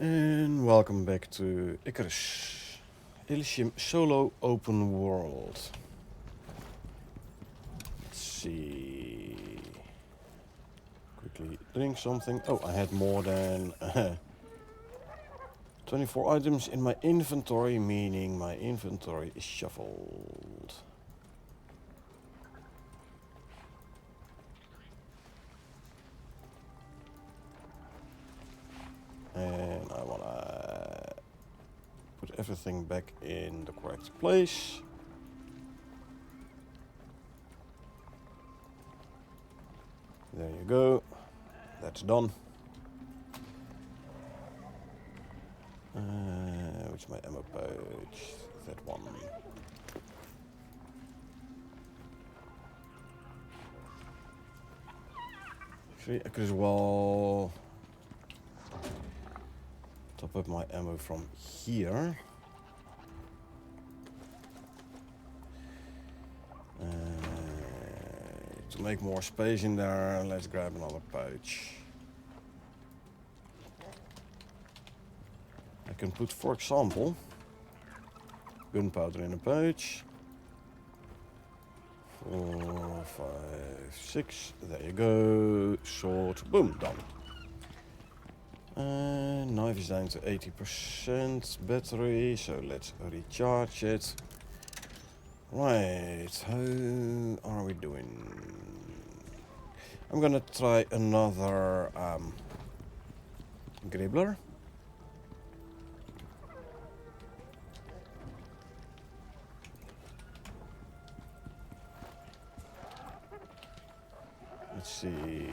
And welcome back to Icarus, Elysium Solo Open World. Let's see. Quickly drink something. Oh, I had more than 24 items in my inventory, meaning my inventory is shuffled. And I wanna put everything back in the correct place. There you go. That's done. Which is my ammo pouch? That one. Actually, I could as well top up my ammo from here. To make more space in there, let's grab another pouch. I can put, for example, gunpowder in a pouch. 4, 5, 6. There you go. Sword. Boom. Done. Knife is down to 80% battery, so let's recharge it. Right, how are we doing? I'm gonna try another gribbler. Let's see,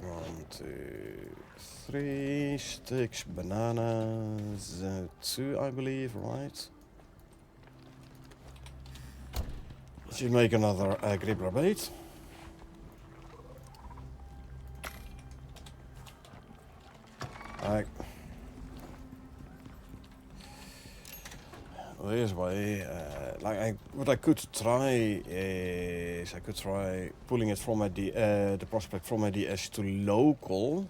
1, 2, 3 sticks, bananas, 2 I believe, right? Should make another gribbler bait. This way, what I could try is I could try pulling it from my the prospect from my DS to local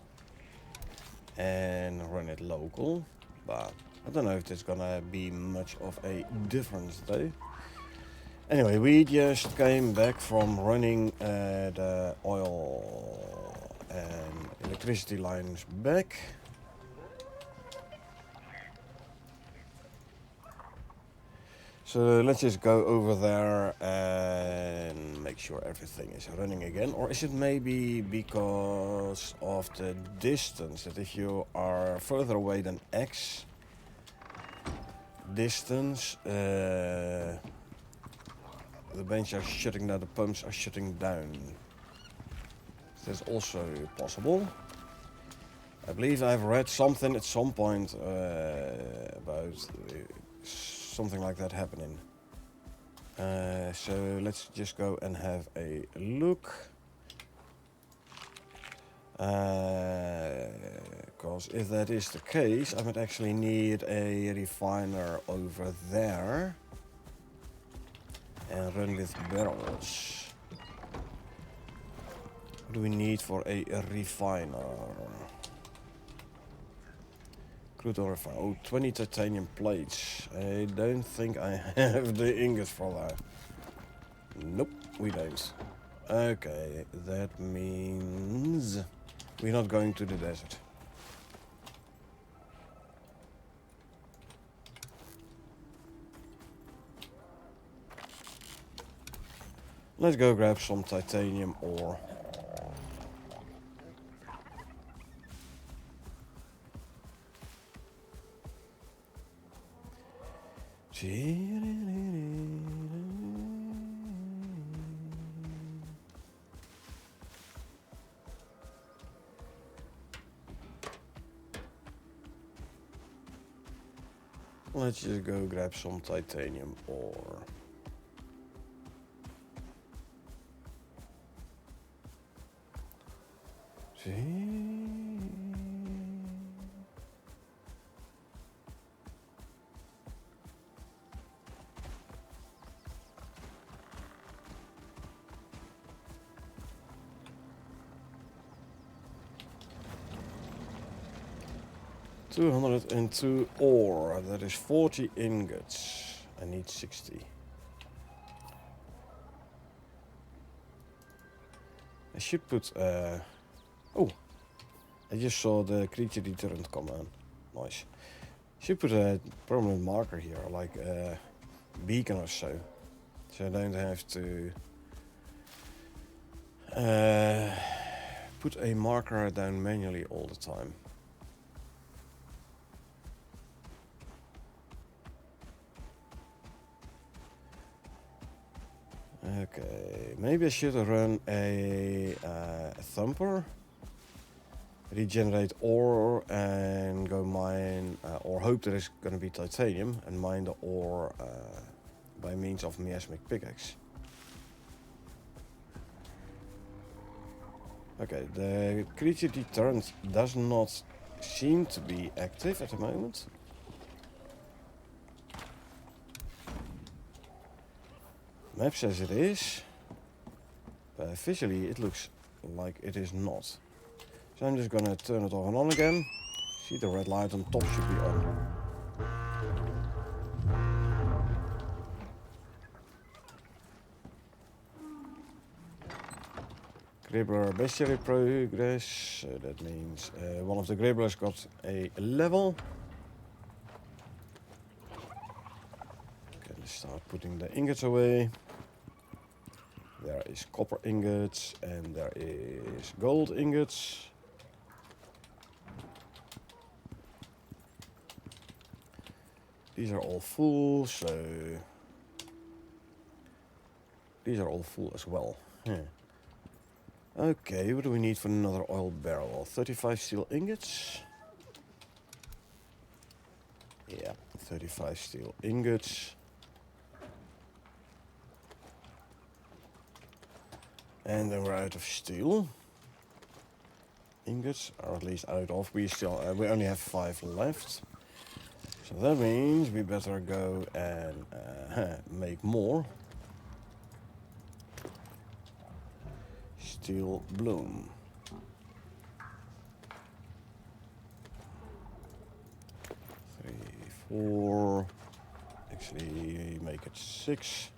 and run it local, but I don't know if there's gonna be much of a difference though. Anyway, we just came back from running the oil and electricity lines back. So let's just go over there and make sure everything is running again. Or is it maybe because of the distance, that if you are further away than X distance, the bench are shutting down, the pumps are shutting down. That's also possible. I believe I've read something at some point about something like that happening. So let's just go and have a look. Because if that is the case, I might actually need a refiner over there and run with barrels. What do we need for a refiner? Crude oil refiner. Oh, 20 titanium plates. I don't think I have the ingots for that. Nope, we don't. Okay, that means we're not going to the desert. Let's go grab some titanium ore. Let's just go grab some titanium ore. 202 ore. That is 40 ingots. I need 60. I should put... oh! I just saw the creature deterrent command. Nice. Should put a permanent marker here, like a beacon or so. So I don't have to... put a marker down manually all the time. Okay, maybe I should run a thumper, regenerate ore and go mine, or hope there is going to be titanium and mine the ore by means of miasmic pickaxe. Okay, the creature deterrent does not seem to be active at the moment. Map says it is, but visually it looks like it is not. So I'm just gonna turn it off and on again. See, the red light on top should be on. Gribbler bestiary progress, so that means one of the gribblers got a level. Okay, let's start putting the ingots away. There is copper ingots and there is gold ingots. These are all full, so these are all full as well. Okay, what do we need for another oil barrel? 35 steel ingots. Yeah, 35 steel ingots. And then we're out of steel. Ingots, or at least out of. We only have 5 left. So that means we better go and make more. Steel bloom. 3, 4. Actually, make it 6.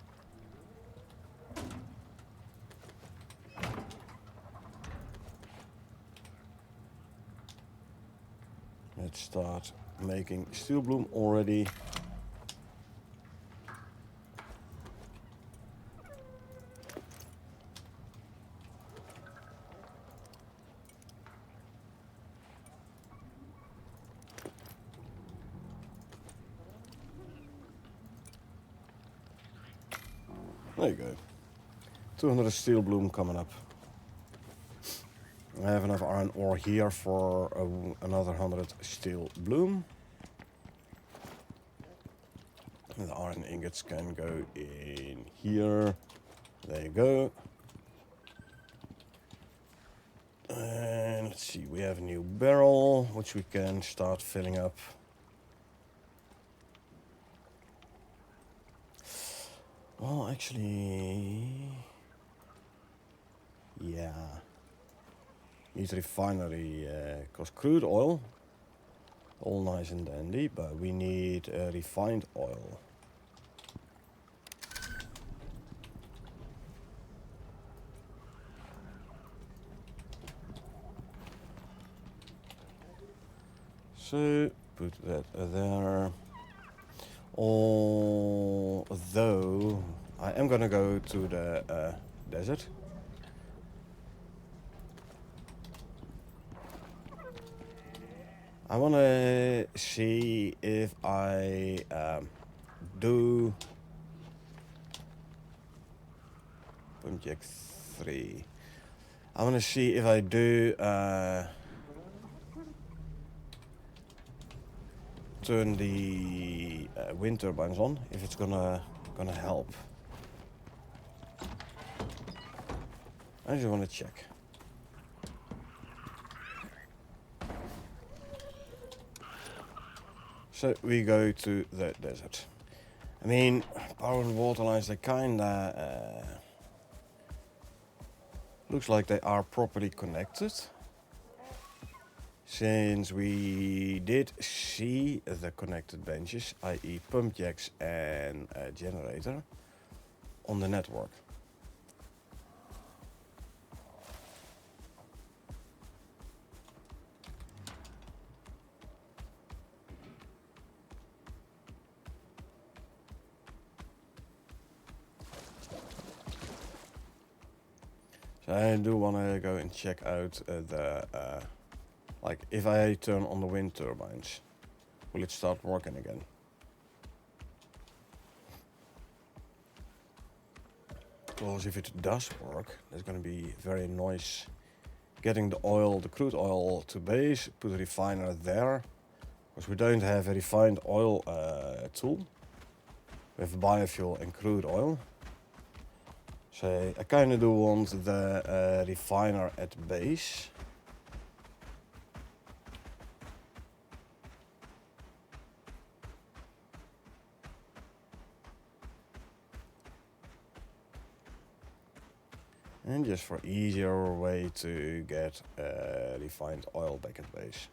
Let's start making steel bloom already. There you go. 200 steel bloom coming up. I have enough iron ore here for another 100 steel bloom. And the iron ingots can go in here. There you go. And let's see, we have a new barrel, which we can start filling up. Well, actually, yeah. Need refinery, because crude oil, all nice and dandy, but we need refined oil. So, put that there. Although, I am gonna go to the desert. I wanna see if I do Project 3. I wanna see if I do turn the wind turbines on, if it's gonna help. I just wanna check. So we go to the desert. I mean, power and water lines, they kinda looks like they are properly connected. Since we did see the connected benches, i.e. pump jacks and a generator, on the network. So I do want to go and check out like if I turn on the wind turbines, will it start working again? Because if it does work, there's going to be very nice getting the oil, the crude oil to base, put a refiner there, because we don't have a refined oil tool. We have biofuel and crude oil. So I kind of do want the refiner at base. And just for easier way to get refined oil back at base.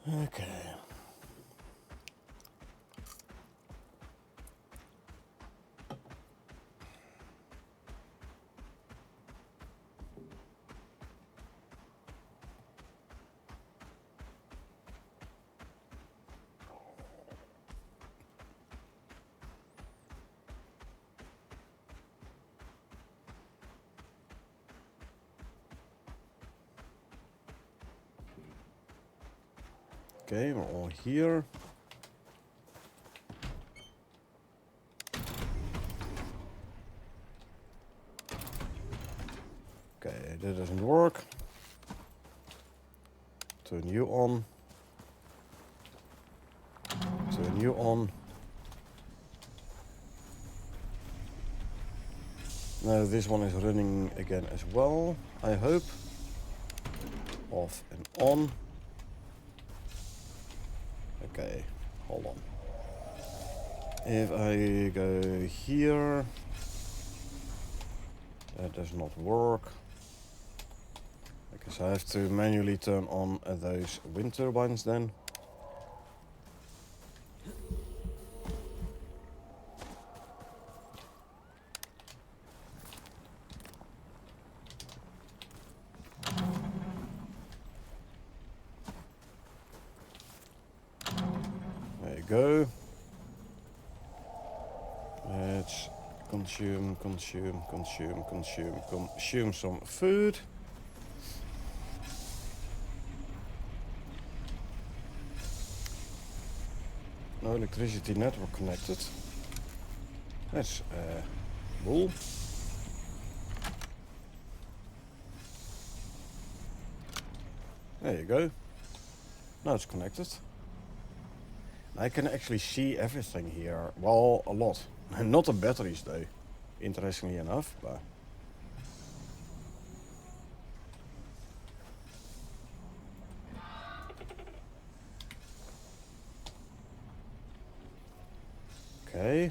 Okay. Okay, we're all here. Okay, that doesn't work. Turn you on. Turn you on. Now this one is running again as well, I hope. Off and on. Okay, hold on. If I go here, that does not work. I guess I have to manually turn on those wind turbines then. There you go. Let's consume some food. No electricity network connected. That's bull. There you go. Now it's connected. I can actually see everything here. Well, a lot. Not the batteries though, interestingly enough, but... Okay.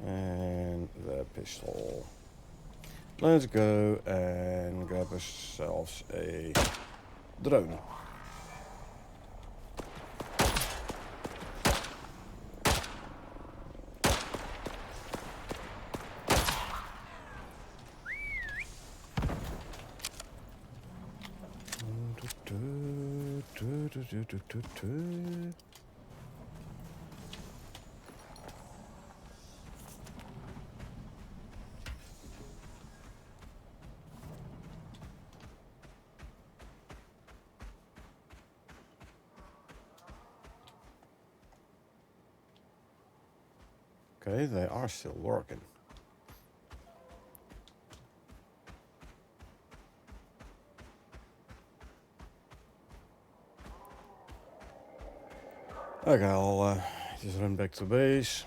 And the pistol. Let's go and grab ourselves a drone. Okay, they are still working. Okay, I'll just run back to base.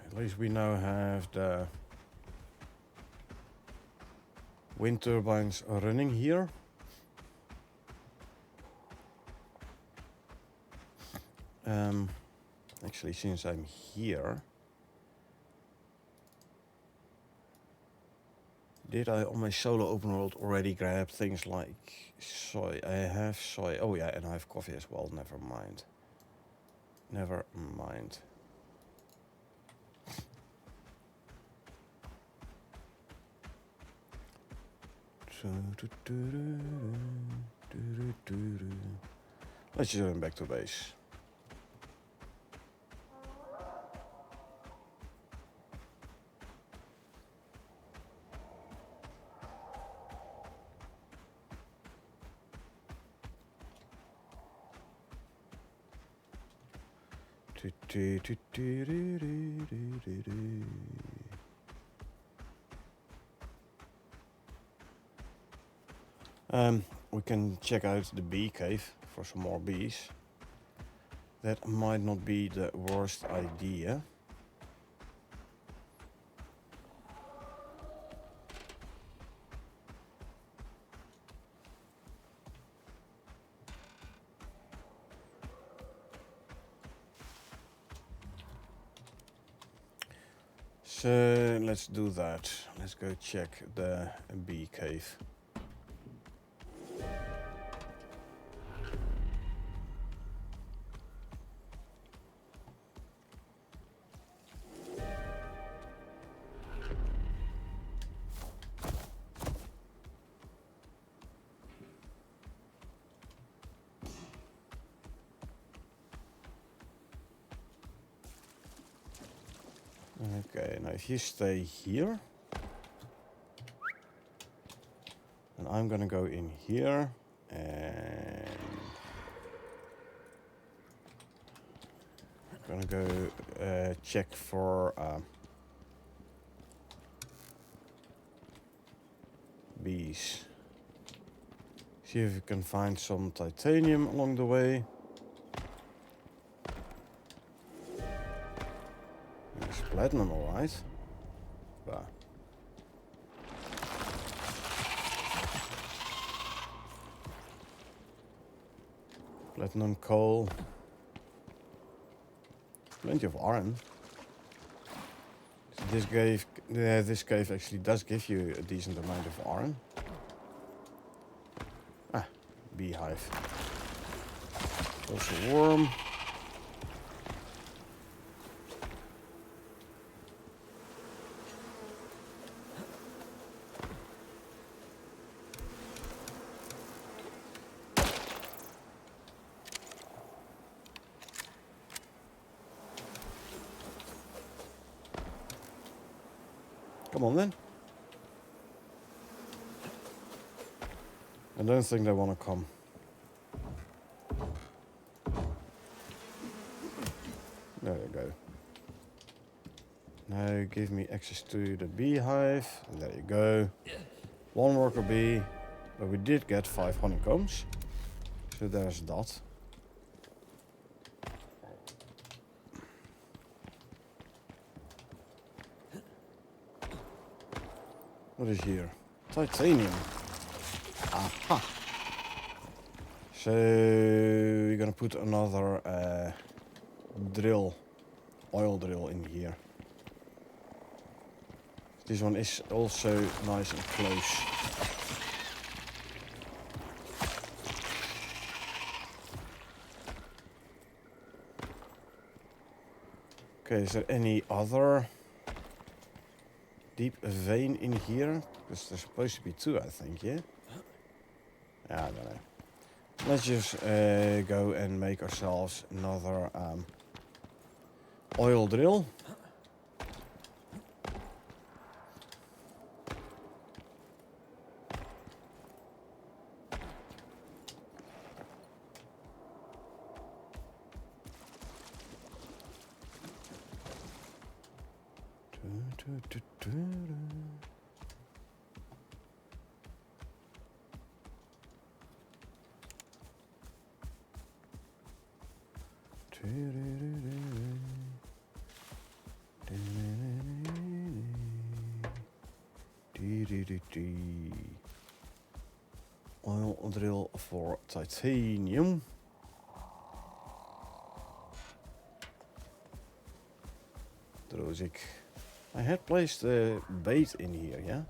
At least we now have the wind turbines running here. Actually, since I'm here, did I on my solo open world already grab things like soy? I have soy. Oh yeah, and I have coffee as well. Never mind. Never mind. Let's just run back to base. We can check out the bee cave for some more bees. That might not be the worst idea. So let's do that. Let's go check the bee cave. Okay, now if you stay here, and I'm gonna go in here and I'm gonna go check for bees. See if we can find some titanium along the way. There's platinum, alright. Bah. Platinum coal. Plenty of iron. So this cave actually does give you a decent amount of iron. Ah, beehive. Also worm. Come on then. I don't think they want to come. There you go. Now give me access to the beehive. There you go. One worker bee. But we did get 5 honeycombs. So there's that. What is here? Titanium. Aha. So we're gonna put another oil drill in here. This one is also nice and close. Okay, is there any other deep vein in here? Because there's supposed to be 2, I think, yeah? I don't know. Let's just go and make ourselves another oil drill. Oil drill for titanium. Drozik. I had placed a bait in here, yeah?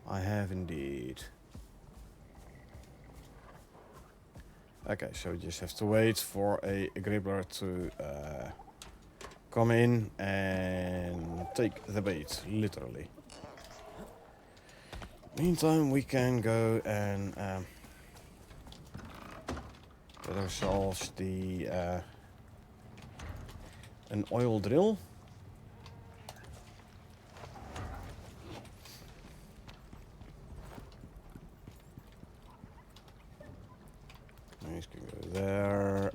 I have indeed. Okay, so we just have to wait for a gribbler to come in and take the bait, literally. Meantime, we can go and get ourselves an oil drill. This can go there.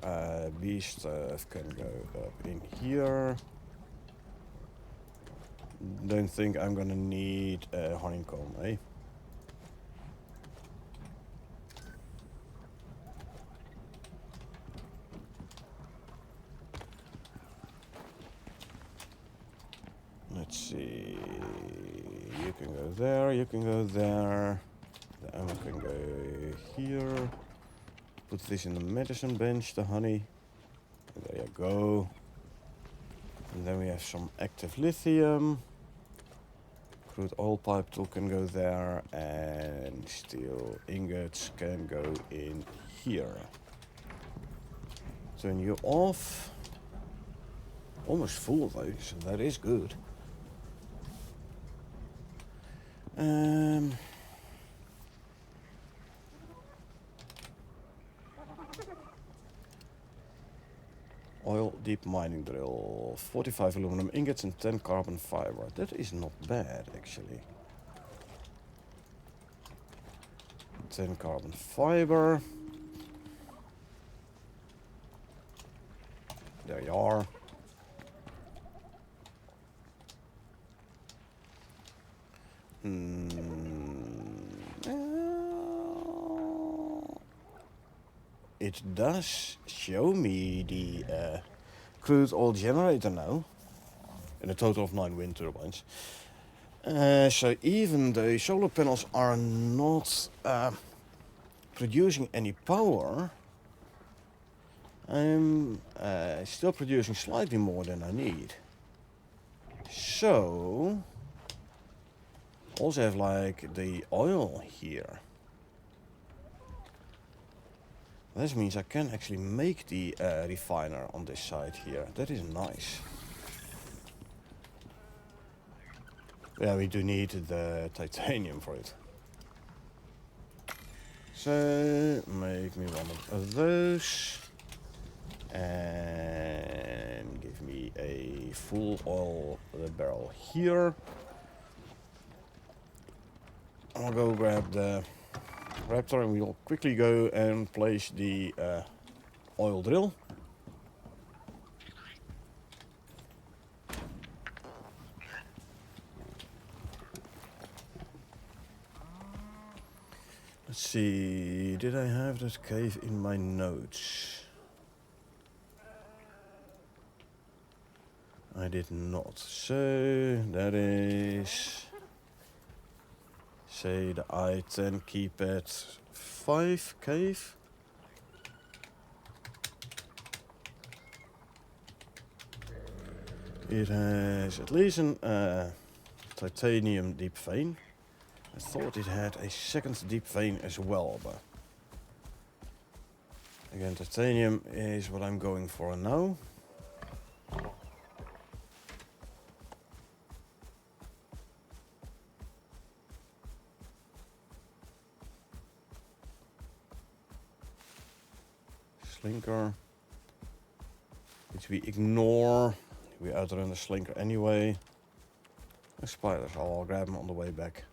B stuff can go up in here. Don't think I'm gonna need a honeycomb, eh? Let's see. You can go there, you can go there. The ammo can go here. Put this in the medicine bench, the honey. There you go. And then we have some active lithium. Crude oil pipe tool can go there. And steel ingots can go in here. Turn you off. Almost full though, so that is good. Oil deep mining drill, 45 aluminum ingots and 10 carbon fiber. That is not bad actually. 10 carbon fiber. There you are. It does show me the crude oil generator now, in a total of 9 wind turbines. So even the solar panels are not producing any power, I'm still producing slightly more than I need. So also have like the oil here. This means I can actually make the refiner on this side here. That is nice. Yeah, we do need the titanium for it. So, make me one of those. And give me a full oil barrel here. I'll go grab the Raptor and we'll quickly go and place the oil drill. Let's see, did I have that cave in my notes? I did not. So that is, say the I-10 keypad 5 cave. It has at least an titanium deep vein. I thought it had a second deep vein as well, but again, titanium is what I'm going for now. Slinker, which we ignore. We outrun the slinker anyway. And spiders, I'll grab them on the way back.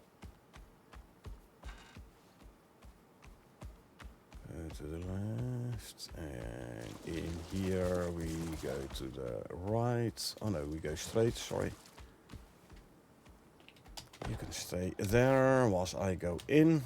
Go to the left, and in here we go to the right. Oh no, we go straight, sorry. You can stay there whilst I go in.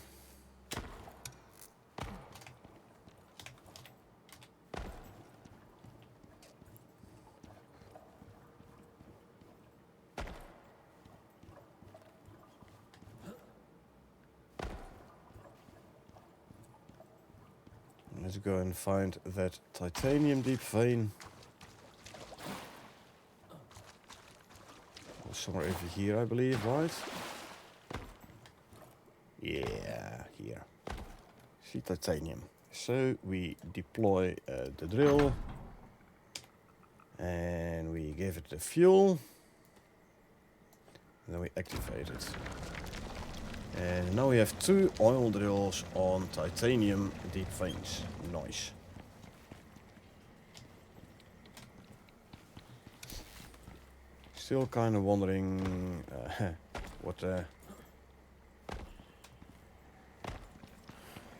Let's go and find that titanium deep vein. Somewhere over here, I believe, right? Yeah, here. See titanium. So we deploy the drill. And we give it the fuel. And then we activate it. And now we have 2 oil drills on titanium deep veins. Nice. Still kind of wondering what the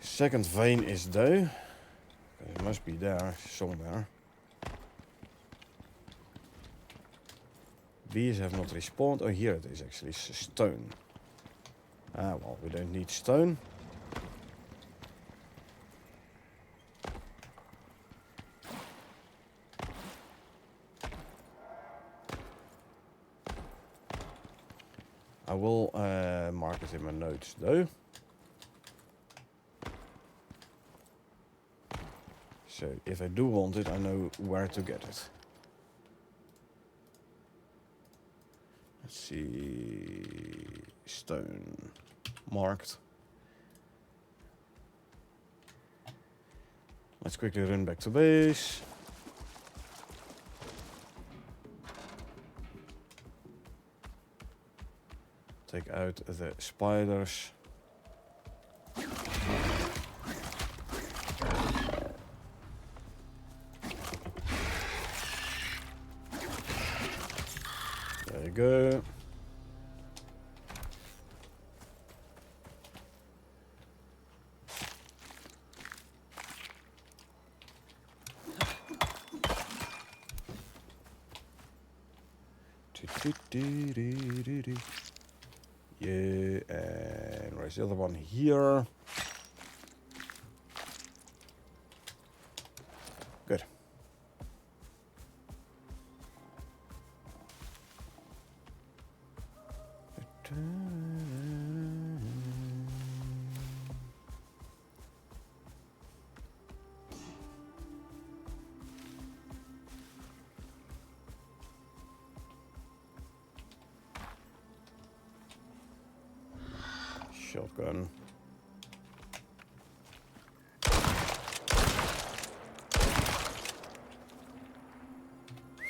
second vein is though. It must be there somewhere. These have not respawned. Oh, here it is actually. Stone. Ah, well, we don't need stone. I will mark it in my notes though. So if I do want it, I know where to get it. Let's see. Stone. Marked. Let's quickly run back to base. Take out the spiders. There you go. Yeah, and where's the other one? Here. Good. Shotgun.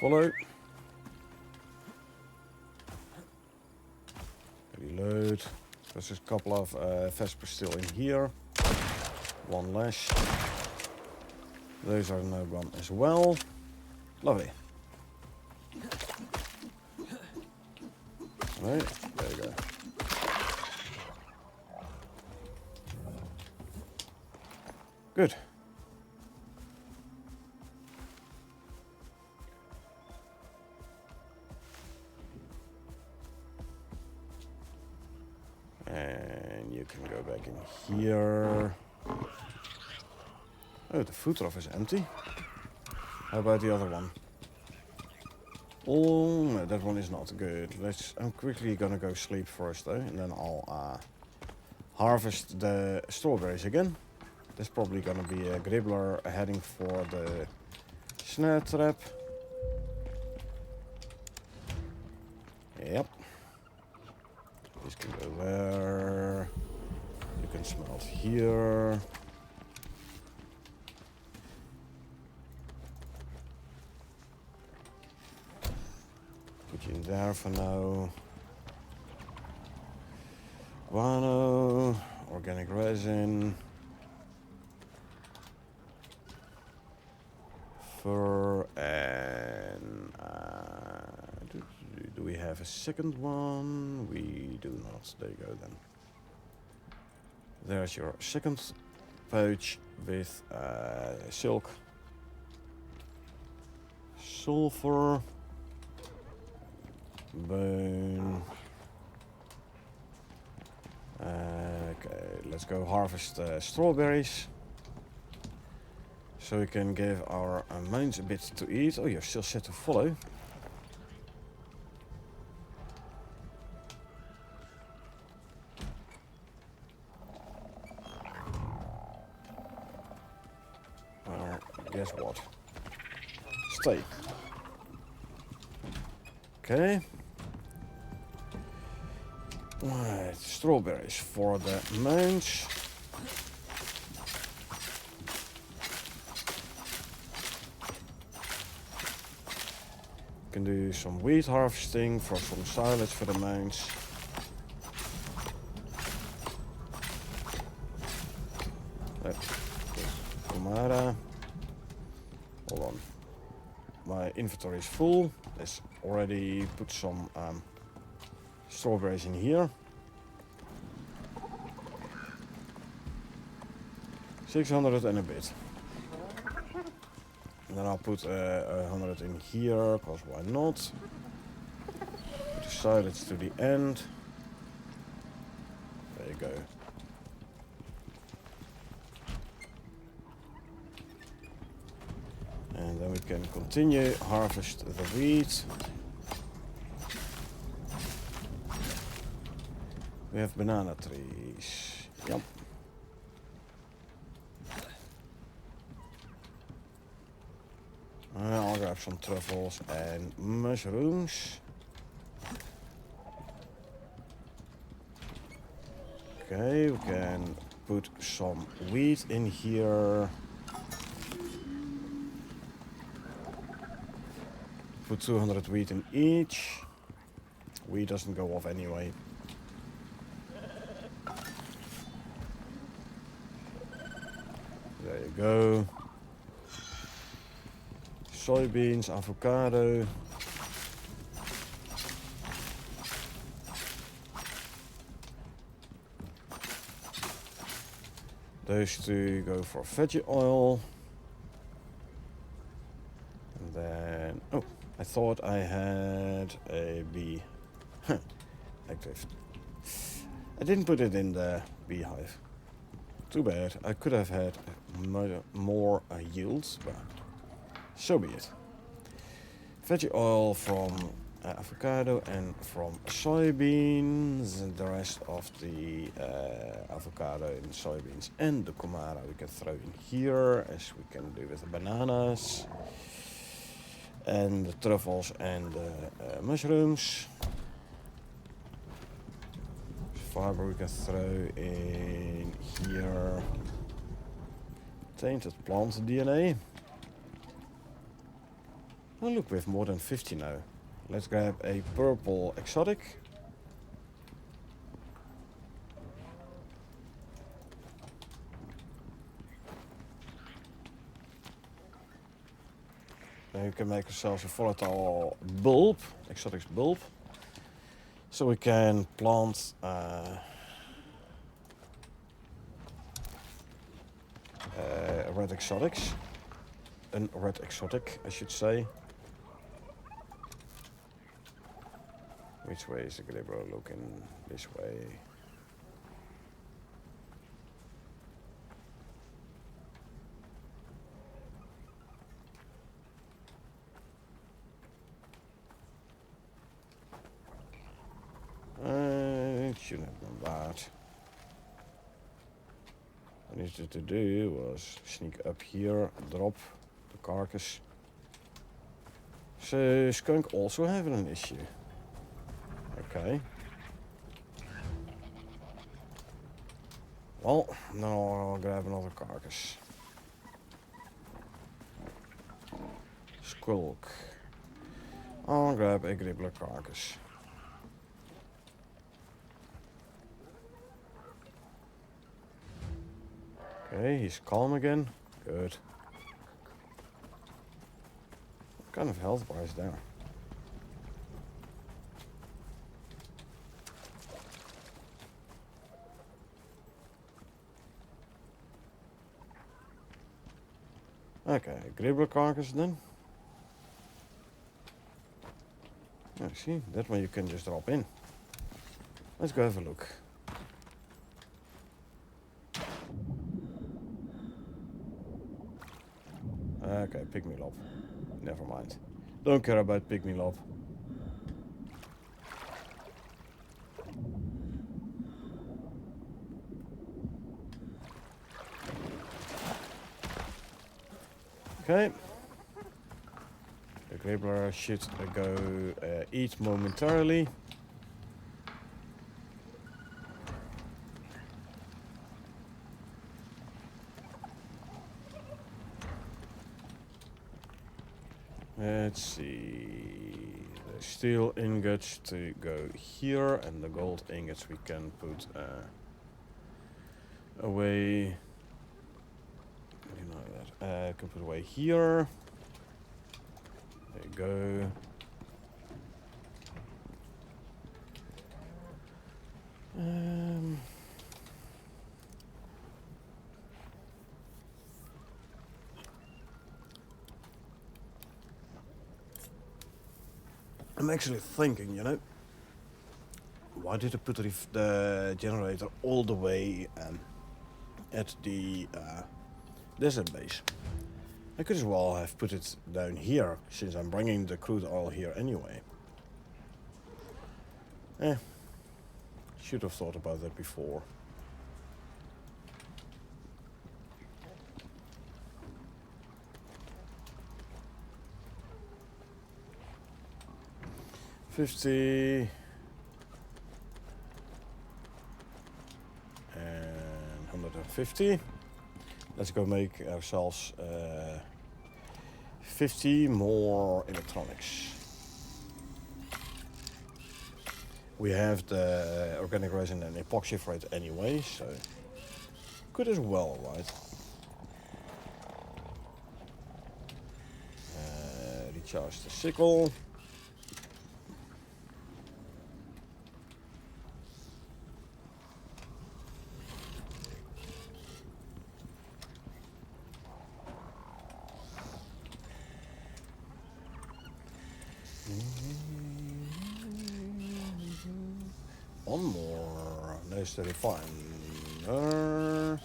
Follow. Reload. There's a couple of Vespers still in here. One less. Those are now gone as well. Lovely. Right, there you go. Good. And you can go back in here. Oh, the food trough is empty. How about the other one? Oh, no, that one is not good. I'm quickly gonna go sleep first though, and then I'll harvest the strawberries again. There's probably gonna be a gribbler heading for the snare trap. Yep. This can go there. You can smelt here. Put you in there for now. Guano, organic resin. And do we have a second one? We do not. There you go then. There's your second pouch with silk, sulfur, bone. Okay, let's go harvest strawberries. So we can give our mines a bit to eat. Oh, you're still set to follow. guess what? Stay. Okay. Right, strawberries for the mounds. Can do some wheat harvesting for some silage for the mounds. Kumara. Hold on. My inventory is full. Let's already put some strawberries in here. 600 and a bit. And then I'll put 100 in here, because why not? Put the silage to the end. There you go. And then we can continue harvest the wheat. We have banana trees. Yep. I'll grab some truffles and mushrooms. Okay, we can put some wheat in here. Put 200 wheat in each. Wheat doesn't go off anyway. There you go. Soybeans, avocado. Those two go for veggie oil. And then, oh, I thought I had a bee active. I didn't put it in the beehive. Too bad. I could have had more yields, but so be it. Veggie oil from avocado and from soybeans, and the rest of the avocado and soybeans and the kumara we can throw in here, as we can do with the bananas and the truffles and the mushrooms. Fiber we can throw in here. Tainted plant DNA. Oh look, we have more than 50 now. Let's grab a purple exotic. Then we can make ourselves a volatile bulb, exotic bulb. So we can plant red exotics. A red exotic, I should say. Which way is the Gribber looking? This way. It shouldn't have done that. What I needed to do was sneak up here, drop the carcass. So skunk also having an issue. Okay. Well, now I'll grab another carcass. Skulk. I'll grab a gribbler carcass. Okay, he's calm again. Good. What kind of health bar is there? Okay, gribbler carcass then. Oh, see, that one you can just drop in. Let's go have a look. Okay, pygmy lob. Never mind. Don't care about pygmy lob. Okay. The Gribbler should go eat momentarily. Let's see. The steel ingots to go here, and the gold ingots we can put away. You know that. Can put away here. There you go. I'm actually thinking, you know, why did I put the generator all the way at the desert base? I could as well have put it down here, since I'm bringing the crude oil here anyway. Should have thought about that before. $50 and $150. Let's go make ourselves 50 more electronics. We have the organic resin and epoxy for it anyway, so good as well, right? Recharge the sickle. One more. There's the refiner.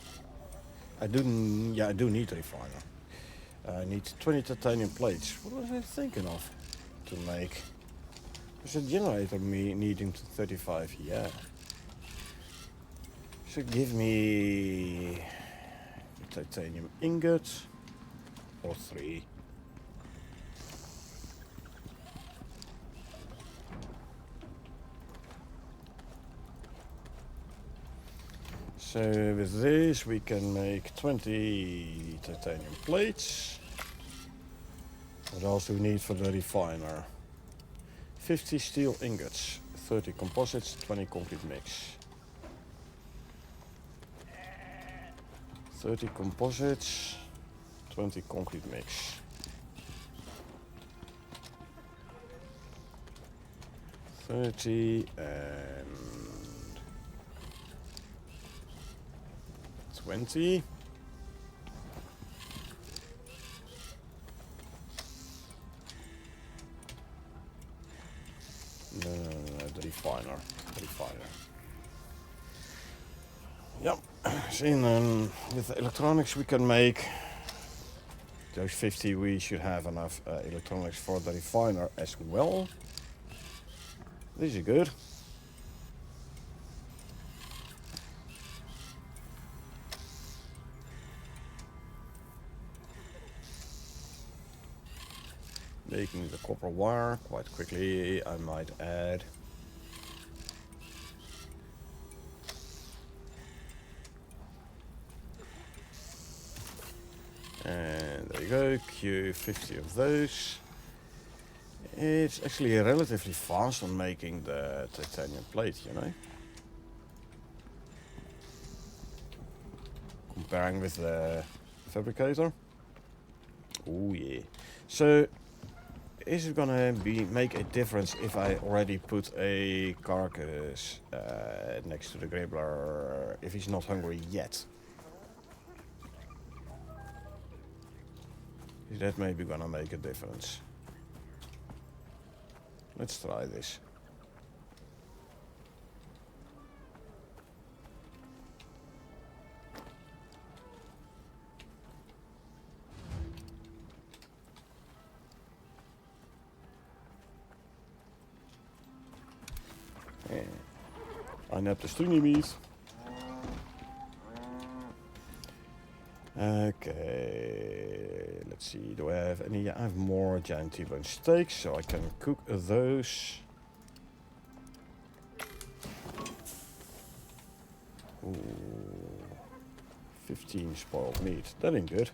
I do need a refiner. I need 20 titanium plates. What was I thinking of to make? There's a generator needing 35, yeah. So give me a titanium ingot or 3. So with this we can make 20 titanium plates. What else do we need for the refiner? 50 steel ingots, 30 composites, 20 concrete mix. 30 composites, 20 concrete mix. 30 and 20. No, the refiner. Yep. See, and then with the electronics we can make those 50. We should have enough electronics for the refiner as well. This is good. Making the copper wire quite quickly, I might add. And there you go, Q50 of those. It's actually relatively fast on making the titanium plate, you know. Comparing with the fabricator. Oh yeah. So is it gonna make a difference if I already put a carcass next to the Gribbler if he's not hungry yet? Is that maybe gonna make a difference? Let's try this. I net de stringenmeat. Okay, let's let's see, do I have any? I have more giant T-bone steaks, so I can cook those. Ooh, 15 spoiled meat. That ain't good.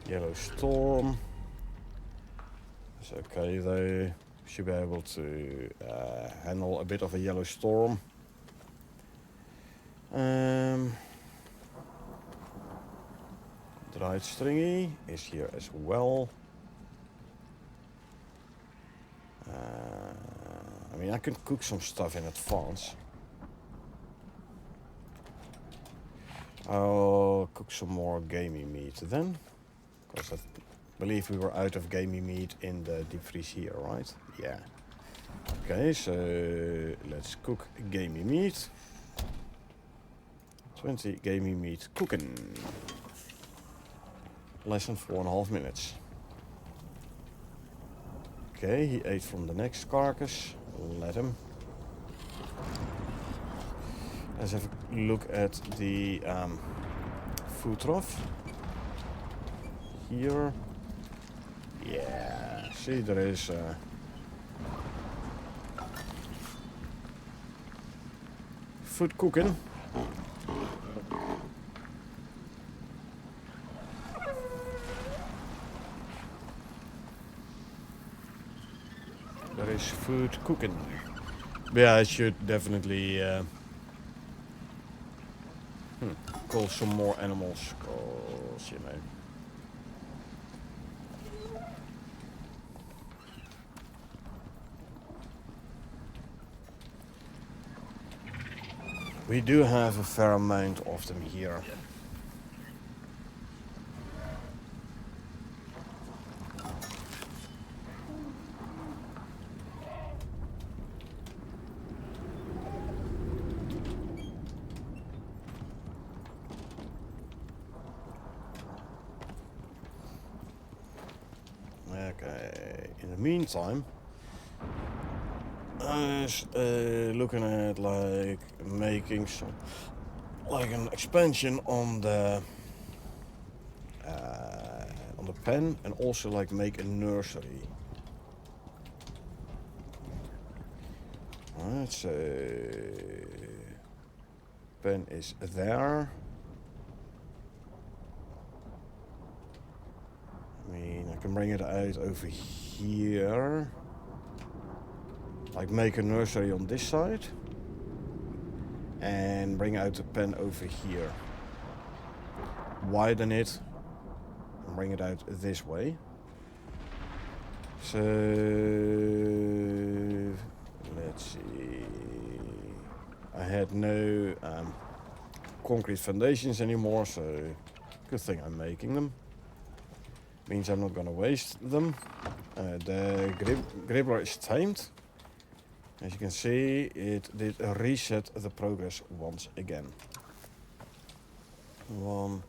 Yellow storm. It's okay though. Should be able to handle a bit of a yellow storm. Dried stringy is here as well. I mean, I can cook some stuff in advance. I'll cook some more gamey meat then. Because I believe we were out of gamey meat in the deep freeze here, right? Yeah. Okay, so let's cook gamey meat. 20 gamey meat cooking. Less than 4.5 minutes. Okay, he ate from the next carcass. Let him. Let's have a look at the food trough. Here. Yeah, see, there is food cooking. There is food cooking. Yeah, I should definitely call some more animals, cause you know. We do have a fair amount of them here. Okay, in the meantime, I was looking at like making some, like an expansion on the pen, and also like make a nursery. Alright, so pen is there. I mean, I can bring it out over here. Like make a nursery on this side. And bring out the pen over here. Widen it. And bring it out this way. So let's see. I had no concrete foundations anymore, so good thing I'm making them. Means I'm not gonna waste them. The Gribbler is tamed. As you can see, it did reset the progress once again. 1,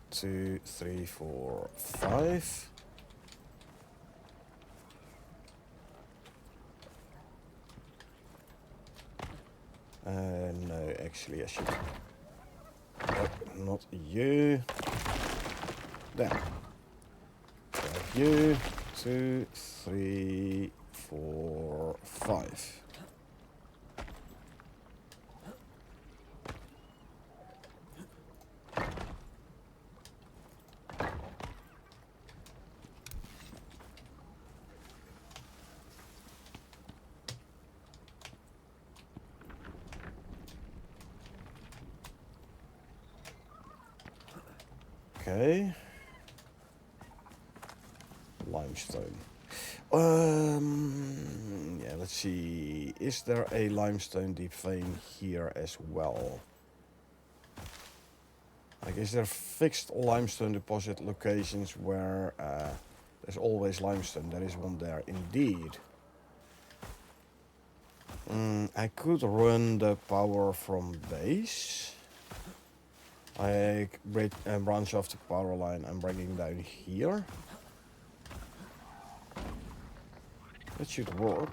2, 3, 4, 5. No, actually I should. Oh, not you. There. You, 2, 3, 4, 5. Okay. Limestone. Yeah, let's see. Is there a limestone deep vein here as well? Like, is there fixed limestone deposit locations where there's always limestone? There is one there, indeed. I could run the power from base. I branch off the power line and bring it down here. That should work.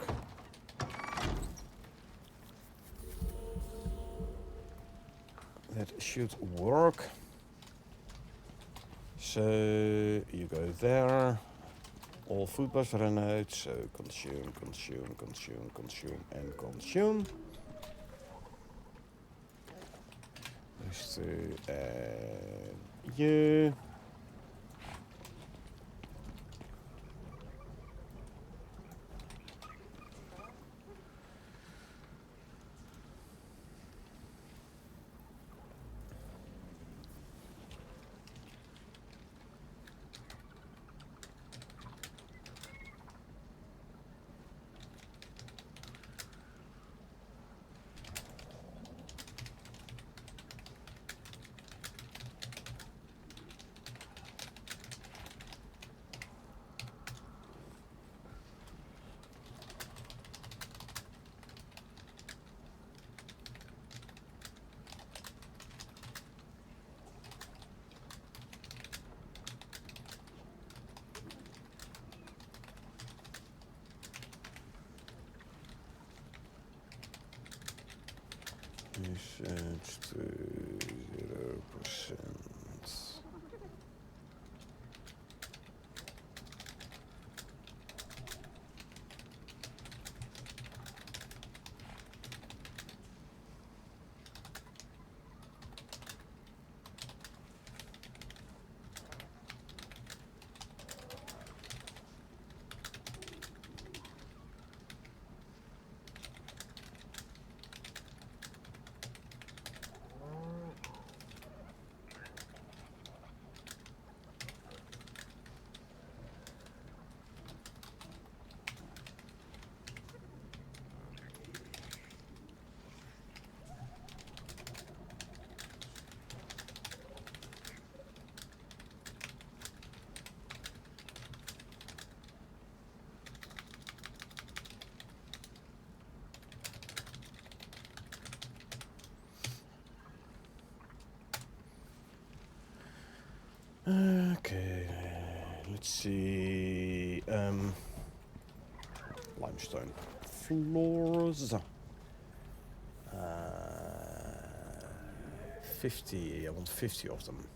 That should work. So you go there. All food bars run out, so consume, consume, consume, consume, and consume. Those two, and you. Research to 0%. Okay, let's see. Limestone floors. 50. I want 50 of them.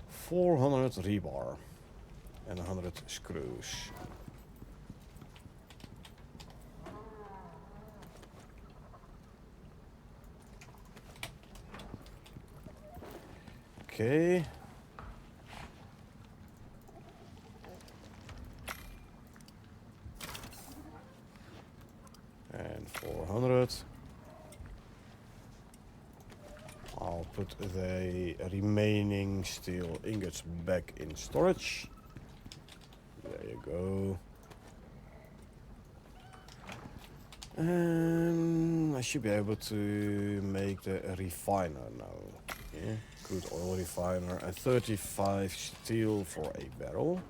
400 rebar and 100 screws. Okay. And 400. I'll put the remaining steel ingots back in storage. There you go. And I should be able to make the refiner now. Yeah, good oil refiner and 35 steel for a barrel.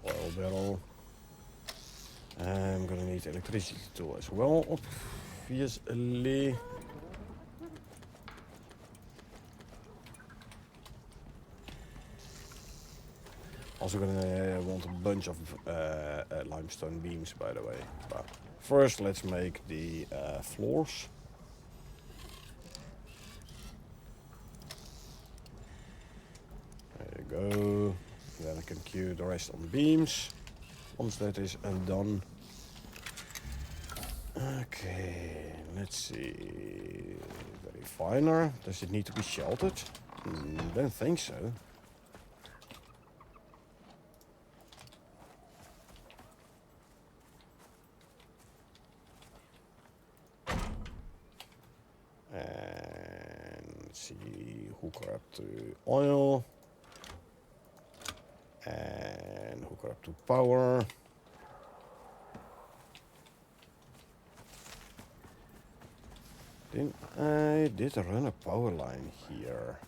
Oil barrel. I'm gonna need electricity too as well, obviously. Also gonna want a bunch of limestone beams, by the way. But first, let's make the floors. There you go. Then I can queue the rest on beams. Once that is done. Okay, let's see. The refiner. Does it need to be sheltered? Don't think so. And let's see, hook her up to oil. And hook her up to power. Then I did run a power line here.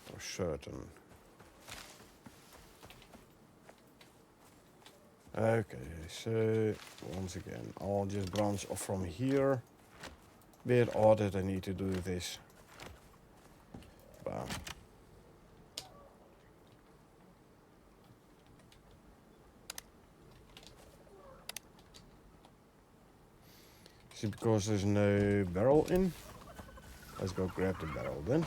For certain. Okay, so once again, I'll just branch off from here. Bit odd that I need to do this. Wow. Is it because there's no barrel in? Let's go grab the barrel then.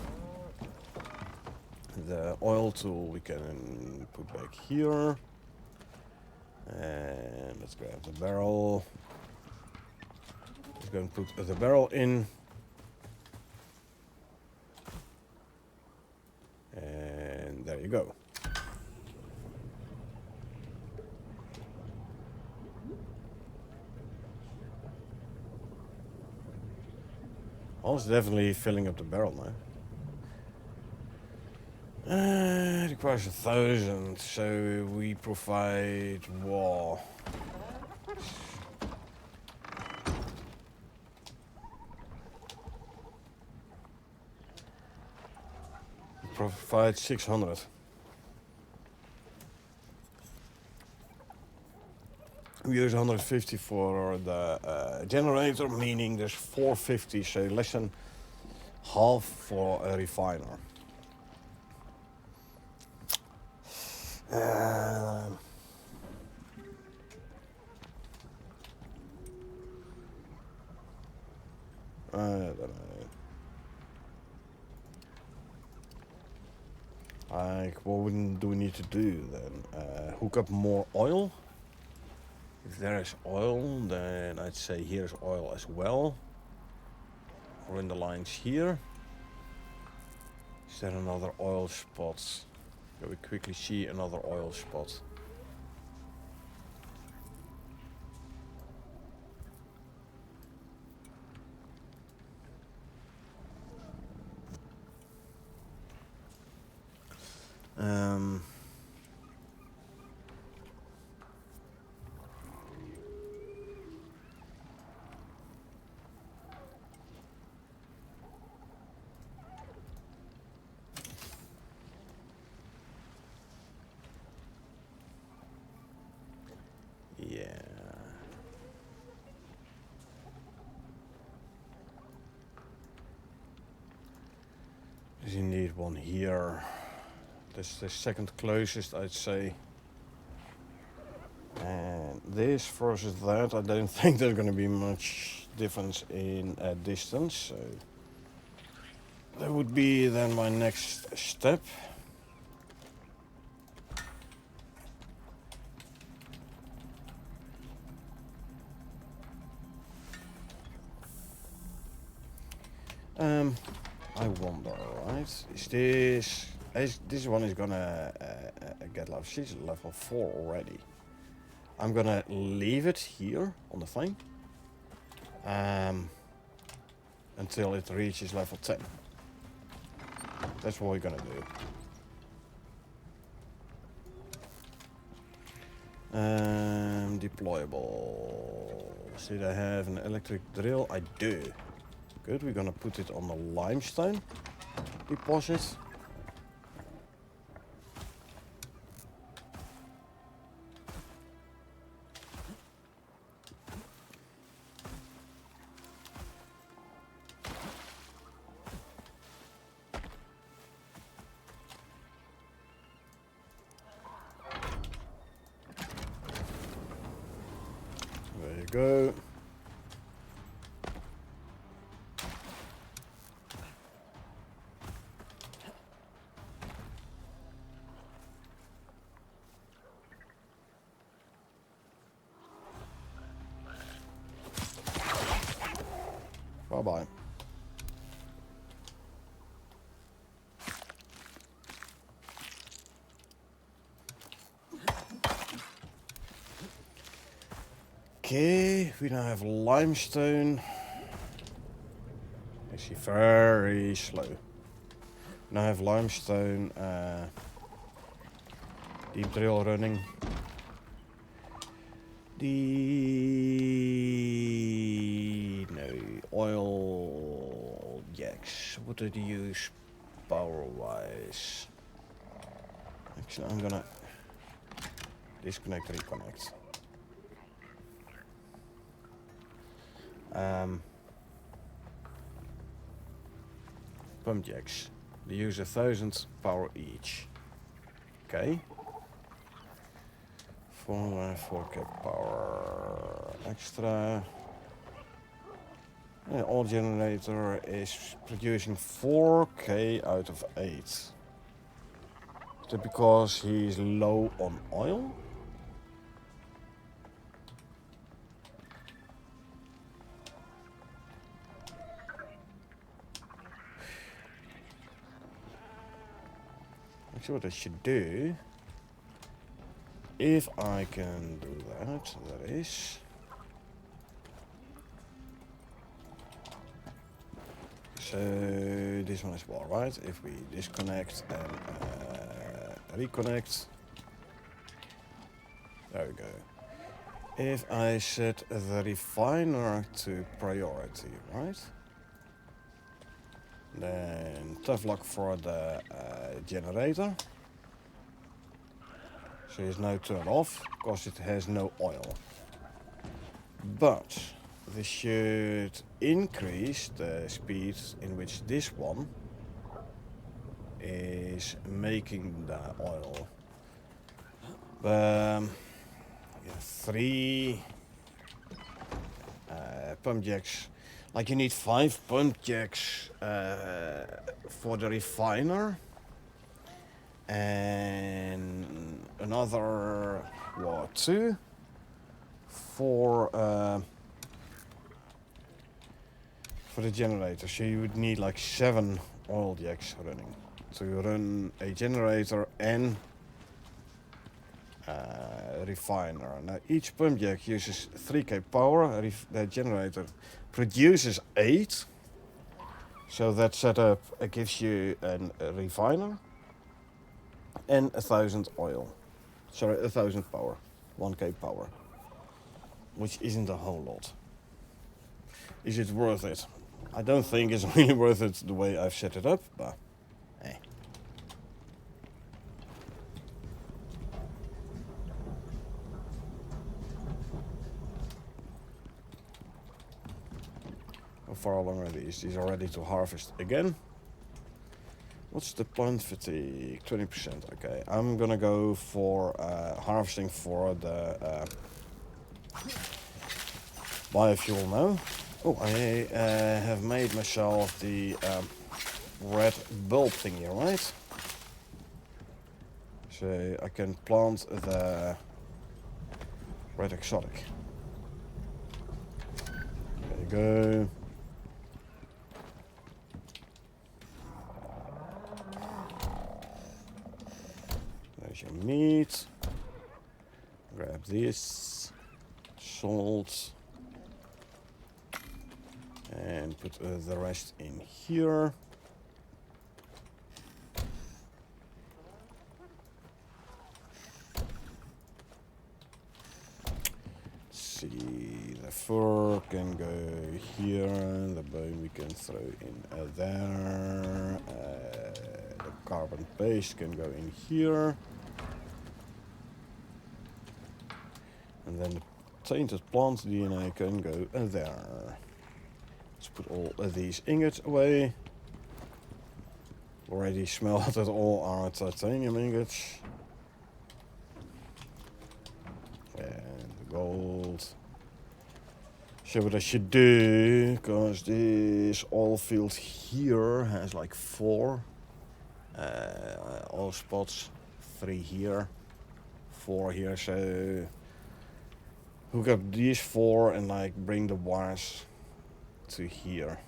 The oil tool we can put back here. And let's grab the barrel. Let's go and put the barrel in. And there you go. I was definitely filling up the barrel now. It requires 1,000, so we provide what? We provide 600. We use 150 for the generator, meaning there's 450, so less than half for a refiner. I don't know. Like, what do we need to do then? Hook up more oil? If there is oil, then I'd say here's oil as well. Or in the lines here. Is there another oil spot? Can we quickly see another oil spot? Yeah. You need one here. That's the second closest, I'd say. And this versus that, I don't think there's going to be much difference in distance. So that would be then my next step. I wonder, right? This one is gonna get level 6, level 4 already. I'm gonna leave it here on the flame until it reaches level 10. That's what we're gonna do. Deployable. Did I have an electric drill? I do. Good, we're gonna put it on the limestone deposit. There you go. Bye-bye. Okay, we now have limestone. Actually, very slow. Now I have limestone deep drill running. Oil jacks. What did you use power-wise? Actually, I'm gonna disconnect, reconnect. Pump jacks. They use 1,000 power each. Okay. 4k power extra. Yeah, all generator is producing 4k out of 8. Is that because he's low on oil? Actually, what I should do, if I can do that, that is. So this one is well, right? If we disconnect and reconnect, there we go. If I set the refiner to priority, right? Then tough luck for the generator. So it's now turned off because it has no oil. But this should increase the speed in which this one is making the oil. Yeah, 3 pump jacks. Like you need 5 pump jacks for the refiner, and another what, 2 for the generator. So you would need like 7 oil jacks running to run a generator and refiner. Now each pump jack uses 3k power. The generator produces 8. So that setup gives you a refiner and 1,000 oil. Sorry, 1,000 power. 1k power. Which isn't a whole lot. Is it worth it? I don't think it's really worth it the way I've set it up, but eh. How far along are these? These are ready to harvest again. What's the plant fatigue? 20%. Okay, I'm gonna go for harvesting for the biofuel now. Oh, I have made myself the red bulb thingy, right? So I can plant the red exotic. There you go. There's your meat. Grab this. Salt. And put the rest in here. See, the fur can go here, the bone we can throw in there, the carbon paste can go in here, and then the tainted plant DNA can go there. Let's put all of these ingots away. Already smelted all our titanium ingots. And the gold. So what I should do, because this oil field here has like 4 oil spots, 3 here, 4 here. So hook up these 4 and like bring the wires to here,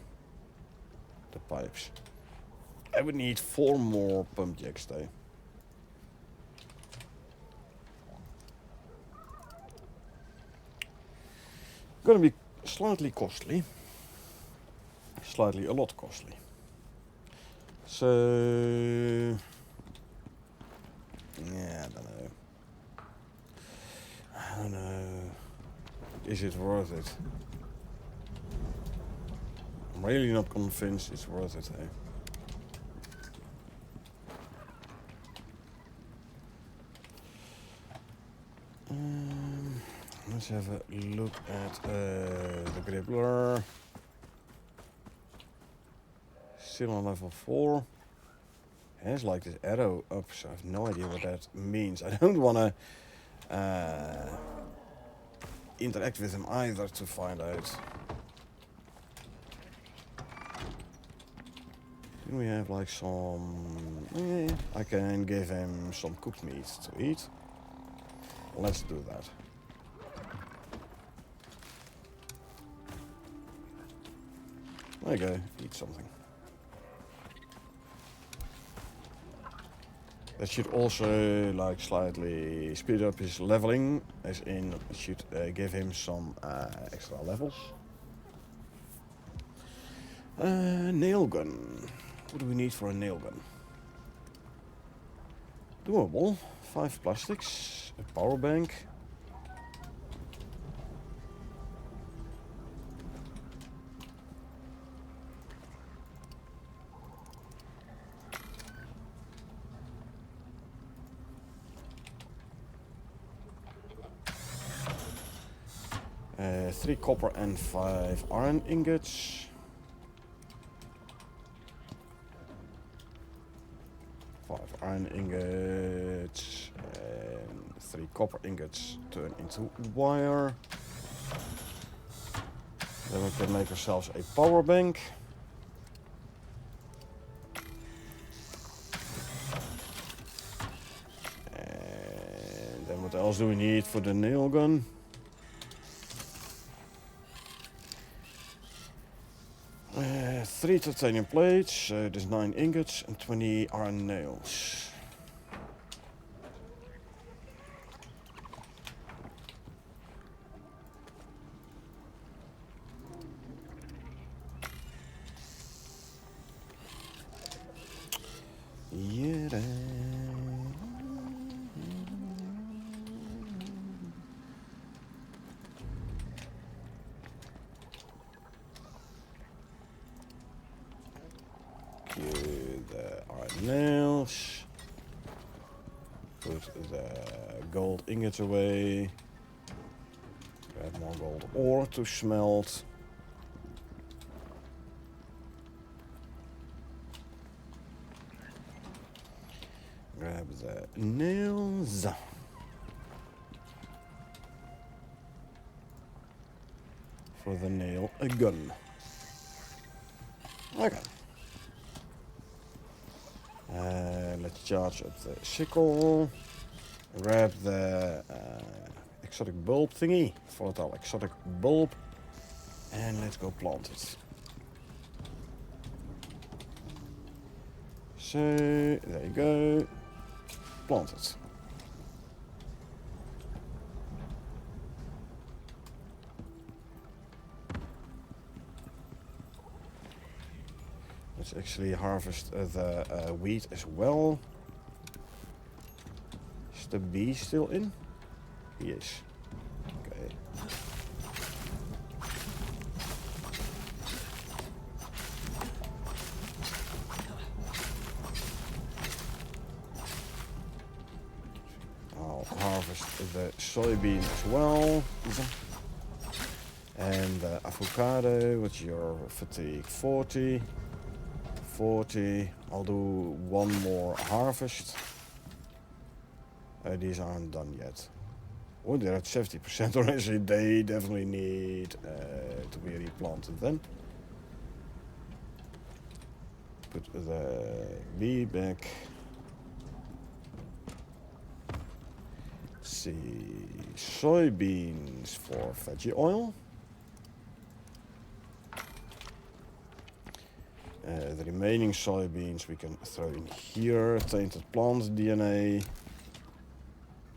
the pipes. I would need 4 more pump jacks though. Gonna be slightly costly. Slightly a lot costly. So yeah, I don't know. Is it worth it? I'm really not convinced it's worth it, eh? Let's have a look at the grippler. Still on level 4. has like this arrow up, so I have no idea what that means. I don't want to interact with him either to find out. Do we have like some... I can give him some cooked meat to eat. Let's do that. There you go, eat something. That should also like slightly speed up his leveling, as in it should give him some extra levels. Nail gun. What do we need for a nail gun? Doable. 5 plastics, a power bank. Three copper and 5 iron ingots. 5 iron ingots and 3 copper ingots turn into wire. Then we can make ourselves a power bank. And then what else do we need for the nail gun? 3 titanium plates, there's 9 ingots and 20 iron nails. Yeah. The iron nails. Put the gold ingots away. Grab more gold ore to smelt. Grab the nails. For the nail a gun. Okay. Let's charge up the sickle. Grab the exotic bulb thingy. Volatile exotic bulb. And let's go plant it. So, there you go. Plant it. Let's actually harvest the wheat as well. Is the bee still in? He is. Okay. I'll harvest the soybean as well. And the avocado, what's your fatigue? 40. 40. I'll do one more harvest. These aren't done yet. Oh, they're at 70% already. They definitely need to be replanted then. Put the bee back. Let's see. Soybeans for veggie oil. The remaining soybeans we can throw in here. Tainted plant DNA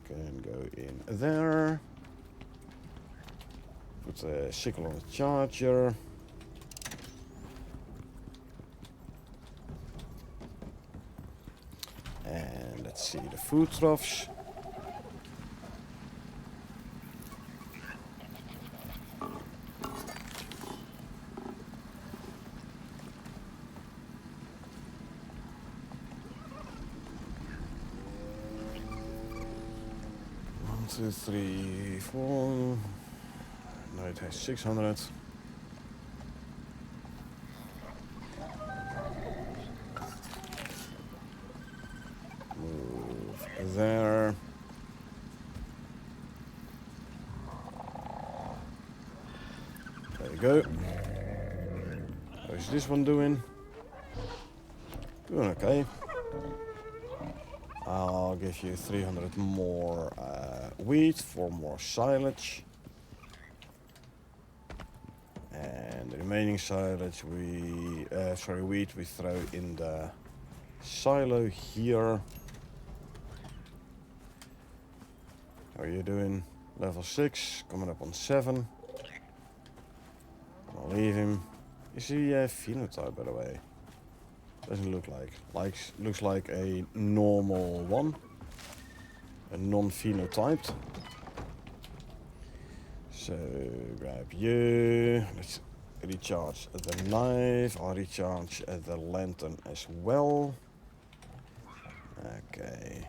can go in there. Put a sickle on the charger. And let's see the food troughs. Two, 3, 4. No, it has 600. go. How is this one doing? Doing okay. I'll give you 300 more wheat for more silage. And the remaining silage wheat we throw in the silo here. How are you doing? Level 6, coming up on 7. I'll leave him. Is he a phenotype, by the way? Doesn't look like. Looks like a normal one. A non-phenotyped. So, grab you. Let's recharge the knife. I'll recharge the lantern as well. Okay.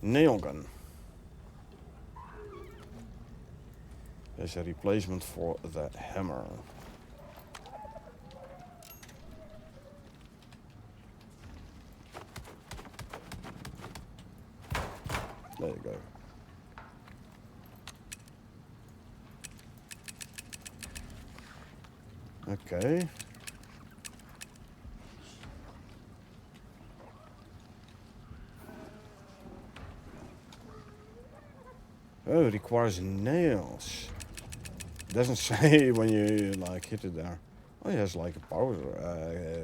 Nail gun. There's a replacement for the hammer. There you go. Okay. Oh, it requires nails. Doesn't say when you like hit it there. Oh, he has like a power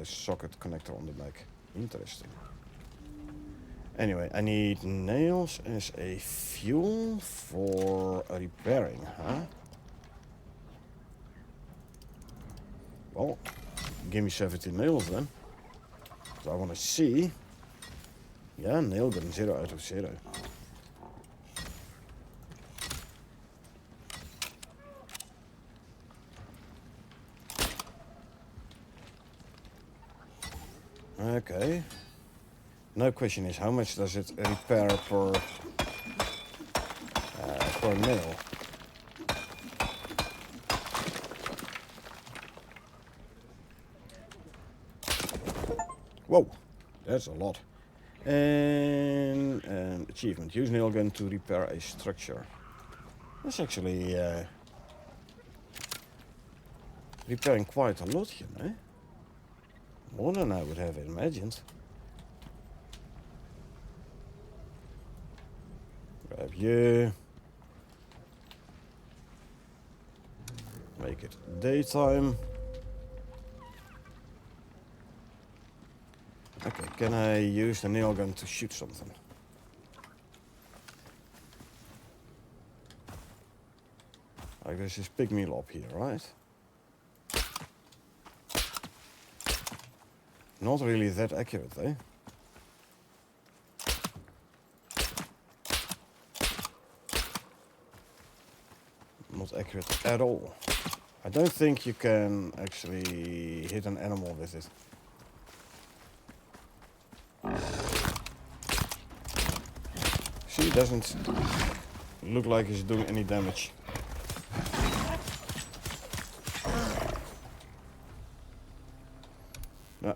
socket connector on the back. Interesting. Anyway, I need nails as a fuel for repairing, huh? Well, give me 70 nails then. So I want to see. Yeah, nail gun 0 out of 0. Okay. No question is how much does it repair per nail? Whoa, that's a lot. And achievement: use nail gun to repair a structure. That's actually repairing quite a lot, you know. More than I would have imagined. Grab you. Make it daytime. Okay, can I use the nail gun to shoot something? Like there's this pygmy lob here, right? Not really that accurate, eh? Not accurate at all. I don't think you can actually hit an animal with it. See, it doesn't look like it's doing any damage. Yeah.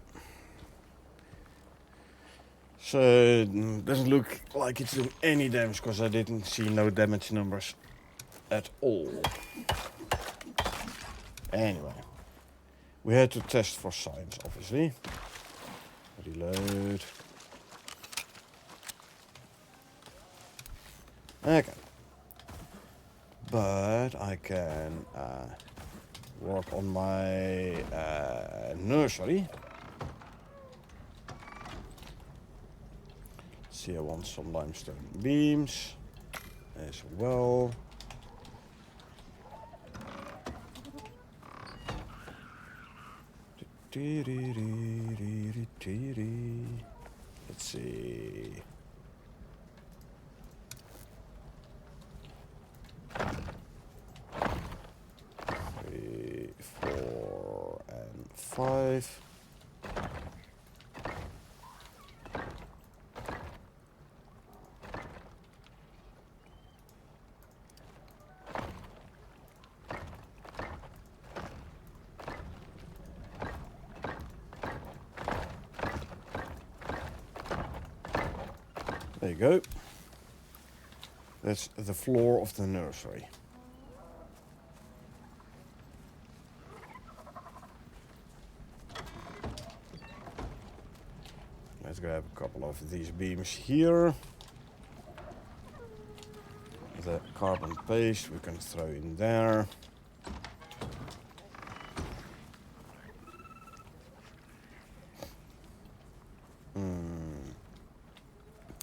So it doesn't look like it's doing any damage because I didn't see no damage numbers at all. Anyway, we had to test for science, obviously. Reload. Okay. But I can work on my nursery. See, I want some limestone beams as well. Let's see. Three, 4, and 5. There you go. That's the floor of the nursery. Let's grab a couple of these beams here. The carbon paste we can throw in there.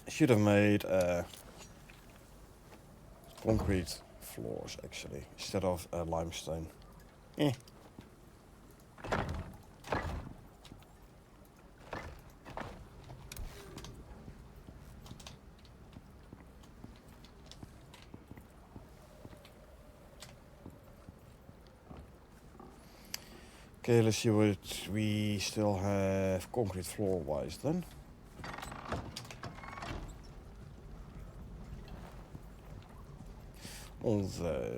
Should have made concrete floors actually, instead of limestone. Eh. Okay, let's see what we still have concrete floor wise then. Although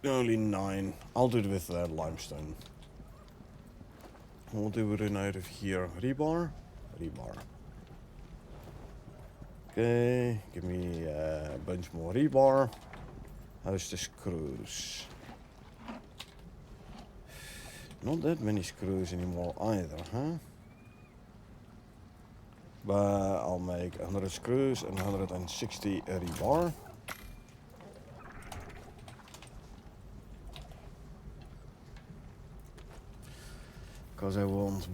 only 9. I'll do it with limestone. We'll do it in out of here. Rebar. Okay, give me a bunch more rebar. How's the screws? Not that many screws anymore either, huh? But I'll make 100 screws and 160 rebar. Because I want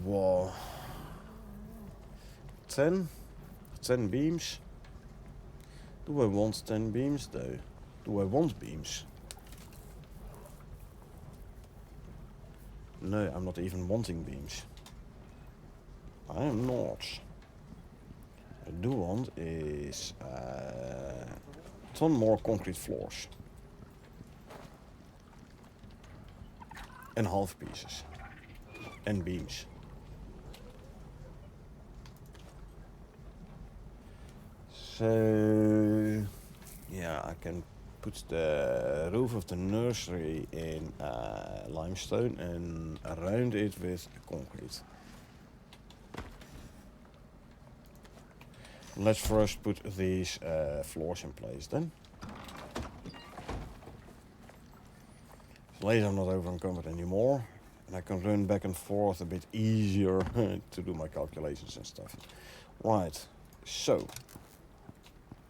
10 beams. Do I want 10 beams though? Do I want beams? No, I'm not even wanting beams. I am not. What I do want is a ton more concrete floors. And half pieces. And beams. So yeah, I can put the roof of the nursery in limestone and around it with concrete. Let's first put these floors in place then. So later I'm not over encumbered anymore. And I can run back and forth a bit easier to do my calculations and stuff. Right, so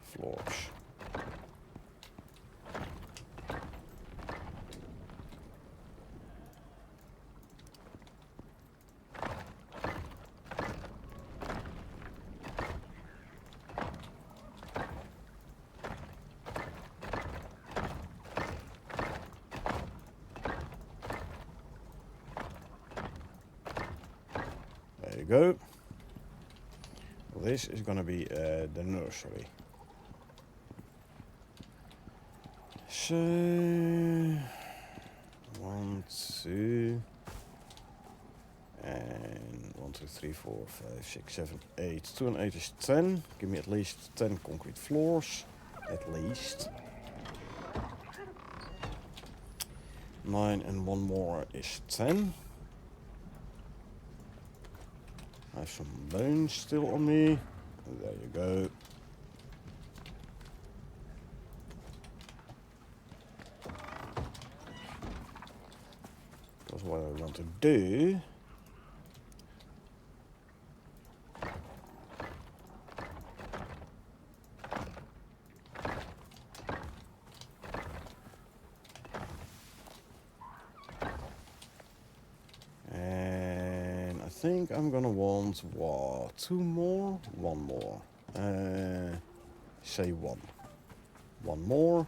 floors. There you go. This is gonna be the nursery. So 1, 2, and 1, 2, 3, 4, 5, 6, 7, 8. 2 and 8 is 10. Give me at least 10 concrete floors, at least. 9 and 1 more is 10. I have some bones still on me. There you go. Because what I want to do I think I'm gonna want what? 2 more? 1 more. Say 1. 1 more.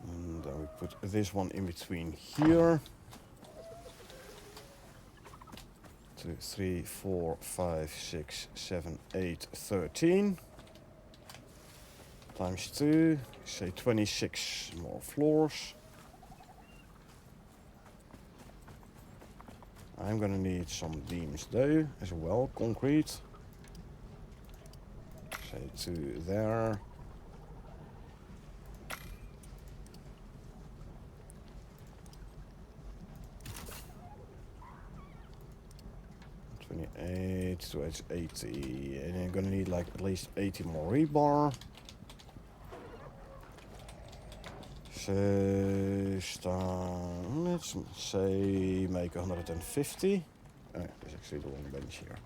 And then we put this one in between here. 2, 3, 4, 5, 6, 7, 8, 13. Times 2, say 26 more floors. I'm gonna need some beams though, as well, concrete. Say 2 there. 2 28 to it's 80. And you're gonna need like at least 80 more rebar. So start, let's say make 150. Oh, there's actually the wrong bench here.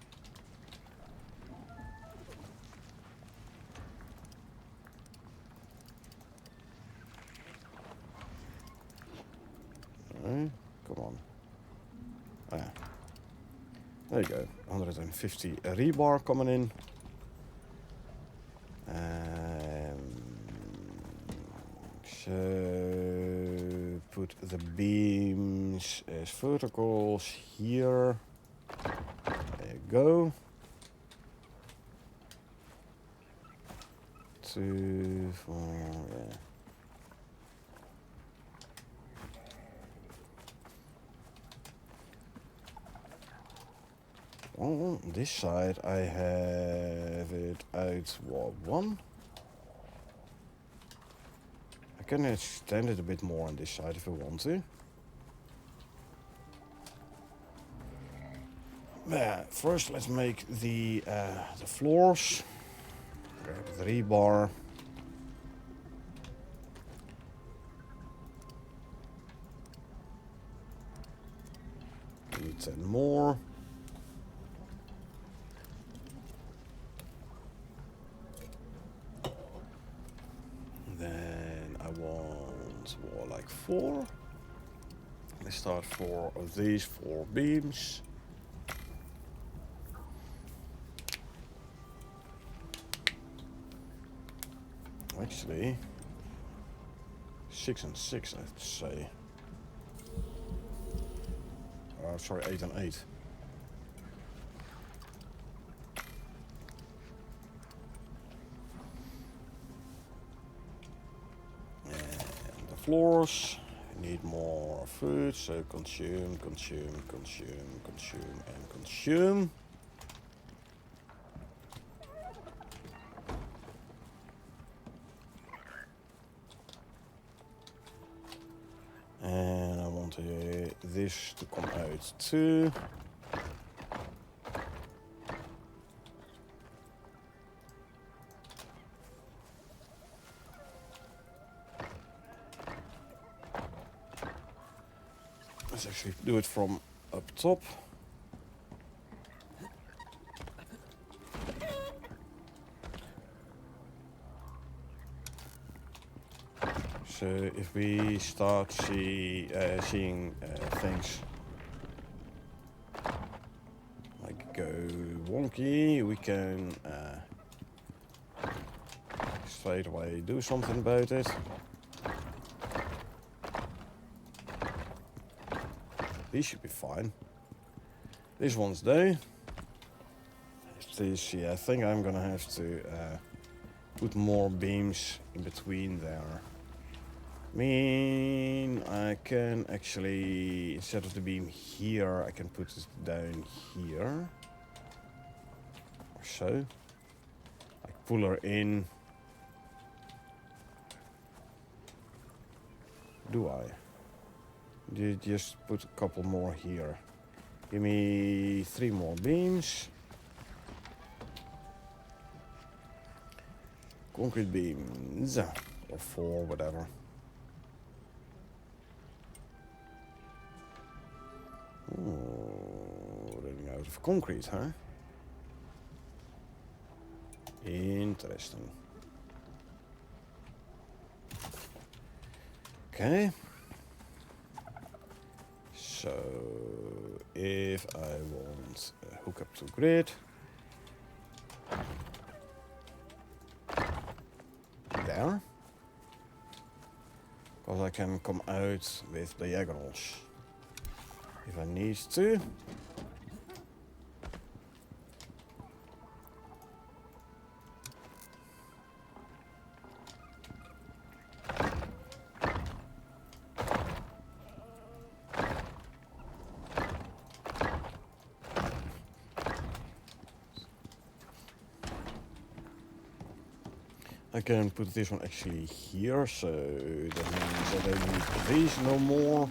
Alright, come on. Oh, yeah. There you go, 150 rebar coming in. So put the beams as verticals here. There you go. 2, 4, yeah. On this side I have it out what, 1. I can extend it a bit more on this side if I want to. Yeah, first let's make the floors. Grab the rebar. Need 10 more. Then I want more like 4. Let's start 4 of these 4 beams. Actually, 6 and 6, I have to say. Sorry, 8 and 8. And the floors need more food, so consume, consume, consume, consume, and consume. And I want this to come out too. Let's actually do it from up top. So if we start seeing things like go wonky, we can straight away do something about it. These should be fine. These ones do. These, yeah, I think I'm gonna have to put more beams in between there. I mean, I can actually, instead of the beam here, I can put it down here. Or so. Like pull her in. Do I? You just put a couple more here. Give me 3 more beams. Concrete beams. Or 4, whatever. Oh, running out of concrete, huh? Interesting. Okay. So, if I want a hookup to grid, there, because I can come out with diagonals if I need to. I can put this one actually here, so that means that I don't need these no more.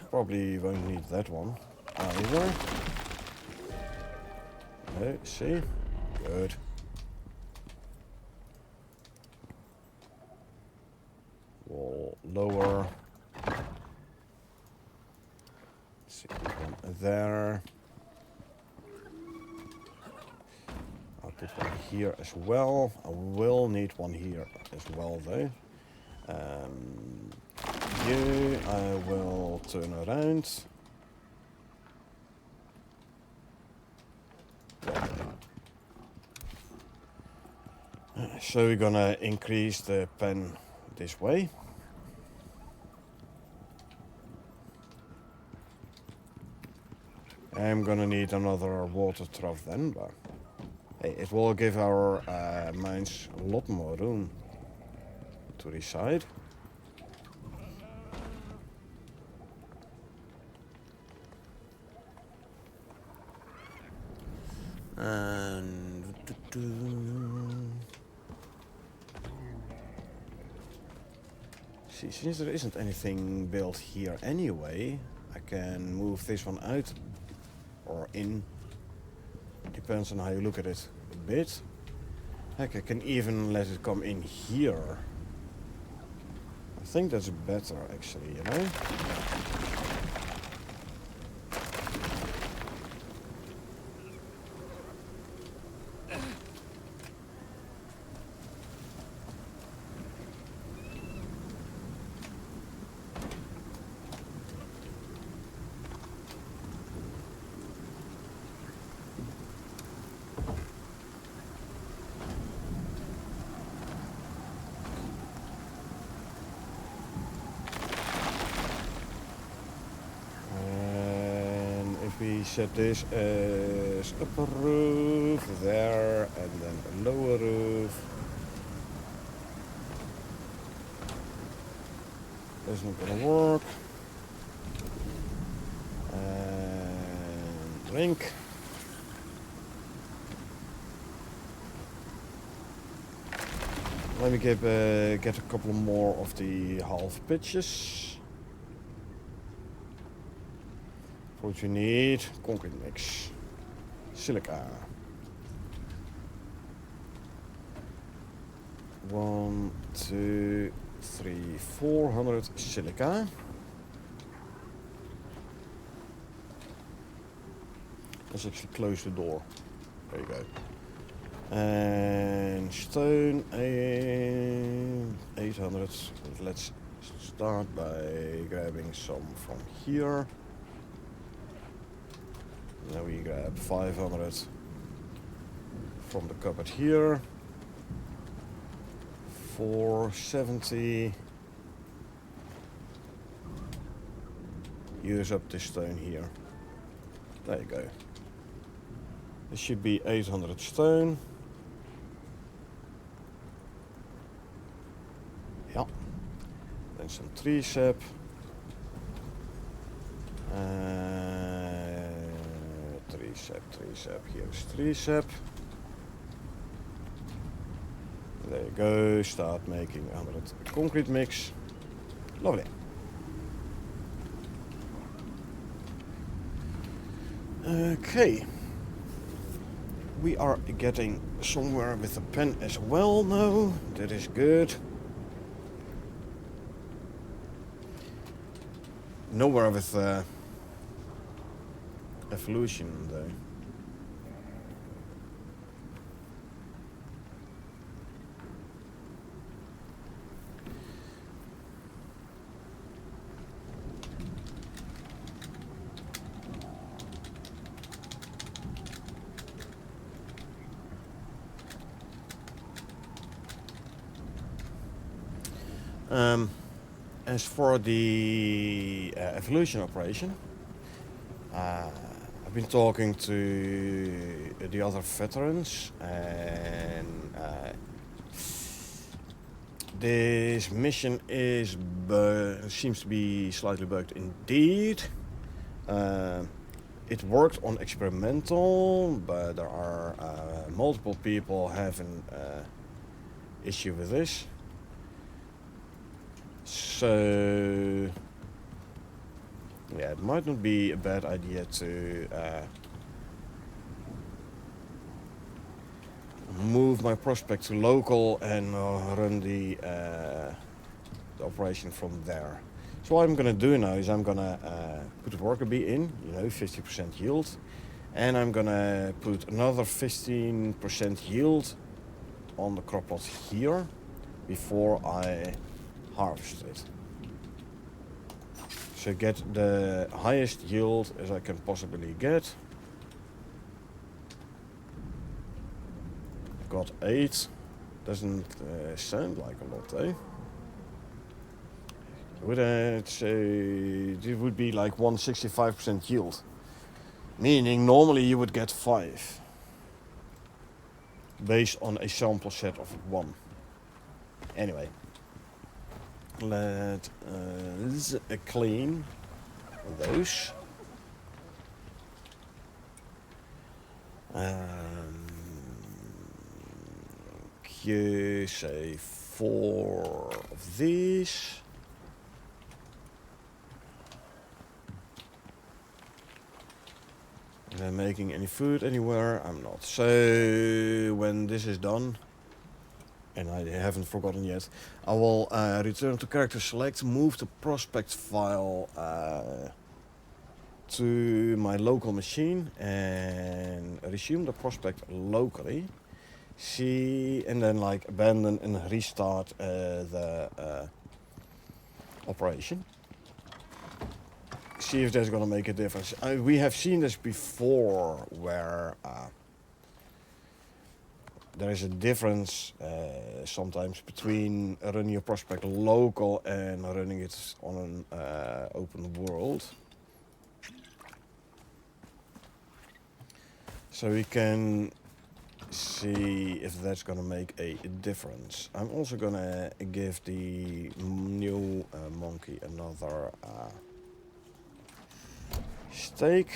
Probably won't need that one either. No, see? Good. Wall lower. See one there. I'll put one here as well. I will need one here as well though. You, I will turn around. So we're gonna increase the pen this way. I'm gonna need another water trough then, but hey, it will give our mines a lot more room to reside. And see, since there isn't anything built here anyway, I can move this one out or in. Depends on how you look at it a bit. Heck, I can even let it come in here. I think that's better actually, you know? We set this as upper roof there and then a lower roof. That's not gonna work. And link. Let me get a couple more of the half pitches. What you need, concrete mix, silica. 1, 2, 3, 400 silica. Let's actually close the door. There you go. And stone 800. Let's start by grabbing some from here. Now we grab 500 from the cupboard here. 470. Use up this stone here. There you go. This should be 800 stone. Yeah. Then some tree sap. Tree sap, here's tree sap. There you go, start making 100 concrete mix. Lovely. Okay. We are getting somewhere with the pen as well now. That is good. Nowhere with evolution though. As for the evolution operation, I've been talking to the other veterans, and this mission is seems to be slightly bugged indeed. It worked on experimental, but there are multiple people having issue with this. So Yeah, it might not be a bad idea to move my prospect to local and run the operation from there. So what I'm gonna do now is I'm gonna put a worker bee in, 50% yield, and I'm gonna put another 15% yield on the crop pot here before I harvest it. So get the highest yield as I can possibly get. Got 8. Doesn't sound like a lot, eh? Would I say it would be like 165% yield, meaning normally you would get 5 based on a sample set of 1. Anyway, let's clean those. Say 4 of these. Am I making any food anywhere? I'm not. So when this is done, and I haven't forgotten yet, I will return to character select, move the prospect file to my local machine and resume the prospect locally. See, and then like abandon and restart the operation. See if that's gonna make a difference. We have seen this before where there is a difference sometimes between running your prospect local and running it on an open world. So we can see if that's gonna make a difference. I'm also gonna give the new monkey another steak.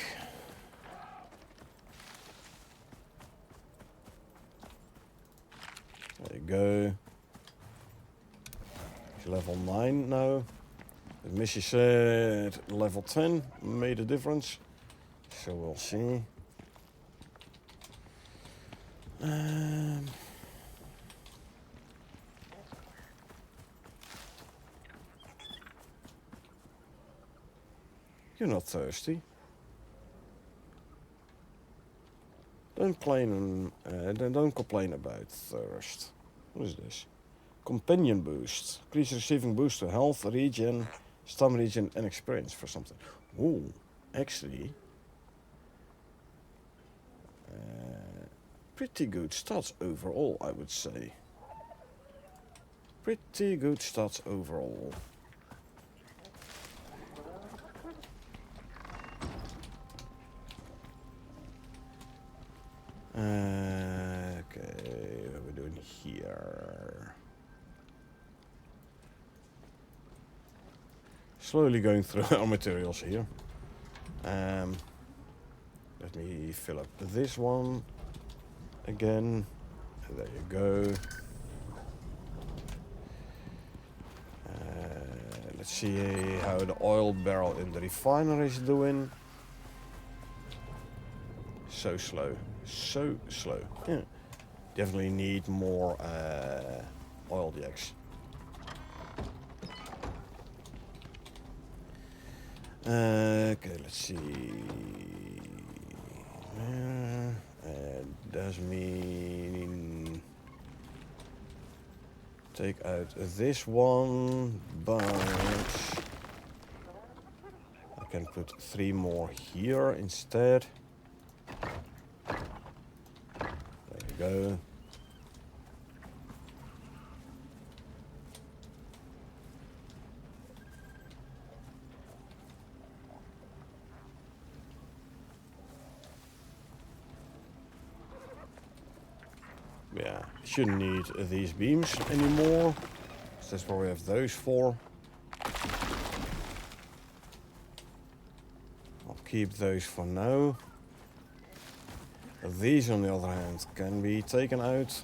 There you go. It's level 9 now. The mission said level 10 made a difference. So we'll see. You're not thirsty. Don't complain about thirst. What is this? Companion boost. Increase receiving boost to health, regen, stam regen, and experience for something. Ooh, actually, pretty good stats overall, I would say. Pretty good stats overall. Okay, what are we doing here? Slowly going through our materials here. Let me fill up this one again. There you go. Let's see how the oil barrel in the refinery is doing. So slow. So slow. Yeah. Definitely need more oil jacks. Okay, let's see. Does mean take out this one, but I can put 3 more here instead. There you go. Yeah, shouldn't need these beams anymore. So that's what we have those for. I'll keep those for now. These, on the other hand, can be taken out.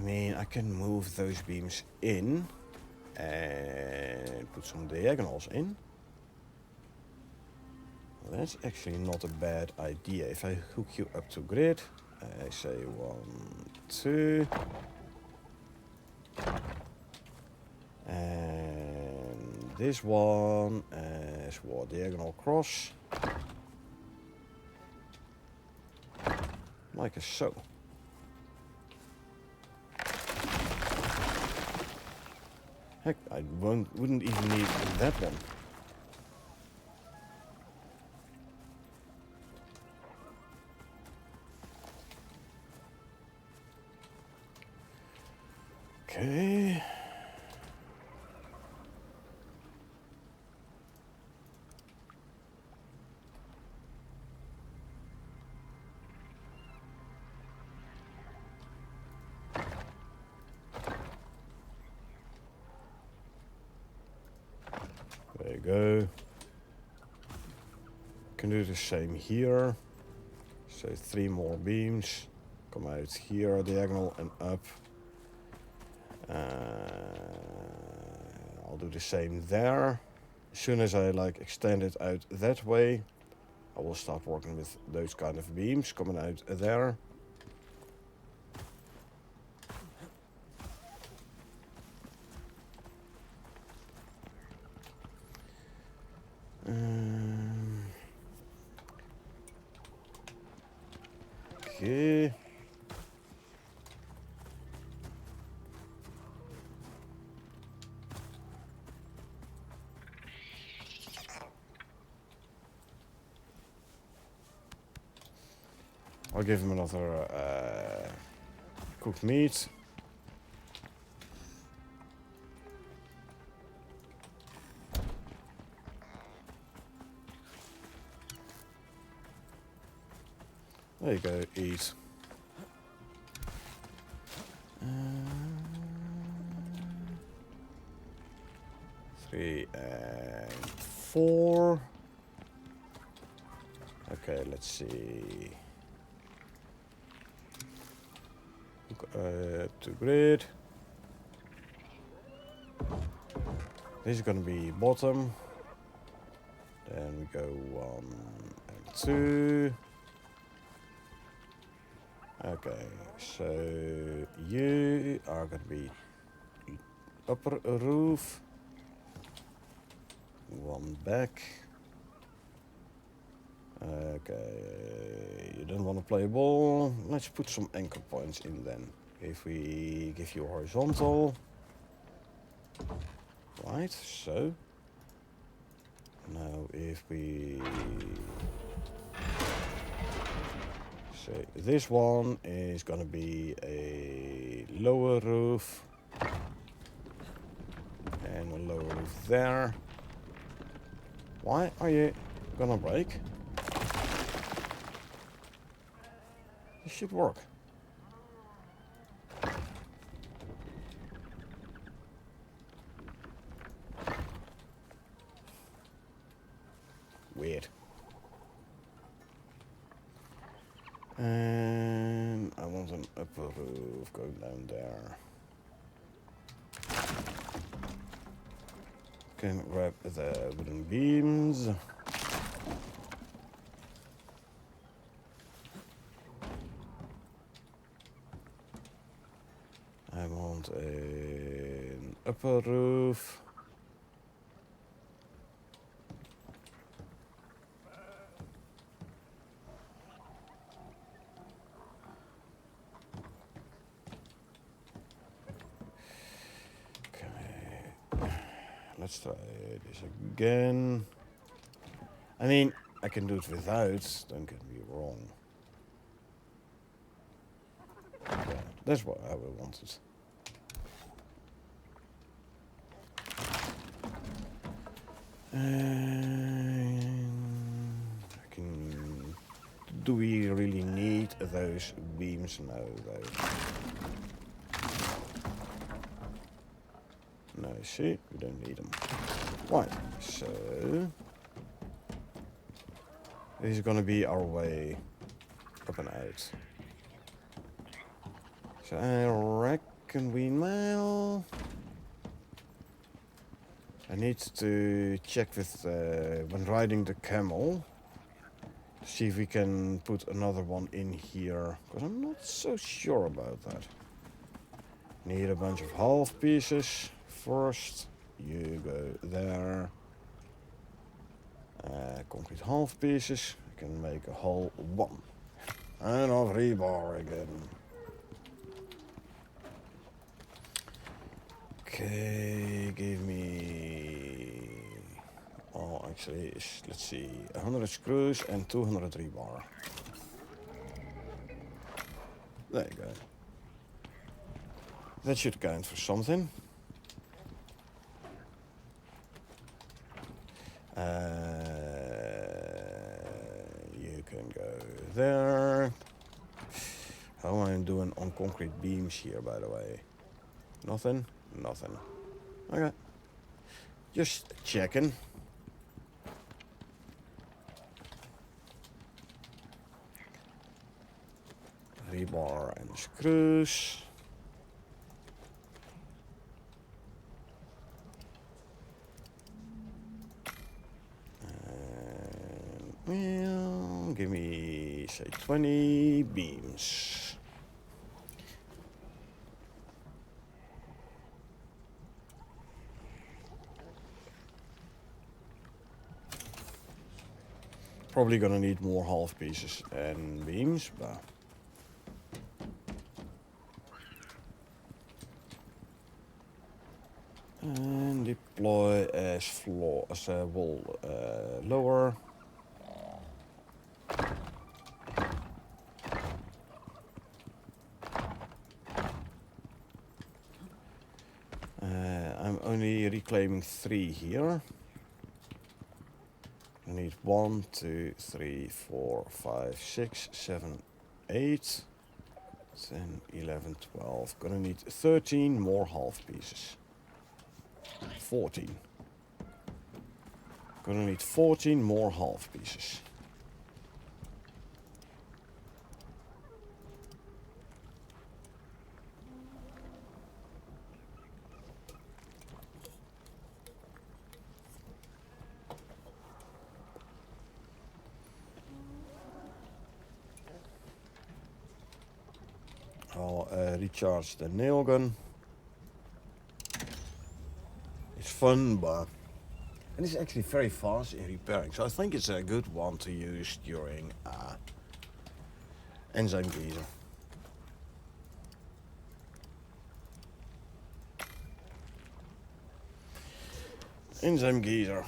mean, I can move those beams in and put some diagonals in. Well, that's actually not a bad idea. If I hook you up to grid, I say 1, 2. And this one as well, diagonal cross. Like so. Heck, I wouldn't even need that one. Okay. There you go. Can do the same here. So 3 more beams. Come out here, diagonal and up. I'll do the same there. As soon as I like extend it out that way, I will start working with those kind of beams coming out there. Okay. I'll give him another cooked meat. There you go, eat. 3 and 4. Okay, let's see. To grid. This is gonna be bottom. Then we go 1 and 2. Okay, so you are gonna be upper roof. 1 back. Okay, you don't want to play ball. Let's put some anchor points in then. If we give you horizontal. Right, so. Now if we say this one is gonna be a lower roof. And a lower roof there. Why are you gonna break? This should work. Weird. And I want an upper roof going down there. Can grab the wooden beams. I want an upper roof. Let's try this again. I mean, I can do it without, don't get me wrong. Yeah, that's what I wanted. Do we really need those beams? No, no, see, we don't need them. Right, so this is gonna be our way up and out. So I chicken wean. Well, I need to check with when riding the camel to see if we can put another one in here, because I'm not so sure about that. Need a bunch of half pieces first. You go there. Concrete half pieces. I can make a whole one. And of rebar again. Okay, give me... Oh, actually, let's see. 100 screws and 200 rebar. There you go. That should count for something. You can go there. How am I doing on concrete beams here, by the way? Nothing? Nothing. Okay. Just checking. Rebar and screws. Well, give me, say, 20 beams. Probably gonna need more half pieces and beams, but... And deploy as floor, as a wall lower. I'm only reclaiming 3 here. I need 1, 2, 3, 4, 5, 6, 7, 8, 10, 11, 12. Gonna need 13 more half pieces. 14. Gonna need 14 more half pieces. I'll recharge the nail gun. It's fun, but... And it's actually very fast in repairing, so I think it's a good one to use during enzyme geyser. Enzyme geyser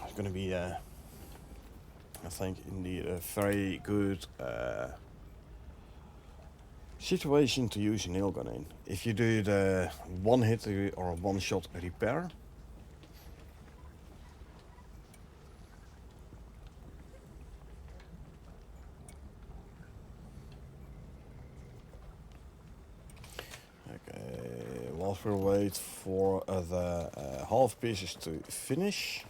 is going to be, I think, indeed a very good situation to use a nail gun in. If you do the one hit or one shot repair, okay, whilst we wait for the half pieces to finish,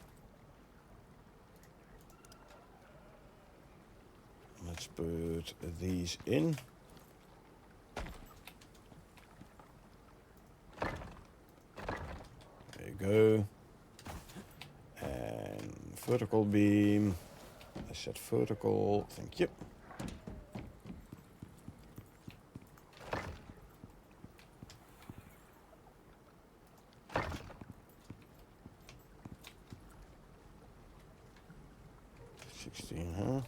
let's put these in. There you go. And vertical beam. I said vertical, thank you. Huh?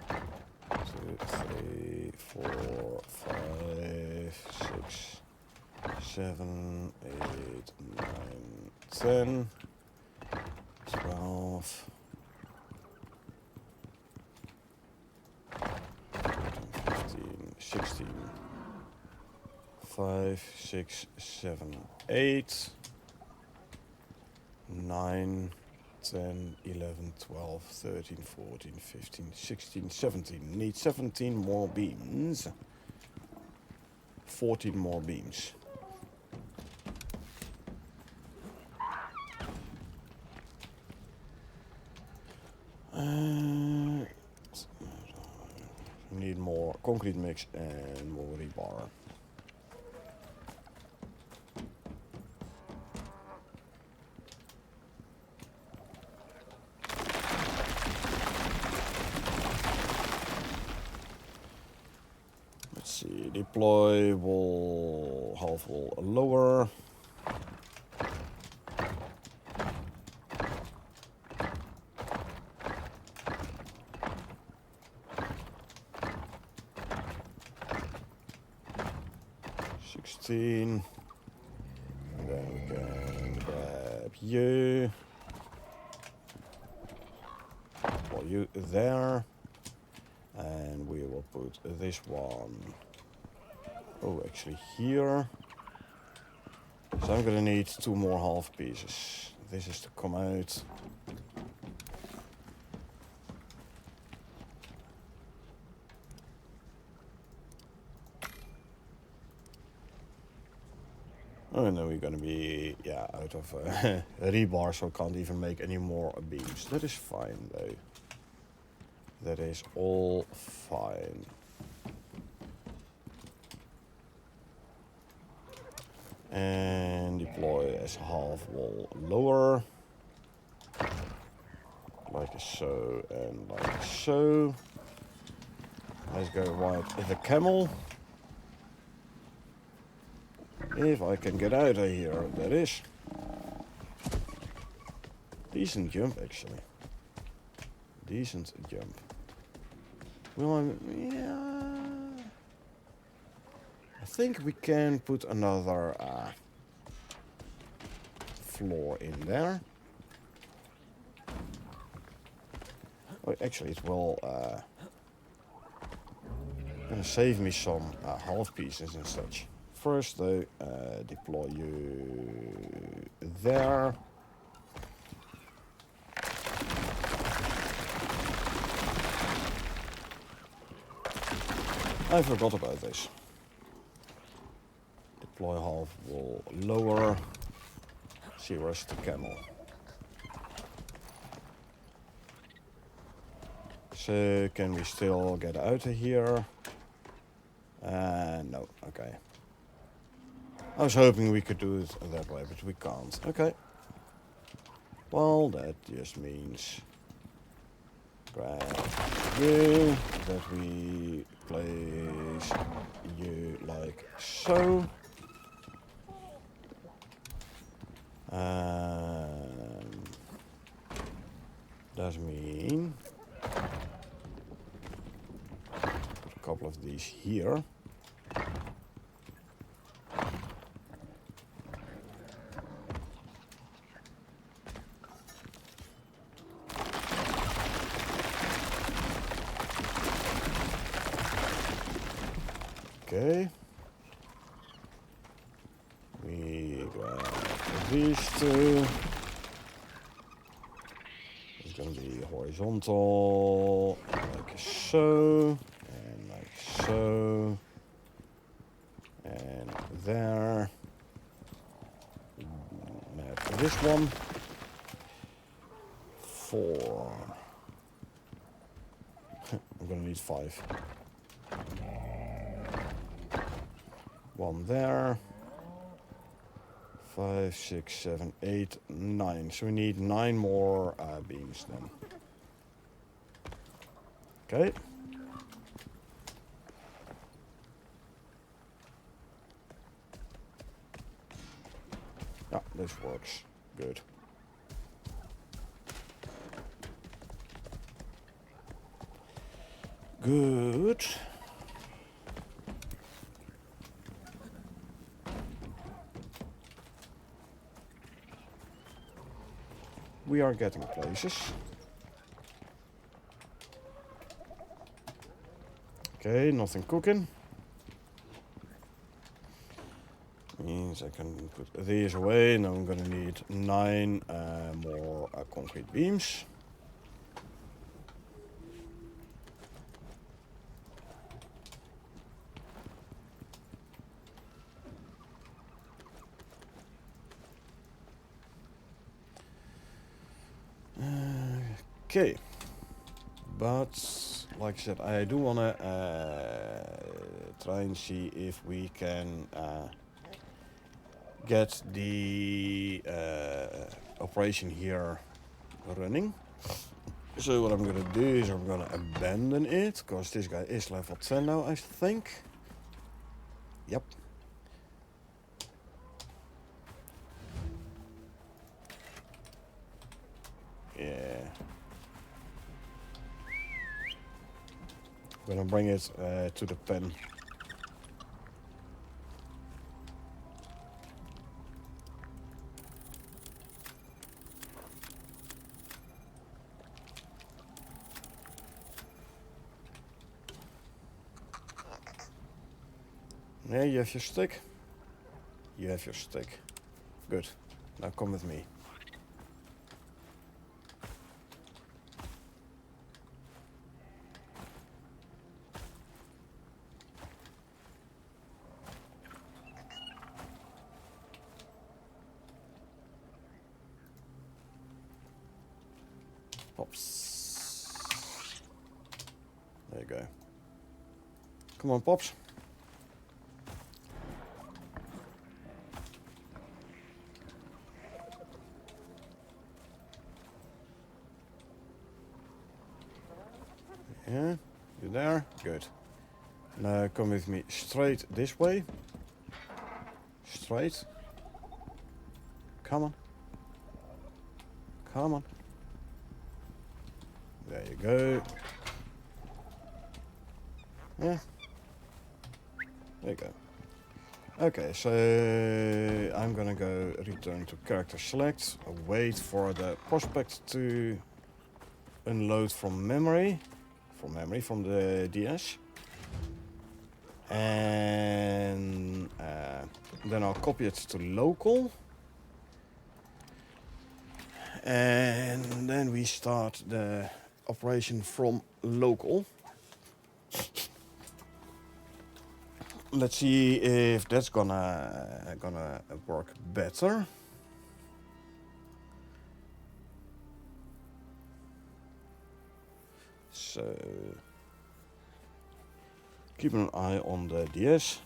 2, 3, 4, 5, 6, 7, 8, 9, 10, 12, 15, 16, 5, 6, 7, 8, 9, 10, 11, 12, 13, 14, 15, 16, 17. Need 17 more beams. 14 more beams. Need more concrete mix and more rebar. see, deploy wall, half wall lower. And then we can grab you. Put you there. And we will put this one. Oh, actually here. So I'm gonna need 2 more half pieces. This is to come out. Oh, and then we're gonna be, yeah, out of rebar, so I can't even make any more beams. That is fine, though. That is all fine. And deploy as half wall lower. Like so and like so. Let's go right with the camel. If I can get out of here, that is. Decent jump, actually. Decent jump. Will I... yeah... I think we can put another floor in there. Oh, actually, it will gonna save me some half pieces and such. First, though, deploy you there. I forgot about this. Deploy half wall lower. See, where's the camel? So, can we still get out of here? No, okay. I was hoping we could do it that way, but we can't. Okay. Well, that just means grab you, that we place you like so. Does mean put a couple of these here. Okay. We grab these two. It's gonna be horizontal, like so, and like so, and there. Map for this one. 4. I'm gonna need 5. 1 there. 5, 6, 7, 8, 9. So we need 9 more beams then. Okay. Yeah, this works. Good. Good. We are getting places. Okay, nothing cooking. Means I can put these away. Now I'm gonna need 9 more concrete beams. Okay, but like I said, I do want to try and see if we can get the operation here running. So what I'm going to do is I'm going to abandon it, because this guy is level 10 now, I think. Yep. Yeah. I'm gonna bring it to the pen. Yeah, you have your stick. You have your stick. Good. Now come with me. Pops. There you go. Come on, Pops. Yeah, you there? Good. Now come with me straight this way. Straight. Come on. Come on. There you go. Yeah. There you go. Okay, so I'm gonna go return to character select, wait for the prospect to unload from memory, from the DS, and then I'll copy it to local, and then we start the operation from local. Let's see if that's gonna work better. So keep an eye on the DS.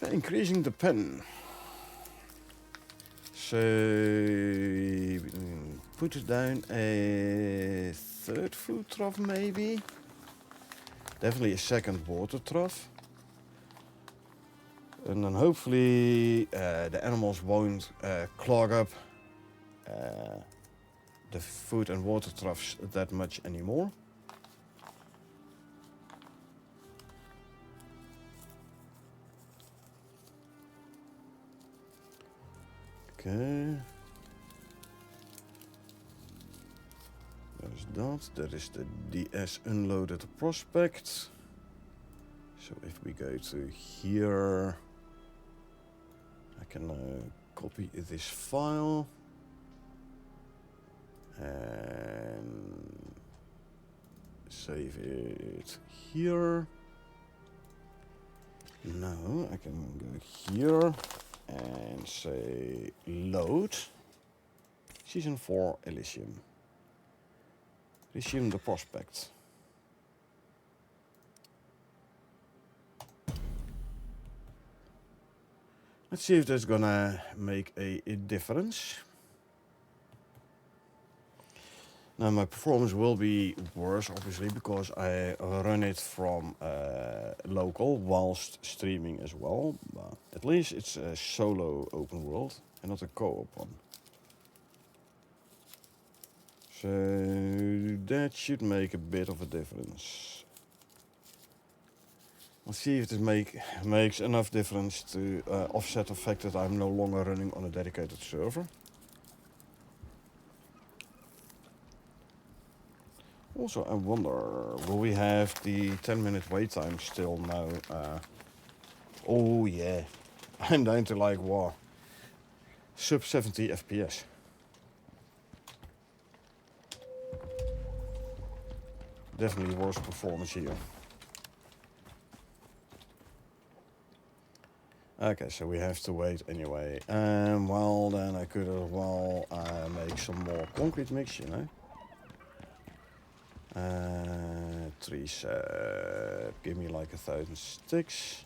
Increasing the pen. So put it down a third food trough maybe. Definitely a second water trough. And then hopefully the animals won't clog up the food and water troughs that much anymore. Okay. There's that. That is the DS unloaded prospect. So if we go to here, I can copy this file and save it here. Now I can go here and say load Season 4 Elysium. Resume the prospect. Let's see if that's gonna make a difference. Now my performance will be worse obviously because I run it from local whilst streaming as well. But at least it's a solo open world and not a co-op one. So that should make a bit of a difference. Let's see if this makes enough difference to offset the fact that I'm no longer running on a dedicated server. Also, I wonder, will we have the 10-minute wait time still now? Oh yeah, I'm down to like what? Sub 70 FPS. Definitely worst performance here. Okay, so we have to wait anyway. Well, then I could as well make some more concrete mix, you know. Tree sap, give me like 1,000 sticks.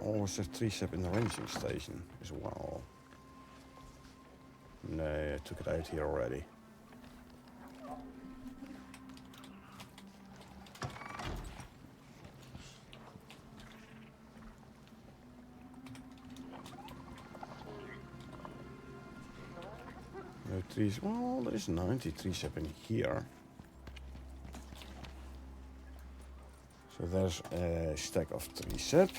Always a 3-step in the ranging station as well. No, I took it out here already. No trees. Well, there's 93 step in here. So there's a stack of 3 step.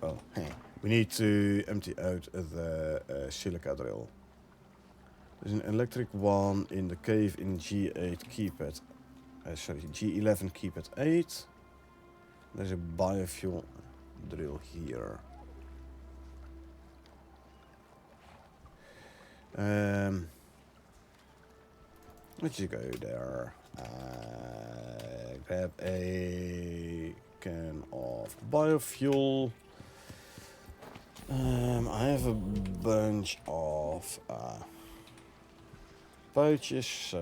Oh, hey. We need to empty out the silica drill. There's an electric one in the cave in G8, keep it. Sorry, G11, keep it 8. There's a biofuel drill here. Let's just go there. Grab a can of biofuel. I have a bunch of pouches, so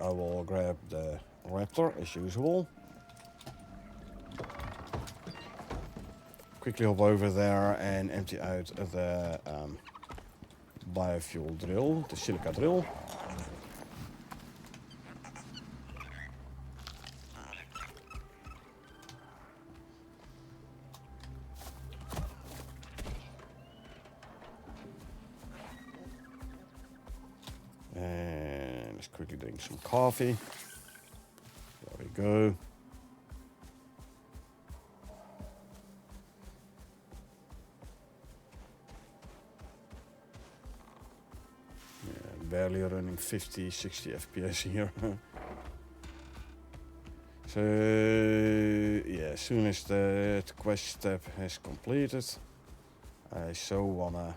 I will grab the Raptor as usual. Quickly hop over there and empty out the biofuel drill, the silica drill. And let's quickly drink some coffee. There we go. Barely running 50, 60 FPS here. So, yeah, as soon as the quest step has completed, I so wanna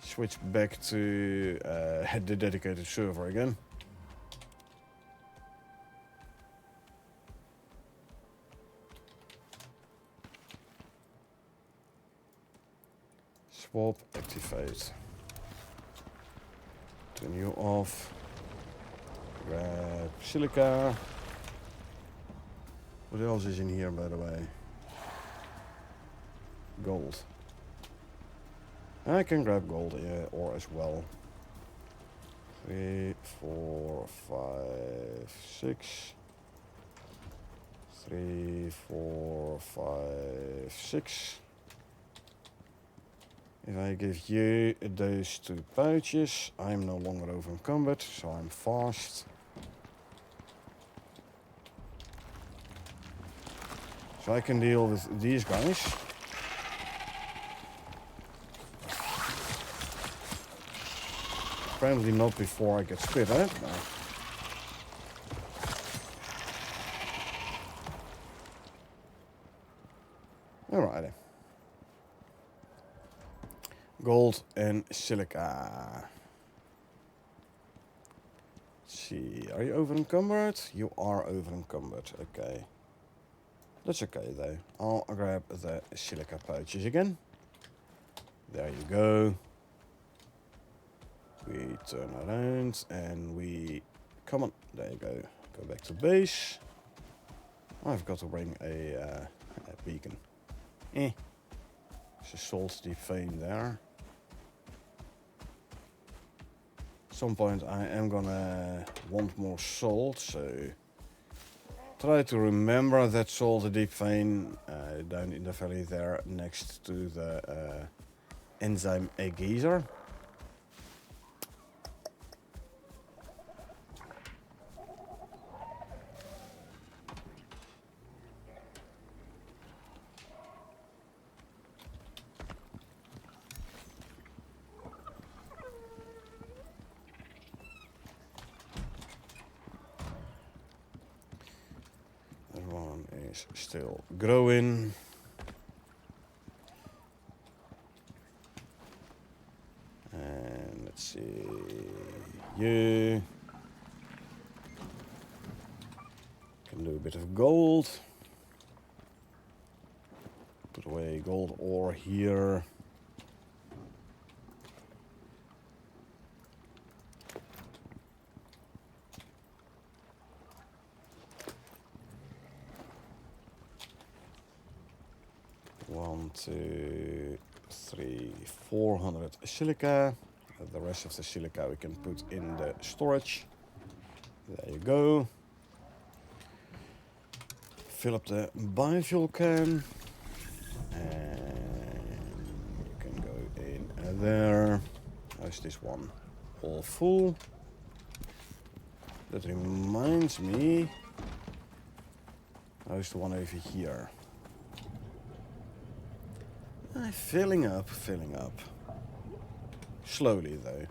switch back to the dedicated server again. Swap, activate. Turn you off. Grab silica. What else is in here, by the way? Gold. I can grab gold, yeah, ore as well. 3, 4, 5, 6. 3, 4, 5, 6. If I give you those 2 pouches, I'm no longer over encumbered, so I'm fast. So I can deal with these guys. Apparently not before I get spit out. No. Alrighty. Gold and silica. Let's see, are you over encumbered? You are over encumbered, okay. That's okay though. I'll grab the silica pouches again. There you go. We turn around and we... Come on, there you go. Go back to base. I've got to bring a beacon. There's a salt deep vein there. At some point I am gonna want more salt, so try to remember that salt deep vein down in the valley there next to the enzyme geyser. Is still growing. And let's see, you can do a bit of gold. Put away gold ore here. 2, 3, 400 silica. The rest of the silica we can put in the storage. There you go. Fill up the biofuel can. And you can go in there. How's this one? All full. That reminds me. How's the one over here? Filling up. Slowly though.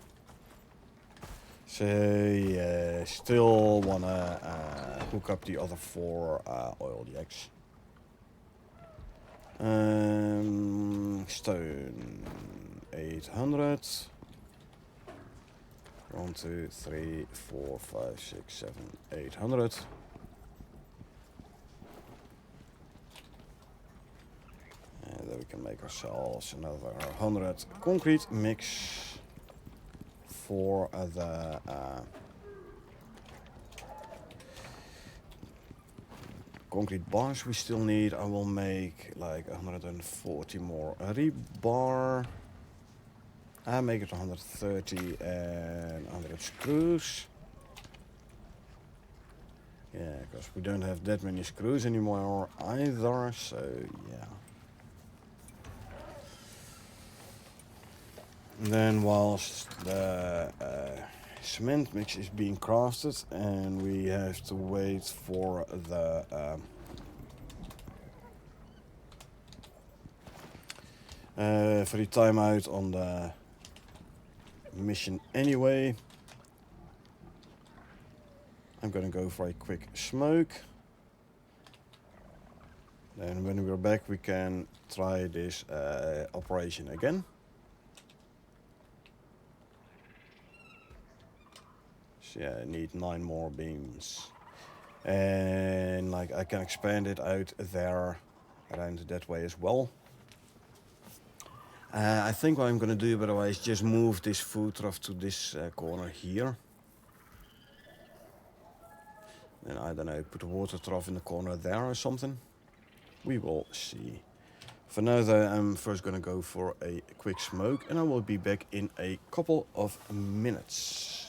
So yeah, still wanna hook up the other 4 oil jacks. Stone 800. 1, 2, 3, 4, 5, 6, 7, 800. And then we can make ourselves another 100 concrete mix for the concrete bars we still need. I will make like 140 more rebar. I make it 130 and 100 screws. Yeah, because we don't have that many screws anymore either, so yeah. And then whilst the cement mix is being crafted and we have to wait for the timeout on the mission anyway, I'm gonna go for a quick smoke. Then when we're back we can try this operation again. So yeah, I need 9 more beams. And like I can expand it out there around that way as well. I think what I'm gonna do by the way is just move this food trough to this corner here. And I don't know, put a water trough in the corner there or something. We will see. For now though, I'm first gonna go for a quick smoke and I will be back in a couple of minutes.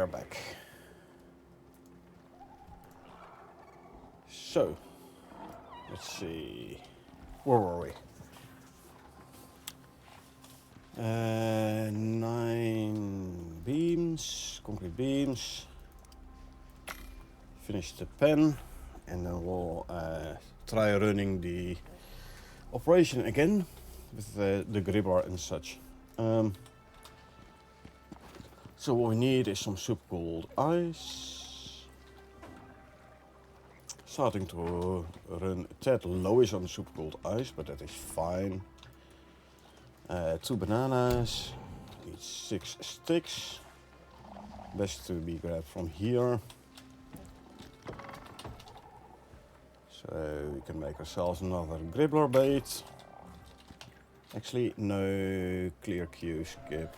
we're back. So, let's see. Where were we? 9 beams, concrete beams. Finish the pen, and then we'll try running the operation again with the gripper and such. So what we need is some supercooled ice. Starting to run a tad lowish on the supercooled ice, but that is fine. 2 bananas, need 6 sticks. Best to be grabbed from here. So we can make ourselves another gribbler bait. Actually, no, clear queue, skip.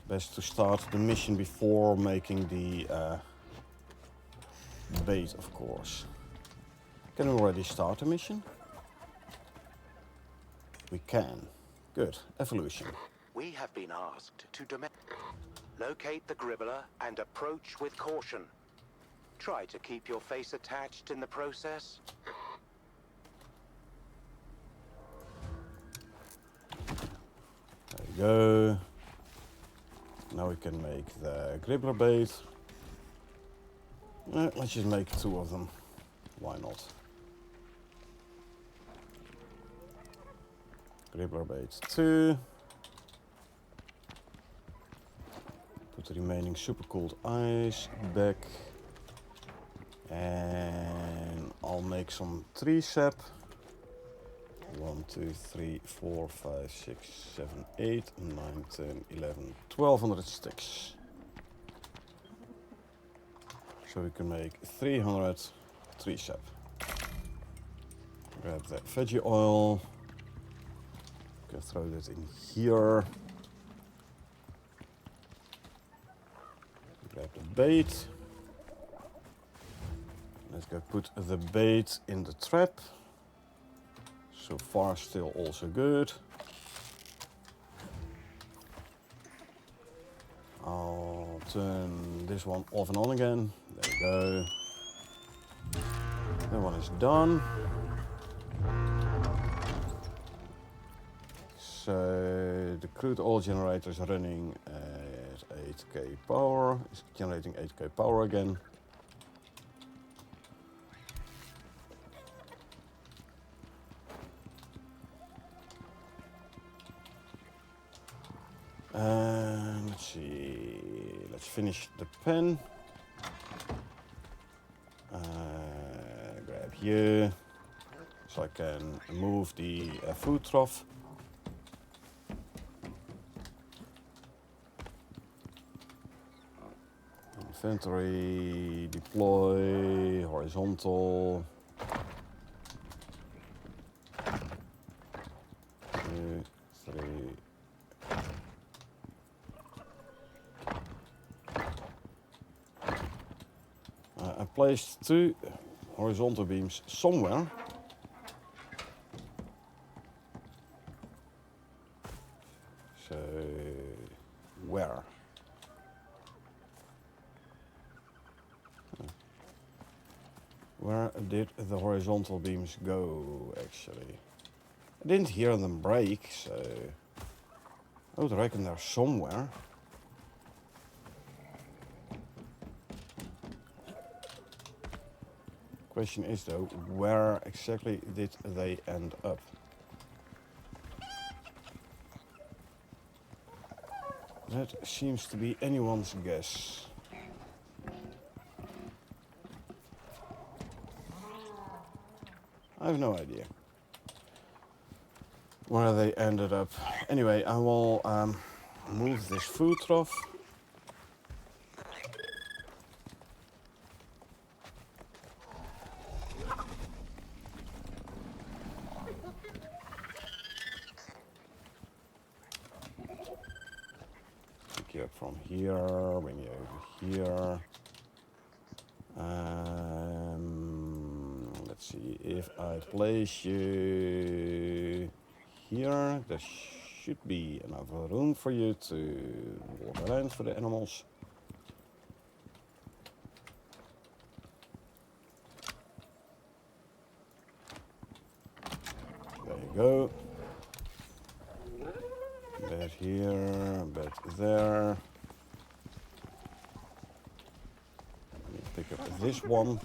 Best to start the mission before making the bait, of course. Can we already start the mission? We can. Good. Evolution. We have been asked to locate the gribbler and approach with caution. Try to keep your face attached in the process. There we go. Now we can make the gribbler bait. Let's just make 2 of them. Why not? Gribbler bait 2. Put the remaining supercooled ice back. And I'll make some tree sap. 1, 2, 3, 4, 5, 6, 7, 8, 9, 10, 11, 1200 sticks. So we can make 300 tree sap. Grab the veggie oil. Can throw that in here. Grab the bait. Let's go put the bait in the trap. So far still also good. I'll turn this one off and on again. There we go. That one is done. So the crude oil generator is running at 8k power. It's generating 8k power again. Let's see. Let's finish the pen. Grab you, so I can move the food trough. Inventory, deploy, horizontal. 2, 3. I placed 2 horizontal beams somewhere. So, where? Where did the horizontal beams go, actually? I didn't hear them break, so I would reckon they're somewhere. Question is though, where exactly did they end up? That seems to be anyone's guess. I have no idea where they ended up. Anyway, I will move this food trough. Pick you up from here, bring you over here. Let's see, if I place you here, that should be enough room for you to walk around for the animals. There you go. Bed here, bed there. Let me pick up this one.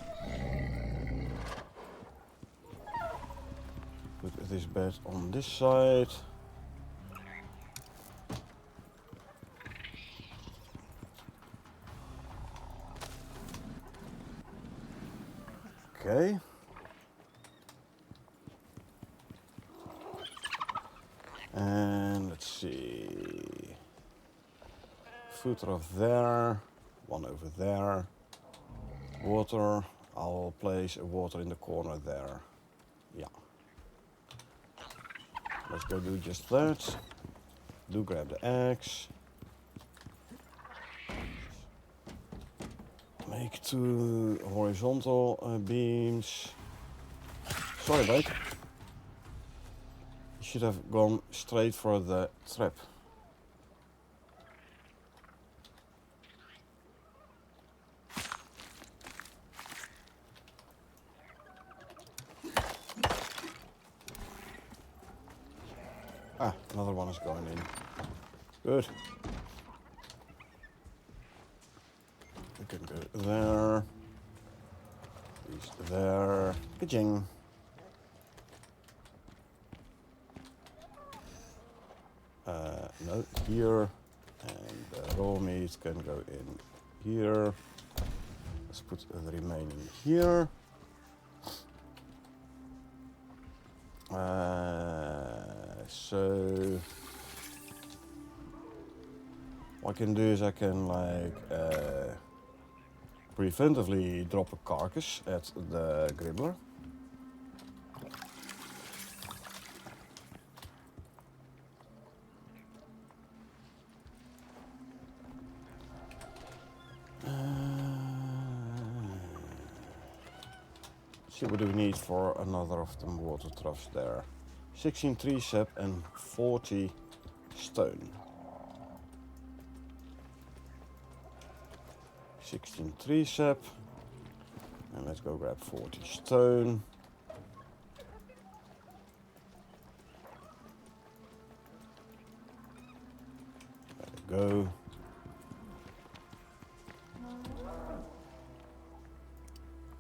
Put this bed on this side. Okay. And let's see. Food off there. One over there. Water. I'll place a water in the corner there. Yeah. Let's go do just that. Do grab the eggs. Make 2 horizontal beams. Sorry, mate. You should have gone straight for the trap. Ah, another one is going in. Good. We can go there. He's there. Ka-ching. No, here. And the raw meat can go in here. Let's put the remaining here. So what I can do is I can like preventively drop a carcass at the gribbler. See what do we need for another of them water troughs there. 16 tree sap and 40 stone. 16 tree sap. And let's go grab 40 stone. There we go.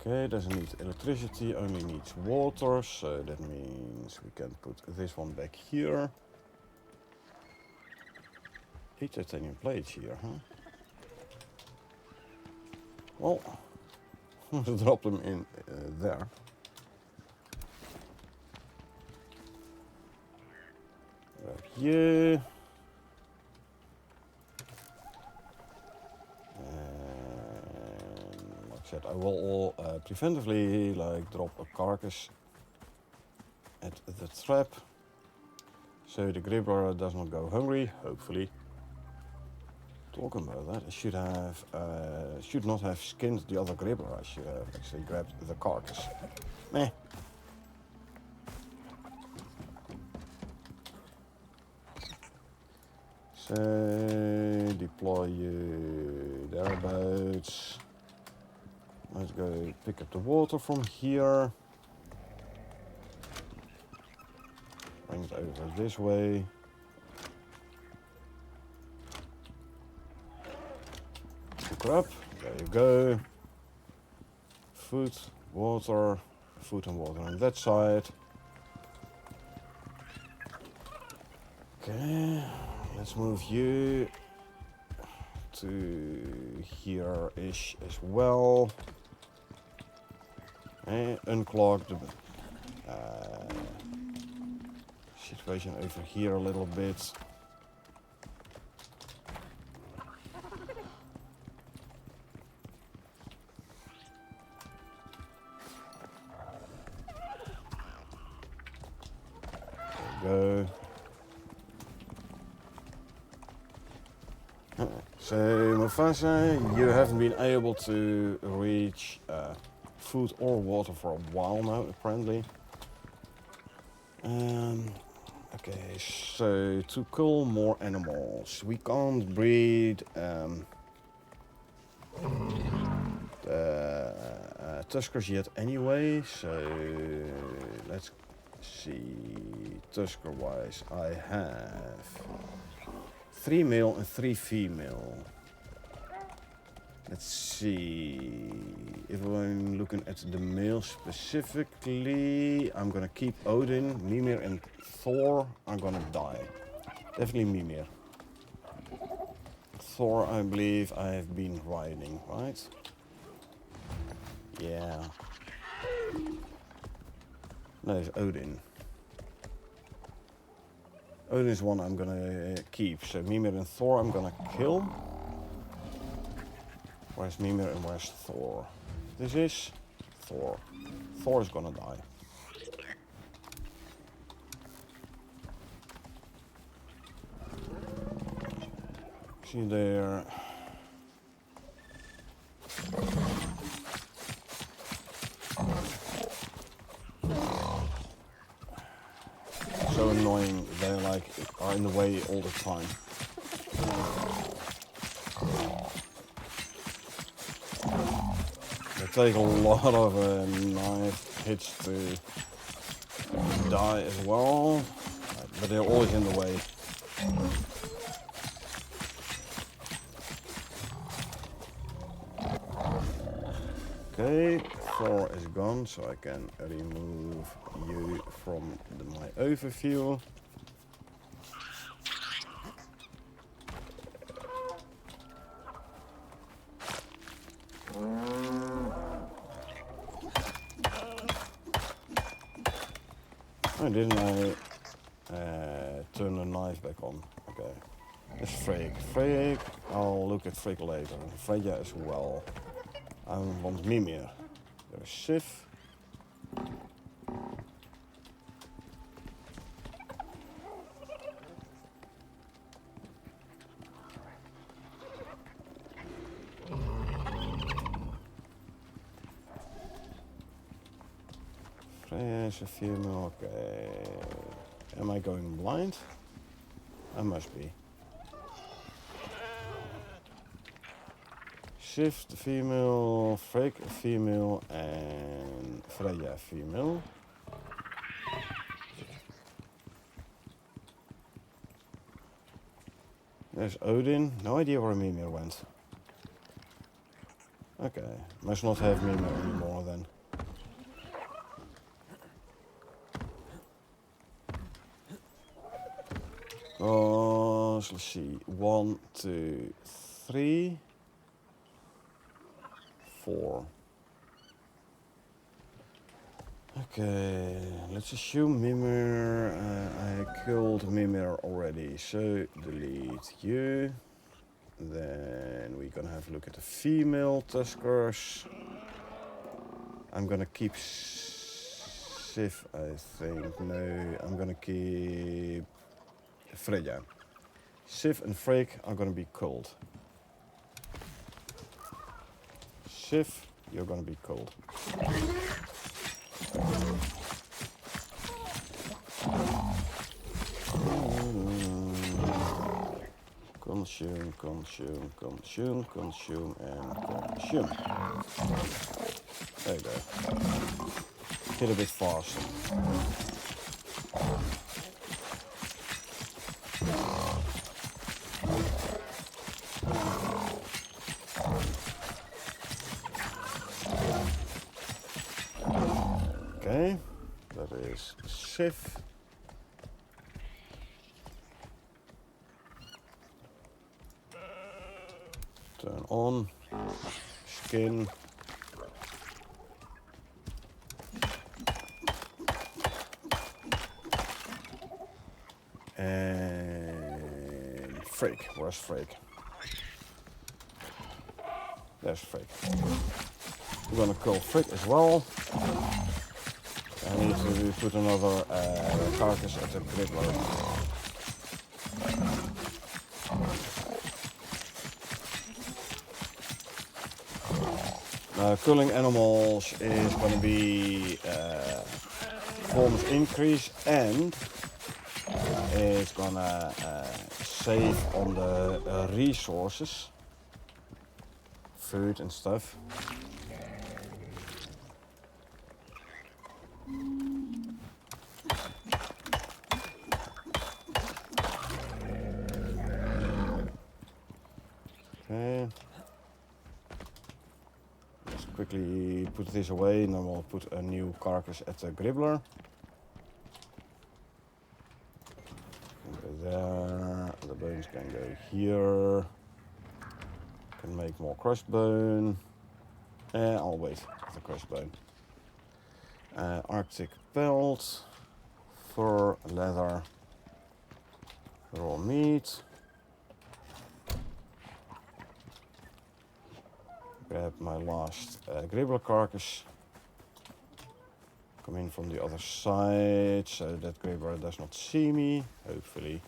Okay, doesn't need electricity, only needs water, so that means we can put this one back here. 8 titanium plates here, huh? Well, let's drop them in there. Grab you. I will preventively like drop a carcass at the trap so the gribbler does not go hungry, hopefully. Talking about that, I should not have skinned the other gribbler, I should have actually grabbed the carcass. Meh. So deploy you thereabouts. Let's go pick up the water from here. Bring it over this way. Hook her up. There you go. Food, water, food and water on that side. Okay, let's move you to here-ish as well. And unclog the situation over here a little bit. There we go. So Mufasa, you haven't been able to reach food or water for a while now, apparently. Okay, so to kill more animals, we can't breed Tuskers yet anyway, so let's see. Tusker wise, I have 3 male and 3 female. Let's see. If I'm looking at the male specifically, I'm gonna keep Odin, Mimir, and Thor are gonna die. Definitely Mimir. Thor, I believe I have been riding, right? Yeah. No, it's Odin. Odin is one I'm gonna keep. So Mimir and Thor I'm gonna kill. Where's Mimir and where's Thor? This is Thor. Thor is gonna die. See there. So annoying, they like are in the way all the time. They take a lot of knife hits to die as well, but they're always in the way. Okay, Thor is gone, so I can remove you from my overview. Oh, didn't I turn the knife back on? Okay. It's Freyk. Freyk, I'll look at Freyk later. Freya as well. I want Mimir. There's Sif. Freya is a female. Okay. Am I going blind? I must be. Sif female, Freyk female, and Freya female. There's Odin. No idea where Mimir went. Okay, must not have Mimir anymore then. Oh, so let's see. 1, 2, 3, 4. Okay, let's assume Mimir. I killed Mimir already, so delete you. Then we're gonna have a look at the female Tuskers. I'm gonna keep Sif, I think. No, I'm gonna keep Freya. Sif and Freyk are gonna be cold. Sif, you're gonna be cold. Consume, consume, consume, consume, and consume. There you go. Hit a bit faster. Okay, that is Sif. Turn on, skin. And Freyk, where's Freyk? There's Freyk. We're gonna kill Freyk as well. I need to put another carcass at the griddler. Culling animals is going to be performance increase and It's gonna save on the resources, food and stuff. Okay. Let's quickly put this away and then we'll put a new carcass at the gribbler. Go there, the bones can go here. Can make more crossbone. I'll wait with the crossbone. Arctic pelt, fur, leather, raw meat. Grab my last gribbler carcass. Come in from the other side so that gribbler does not see me. Hopefully,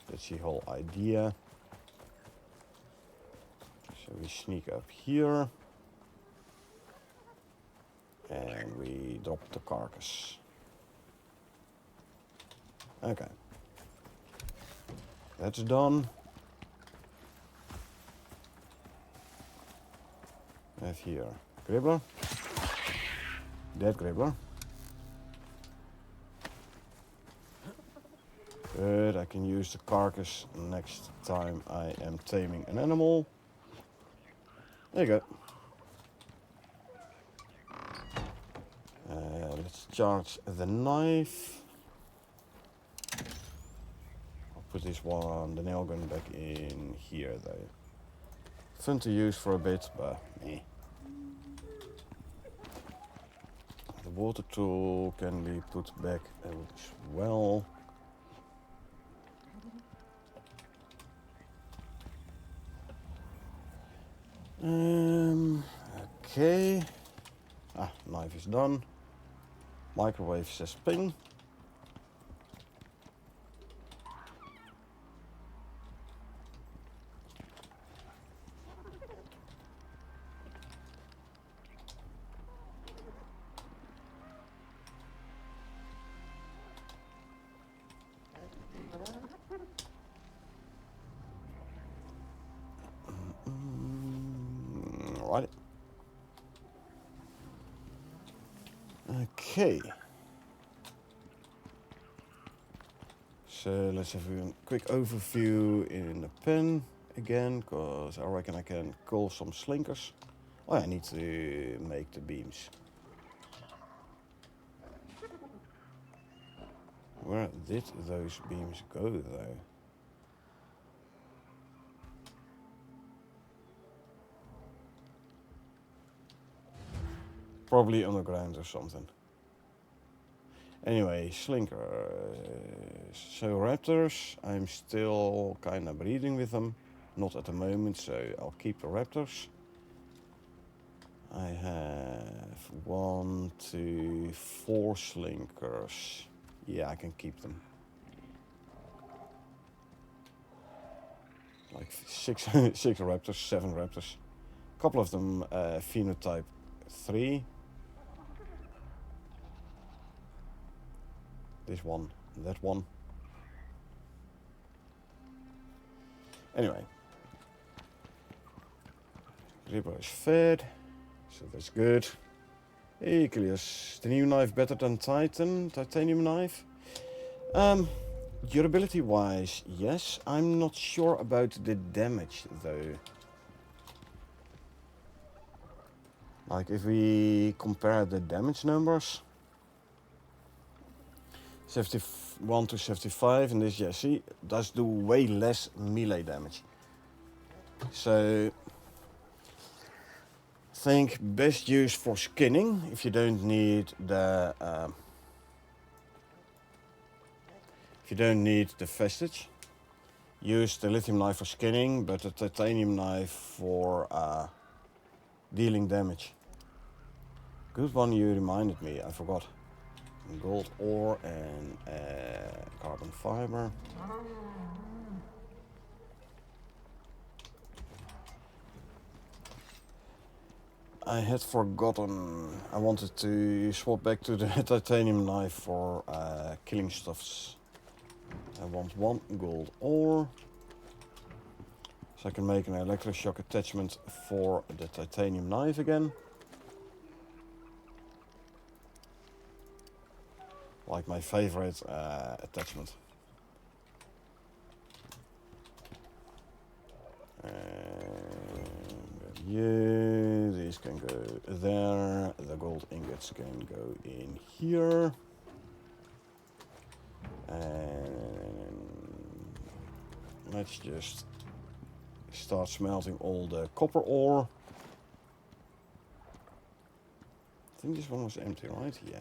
that's the whole idea. So we sneak up here. And we drop the carcass. Okay. That's done. I have here gribbler. Dead gribbler. Good, I can use the carcass next time I am taming an animal. There you go. Let's charge the knife. I'll put this one, the nail gun, back in here though. Fun to use for a bit, but meh. The water tool can be put back as well. Okay. Knife is done. Microwave says ping. Right. Okay. So let's have a quick overview in the pen again, because I reckon I can call some slinkers. Oh, I need to make the beams. Where did those beams go though? Probably underground or something. Anyway, slinker. So raptors, I'm still kind of breeding with them. Not at the moment, so I'll keep the raptors. I have 1, 2, 4 slinkers. Yeah, I can keep them. Like 6 raptors, 7 raptors. A couple of them phenotype 3. This one, that one. Anyway. Ripper is fed, so that's good. Icarus, the new knife better than titanium knife? Durability wise, yes. I'm not sure about the damage though. Like if we compare the damage numbers. 71 to 75 and this, yeah, see, does do way less melee damage. So, I think best use for skinning if you don't need the vestige. Use the lithium knife for skinning, but the titanium knife for dealing damage. Good one, you reminded me, I forgot. Gold ore and carbon fiber. I had forgotten. I wanted to swap back to the titanium knife for killing stuffs. I want 1 gold ore. So I can make an electroshock attachment for the titanium knife again. Like my favorite attachment. And yeah, these can go there. The gold ingots can go in here. And let's just start smelting all the copper ore. I think this one was empty, right? Yeah.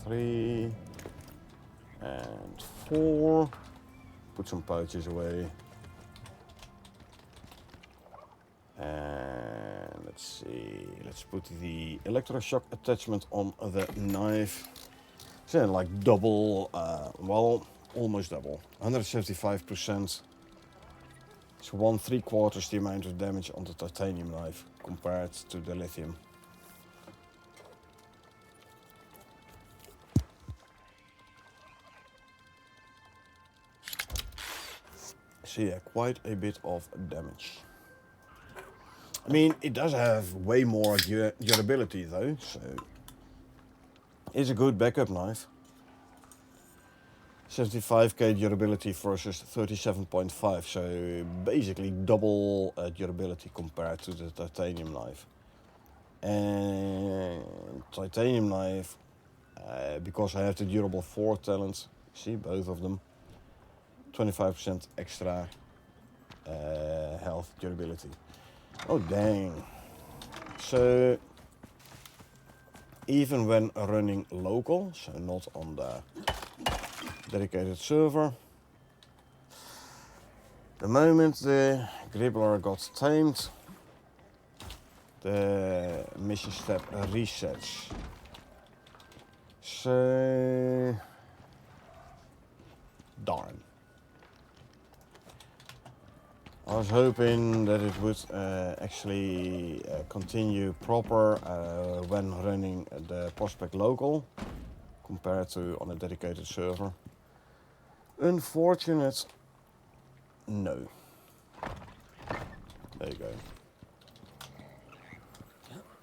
Three and 4. Put some pouches away. And let's see. Let's put the electroshock attachment on the knife. So like double, well, almost double. 175%. So 1/3 the amount of damage on the titanium knife compared to the lithium. So yeah, quite a bit of damage. I mean, it does have way more durability though, so it's a good backup knife. 75k durability versus 37.5, so basically double durability compared to the titanium knife. And titanium knife, because I have the durable 4 talent, see both of them, 25% extra health durability. Oh dang. So even when running local, so not on the dedicated server, the moment the Gribbler got tamed, the mission step resets. So darn. I was hoping that it would actually continue proper when running the prospect local compared to on a dedicated server. Unfortunate, no. There you go.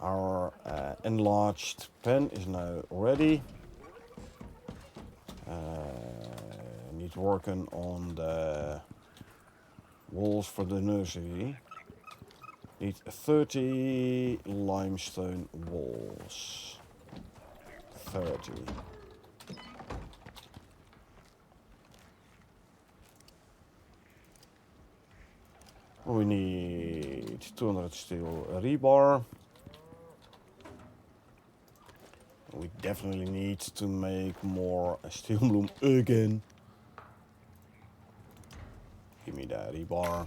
Our enlarged pen is now ready. Need working on the walls for the nursery. Need 30 limestone walls. 30. We need 200 steel rebar. We definitely need to make more steel bloom again. Give me that rebar.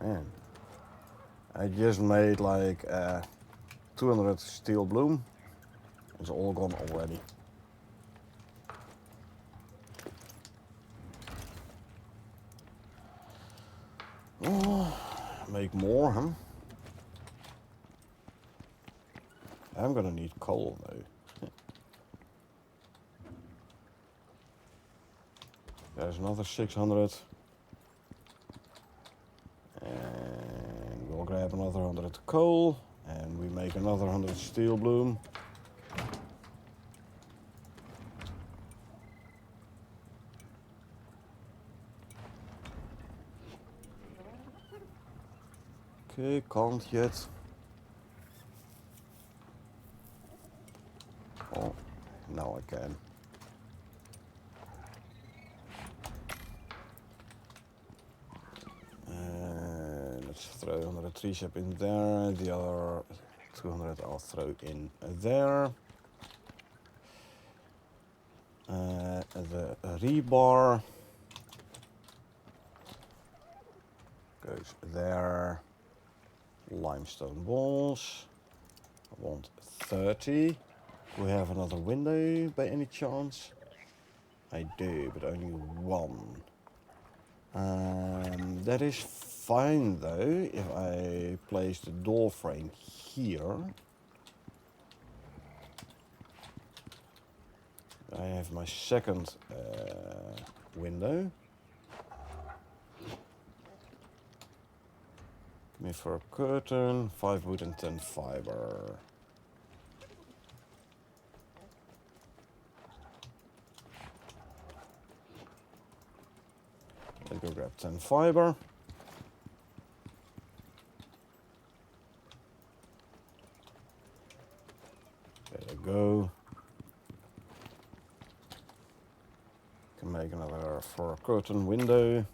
Man, I just made like 200 steel bloom. It's all gone already. Oh, make more, huh? I'm gonna need coal though. There's another 600. And we'll grab another 100 coal. And we make another 100 steel bloom. Okay, can't yet. Oh, now I can. Let's throw 100 tree sap in there. The other 200 I'll throw in there. The rebar goes there. Limestone walls. I want 30. Do we have another window by any chance? I do, but only one. That is fine though, if I place the door frame here. I have my second window. Me for a curtain, 5 wood and 10 fiber. Let's go grab 10 fiber. There you go. Can make another for a curtain window.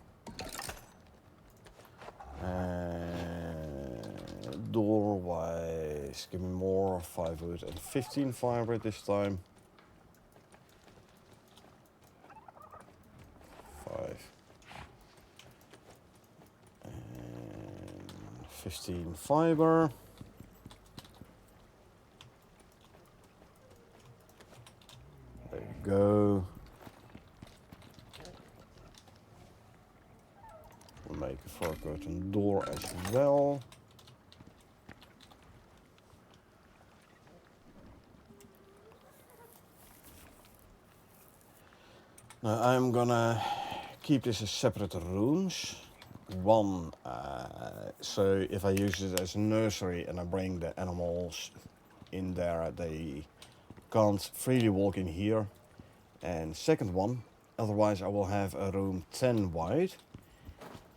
And door wise, give me more 5 wood and 15 fiber this time. 5 and 15 fiber. There you go. We'll make a for a curtain door as well. Now I'm gonna keep this as separate rooms. One, so if I use it as a nursery and I bring the animals in there, they can't freely walk in here. And second one, otherwise I will have a room 10 wide.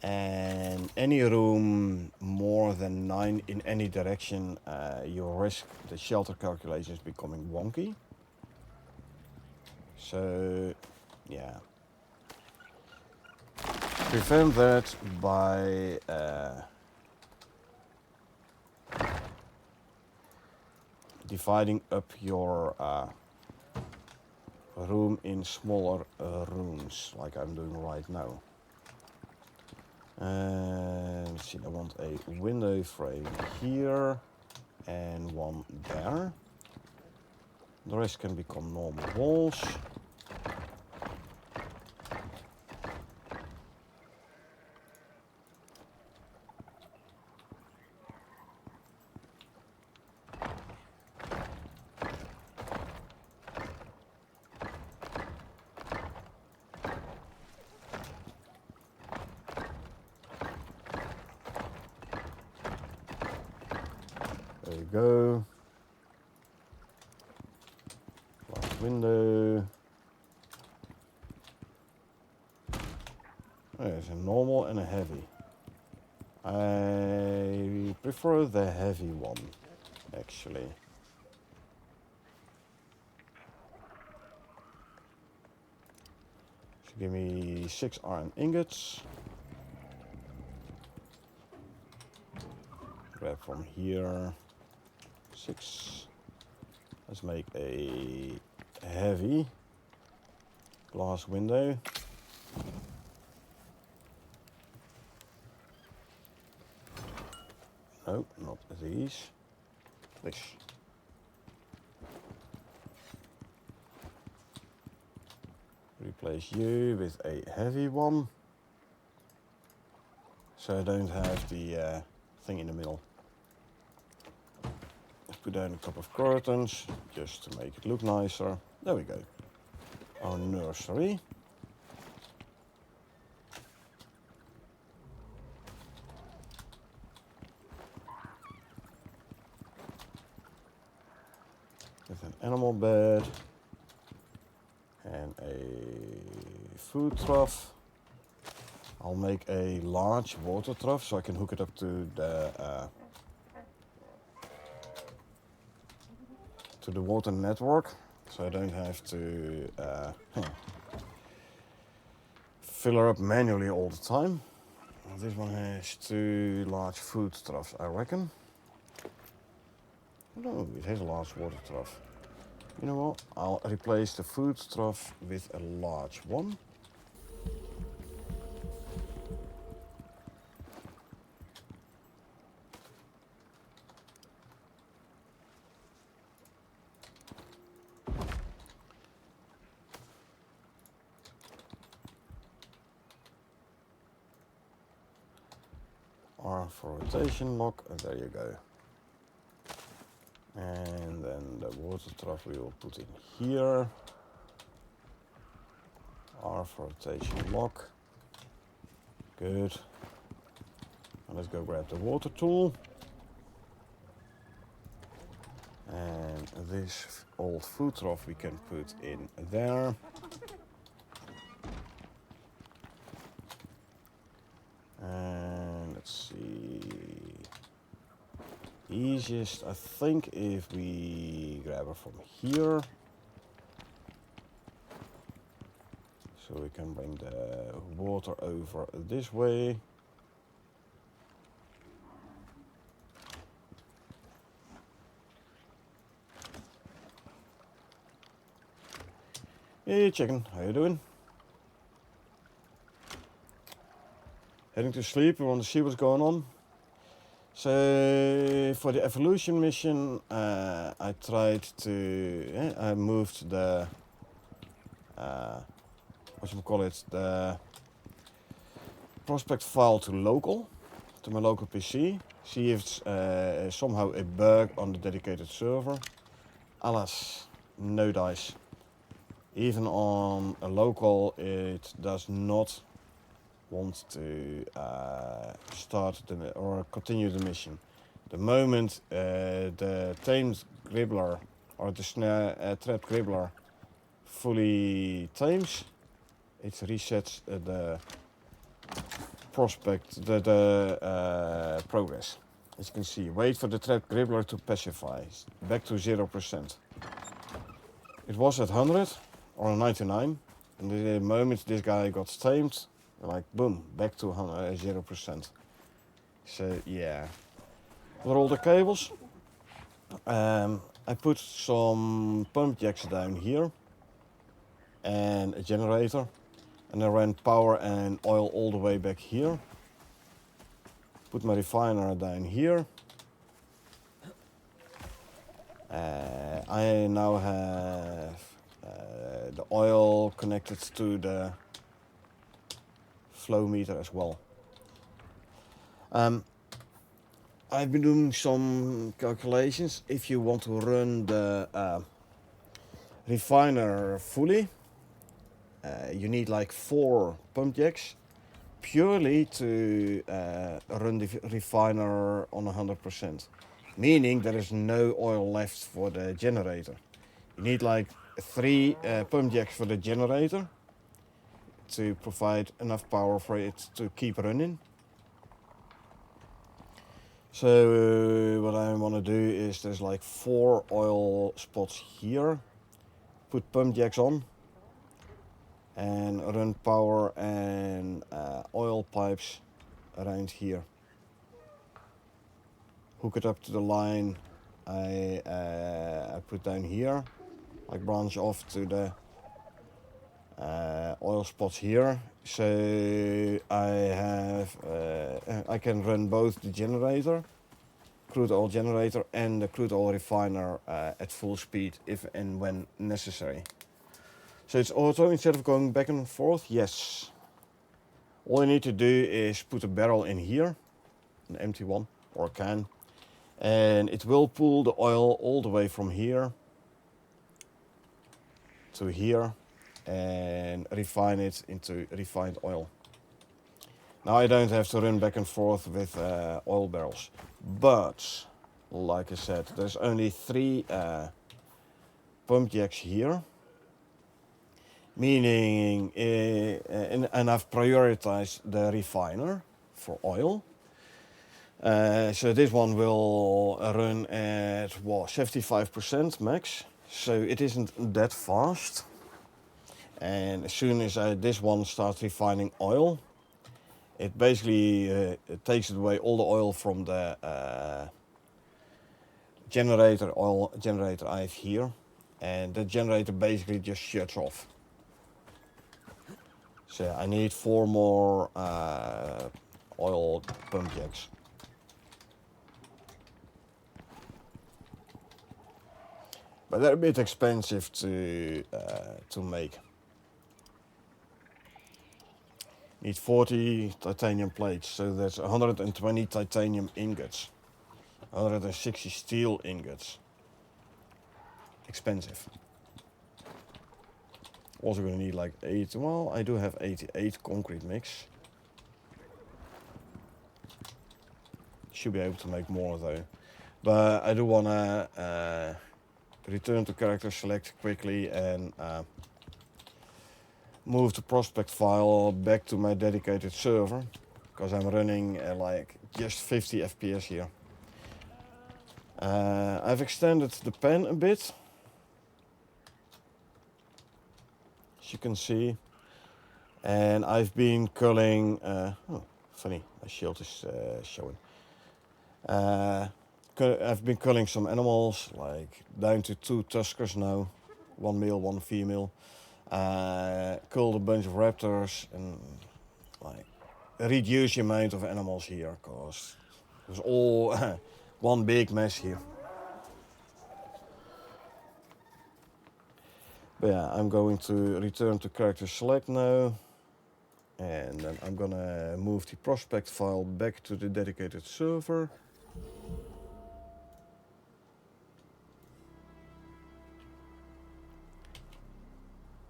And any room more than 9 in any direction, you risk the shelter calculations becoming wonky. So, yeah. Prevent that by dividing up your room in smaller rooms, like I'm doing right now. Let's see, I want a window frame here and one there. The rest can become normal walls. There you go. Last window. There's a normal and a heavy. I prefer the heavy one, actually. So give me 6 iron ingots. Grab from here 6. Let's make a heavy glass window. No, not these. This. Replace you with a heavy one. So I don't have the thing in the middle. Let's put down a couple of curtains just to make it look nicer. There we go. Our nursery. With an animal bed and a food trough. I'll make a large water trough so I can hook it up to the water network, so I don't have to fill her up manually all the time. This one has 2 large food troughs, I reckon. No, it has a large water trough. You know what? I'll replace the food trough with a large one. R for rotation lock, and there you go. And then the water trough we will put in here. R for rotation lock. Good. And let's go grab the water tool. And this old food trough we can put in there. And let's see. Easiest, I think, if we grab her from here. So we can bring the water over this way. Hey chicken, how you doing? Heading to sleep, we want to see what's going on. So for the evolution mission, I tried to, I moved the, the prospect file to local, to my local PC. See if it's somehow a bug on the dedicated server. Alas, no dice. Even on a local, it does not want to start or continue the mission. The moment the tamed gribbler or the trap gribbler fully tames, it resets the prospect, the progress. As you can see, wait for the trap gribbler to pacify, back to 0%. It was at 100 or 99, and the moment this guy got tamed, like boom, back to 0%. So yeah, what are all the cables? I put some pump jacks down here and a generator, and I ran power and oil all the way back here. Put my refiner down here. I now have the oil connected to the flow meter as well. I've been doing some calculations. If you want to run the refiner fully, you need like 4 pump jacks purely to run the refiner on 100%. Meaning there is no oil left for the generator. You need like 3 pump jacks for the generator to provide enough power for it to keep running. So what I want to do is there's like 4 oil spots here. Put pump jacks on and run power and oil pipes around here. Hook it up to the line I put down here, like branch off to the oil spots here. So I can run both the generator, crude oil generator, and the crude oil refiner at full speed if and when necessary. So it's auto instead of going back and forth? Yes. All you need to do is put a barrel in here, an empty one or a can, and it will pull the oil all the way from here to here and refine it into refined oil. Now I don't have to run back and forth with oil barrels, but like I said, there's only 3 pump jacks here, meaning and I've prioritized the refiner for oil. So this one will run at 75% max, so it isn't that fast. And as soon as this one starts refining oil, it basically it takes away all the oil from the oil generator I have here, and the generator basically just shuts off. So I need 4 more oil pump jacks. But they're a bit expensive to make. Need 40 titanium plates, so that's 120 titanium ingots. 160 steel ingots. Expensive. Also gonna need like 8, well, I do have 88 concrete mix. Should be able to make more though. But I do wanna return to character select quickly and move the prospect file back to my dedicated server. Because I'm running like just 50 FPS here. I've extended the pen a bit. As you can see. And I've been culling, oh, funny, my shield is showing. I've been culling some animals, like down to 2 tuskers now. 1 male, 1 female. Culled a bunch of raptors and like reduce the amount of animals here, cause it was all one big mess here. But yeah, I'm going to return to character select now. And then I'm gonna move the prospect file back to the dedicated server.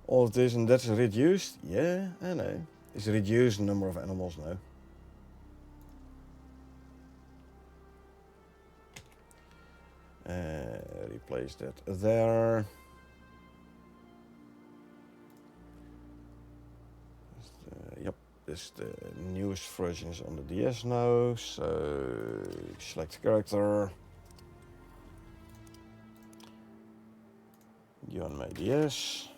All of this, and that's reduced. Yeah, I know. It's a reduced number of animals now. Replace that there. Yep, this the newest version is on the DS now. So select character. You on my DS.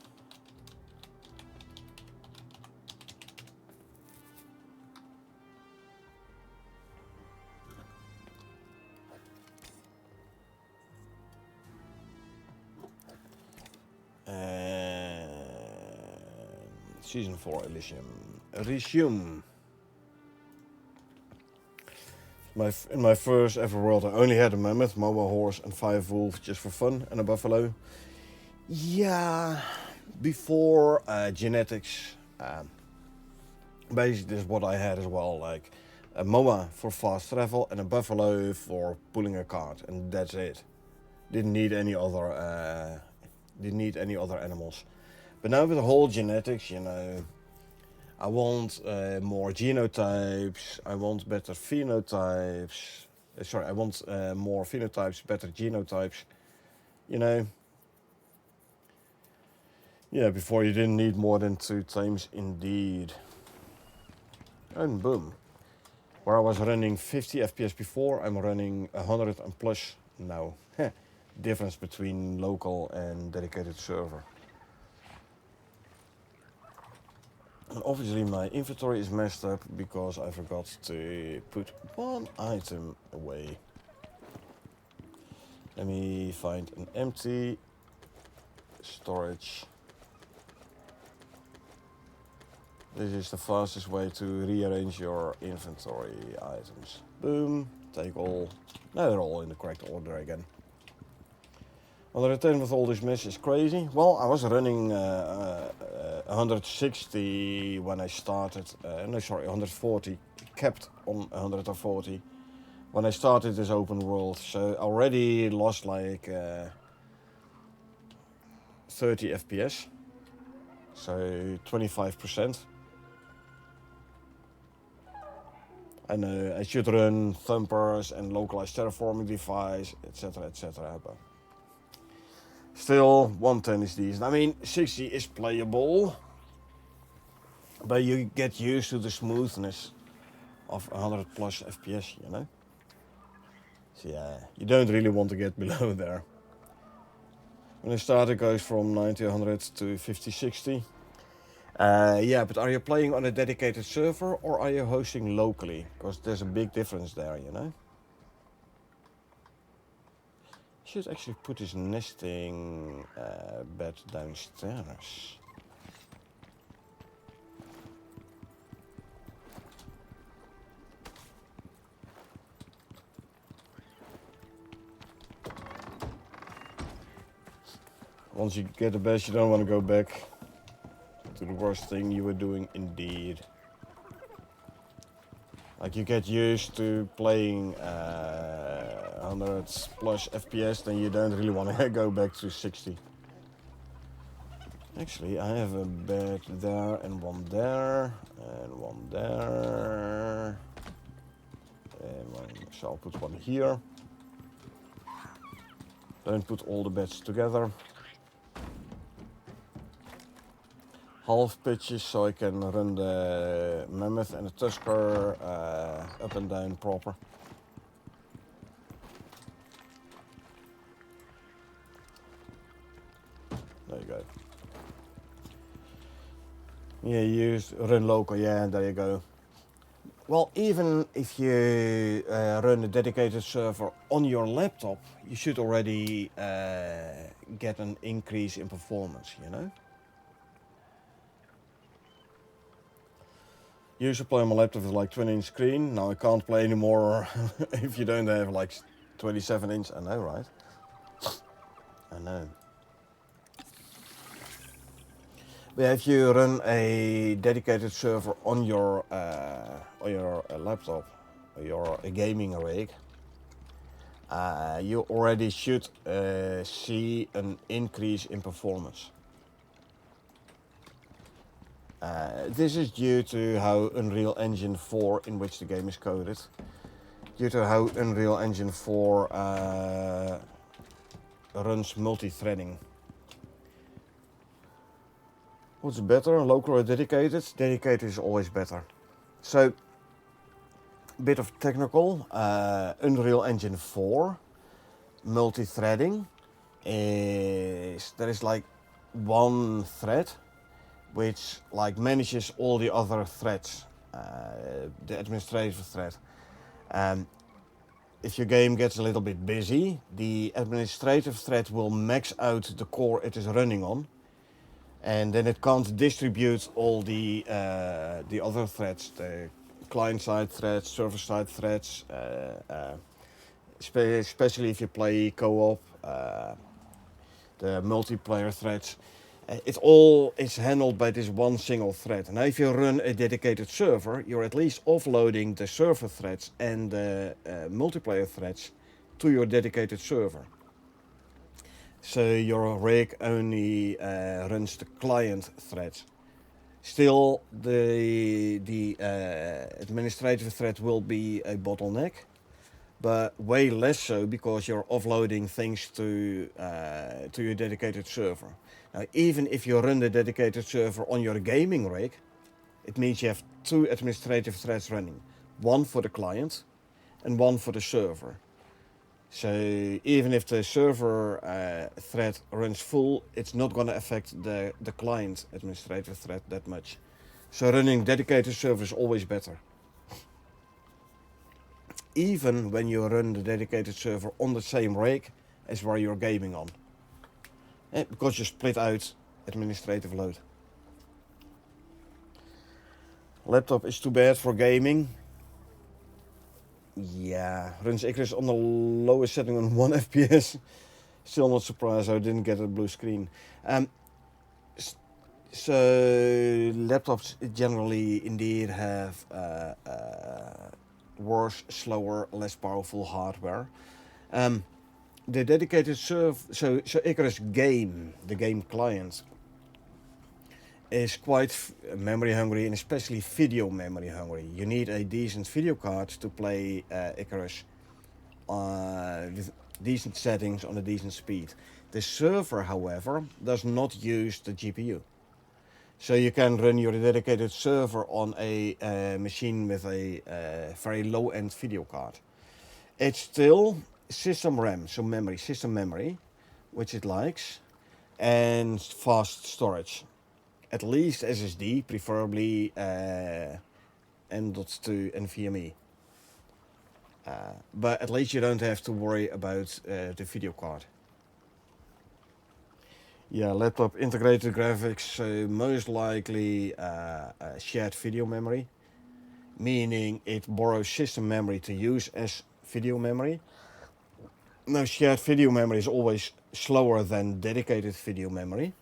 Season 4 Elysium. Resume. In my first ever world, I only had a mammoth, mobile horse, and 5 wolves just for fun, and a buffalo. Yeah, before genetics, basically this is what I had as well, like a moa for fast travel and a buffalo for pulling a cart, and that's it. Didn't need any other animals. But now with the whole genetics, you know, I want more genotypes, I want better phenotypes. I want more phenotypes, better genotypes. You know, yeah, before you didn't need more than 2 times indeed. And boom. Where I was running 50 FPS before, I'm running 100 and plus now. Difference between local and dedicated server. And obviously my inventory is messed up because I forgot to put 1 item away. Let me find an empty storage. This is the fastest way to rearrange your inventory items. Boom, take all. Now they're all in the correct order again. 110 with all this mess is crazy. Well, I was running 160 when I started. 140. Kept on 140 when I started this open world. So I already lost like 30 FPS. So 25%. I know I should run thumpers and localized terraforming device, etc., etc. But still, 110 is decent. I mean, 60 is playable, but you get used to the smoothness of 100 plus FPS, you know? So yeah, you don't really want to get below there. When I start, it goes from 90, 100 to 50, 60. Yeah, but are you playing on a dedicated server or are you hosting locally? Because there's a big difference there, you know? Should actually put this nesting bed downstairs. Once you get the best, you don't want to go back to the worst thing you were doing indeed. Like you get used to playing 100 plus FPS, then you don't really want to go back to 60. Actually, I have a bed there and one there and one there. So I'll put one here. Don't put all the beds together. Half pitches so I can run the mammoth and the tusker up and down proper. There you go. Yeah, use run local, yeah, there you go. Well, even if you run a dedicated server on your laptop, you should already get an increase in performance, you know? Used to play on my laptop with like 20-inch screen. Now I can't play anymore if you don't have like 27-inch. I know, right? I know. But yeah, if you run a dedicated server on your laptop or your gaming rig, you already should see an increase in performance. This is due to how Unreal Engine 4, in which the game is coded, due to how Unreal Engine 4 runs multi-threading. What's better, local or dedicated? Dedicated is always better. So, bit of technical, Unreal Engine 4 multi-threading there is like one thread which like manages all the other threads, the administrative thread. If your game gets a little bit busy, the administrative thread will max out the core it is running on, and then it can't distribute all the other threads, the client-side threads, server-side threads, especially if you play co-op, the multiplayer threads. It all is handled by this one single thread. Now if you run a dedicated server, you're at least offloading the server threads and the multiplayer threads to your dedicated server. So your rig only runs the client threads. Still, the administrative thread will be a bottleneck, but way less so because you're offloading things to your dedicated server. Now, even if you run the dedicated server on your gaming rig, it means you have two administrative threads running. One for the client and one for the server. So even if the server thread runs full, it's not going to affect the client administrative thread that much. So running dedicated server is always better. Even when you run the dedicated server on the same rig as where you're gaming on. Because you split out administrative load. Laptop is too bad for gaming. Yeah, runs Icarus on the lowest setting on 1 FPS. Still not surprised I didn't get a blue screen. So laptops generally indeed have worse, slower, less powerful hardware. The dedicated so Icarus game, the game client, is quite memory hungry and especially video memory hungry. You need a decent video card to play Icarus with decent settings on a decent speed. The server, however, does not use the GPU. So you can run your dedicated server on a machine with a very low-end video card. It's still system RAM, so memory, system memory, which it likes, and fast storage. At least SSD, preferably M.2 NVMe. But at least you don't have to worry about the video card. Yeah, laptop integrated graphics, most likely shared video memory, meaning it borrows system memory to use as video memory. Now, shared video memory is always slower than dedicated video memory,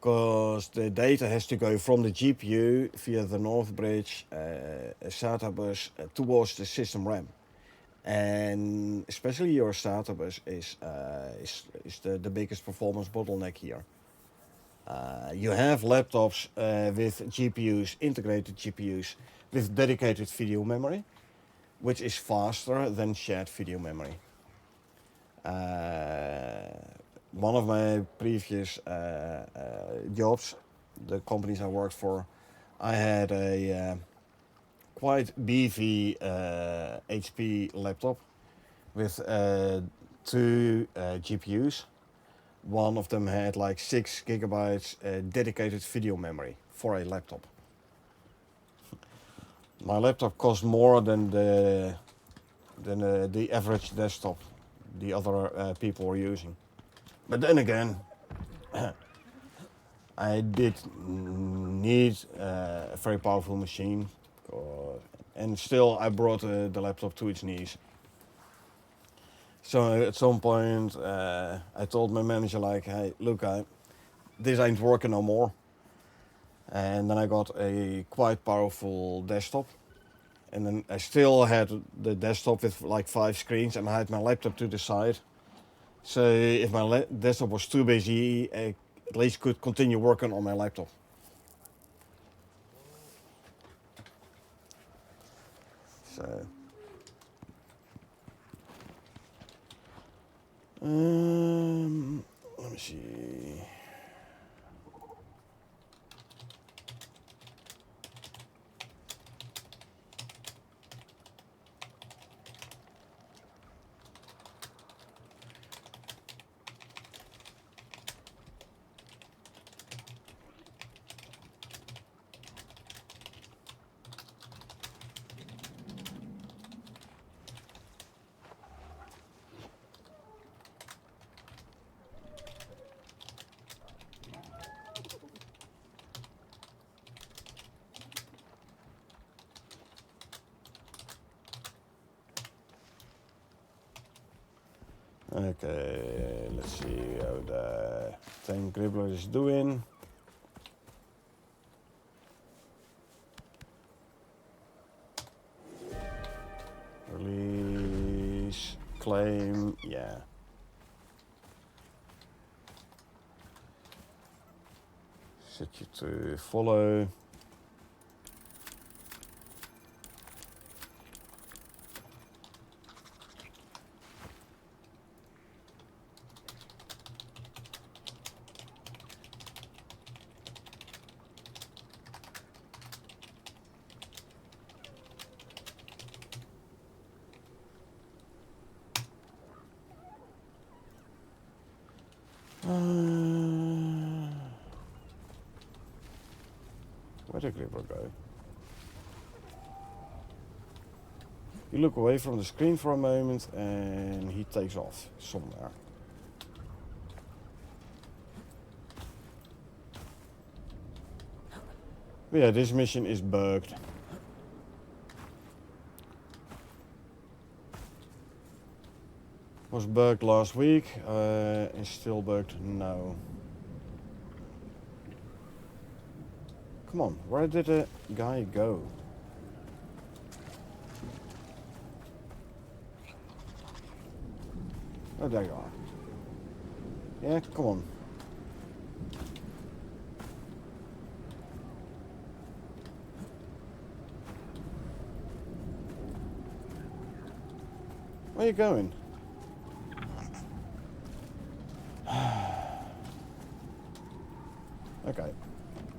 because the data has to go from the GPU via the North Bridge SATA bus towards the system RAM. And especially your SATA bus is the biggest performance bottleneck here. You have laptops with GPUs, integrated GPUs, with dedicated video memory, which is faster than shared video memory. One of my previous jobs, the companies I worked for, I had a quite beefy HP laptop with 2 GPUs. One of them had like 6 gigabytes dedicated video memory for a laptop. My laptop cost more than the average desktop the other people were using. But then again, I did need a very powerful machine, and still I brought the laptop to its knees. So at some point I told my manager, like, hey, look, this ain't working no more. And then I got a quite powerful desktop. And then I still had the desktop with like 5 screens, and I had my laptop to the side. So if my desktop was too busy, I at least could continue working on my laptop. So let me see. Okay, let's see how the tank dribbler is doing. Release, claim, yeah. Set you to follow. Where'd the gripper go? You look away from the screen for a moment and he takes off somewhere. But yeah, this mission is bugged. Was bugged last week, and still bugged now. Come on, where did the guy go? Oh, there you are. Yeah, come on. Where are you going? Okay.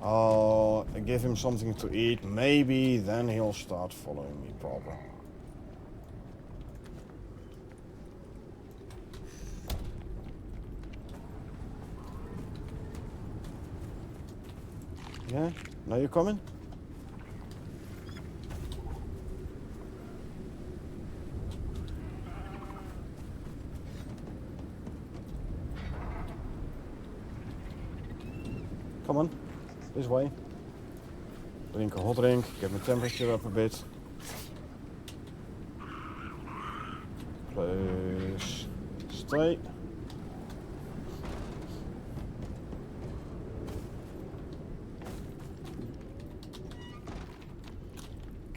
I'll give him something to eat. Maybe then he'll start following me proper. Yeah? Now you're coming? Come on, this way. Drink a hot drink, get my temperature up a bit. Close, stay.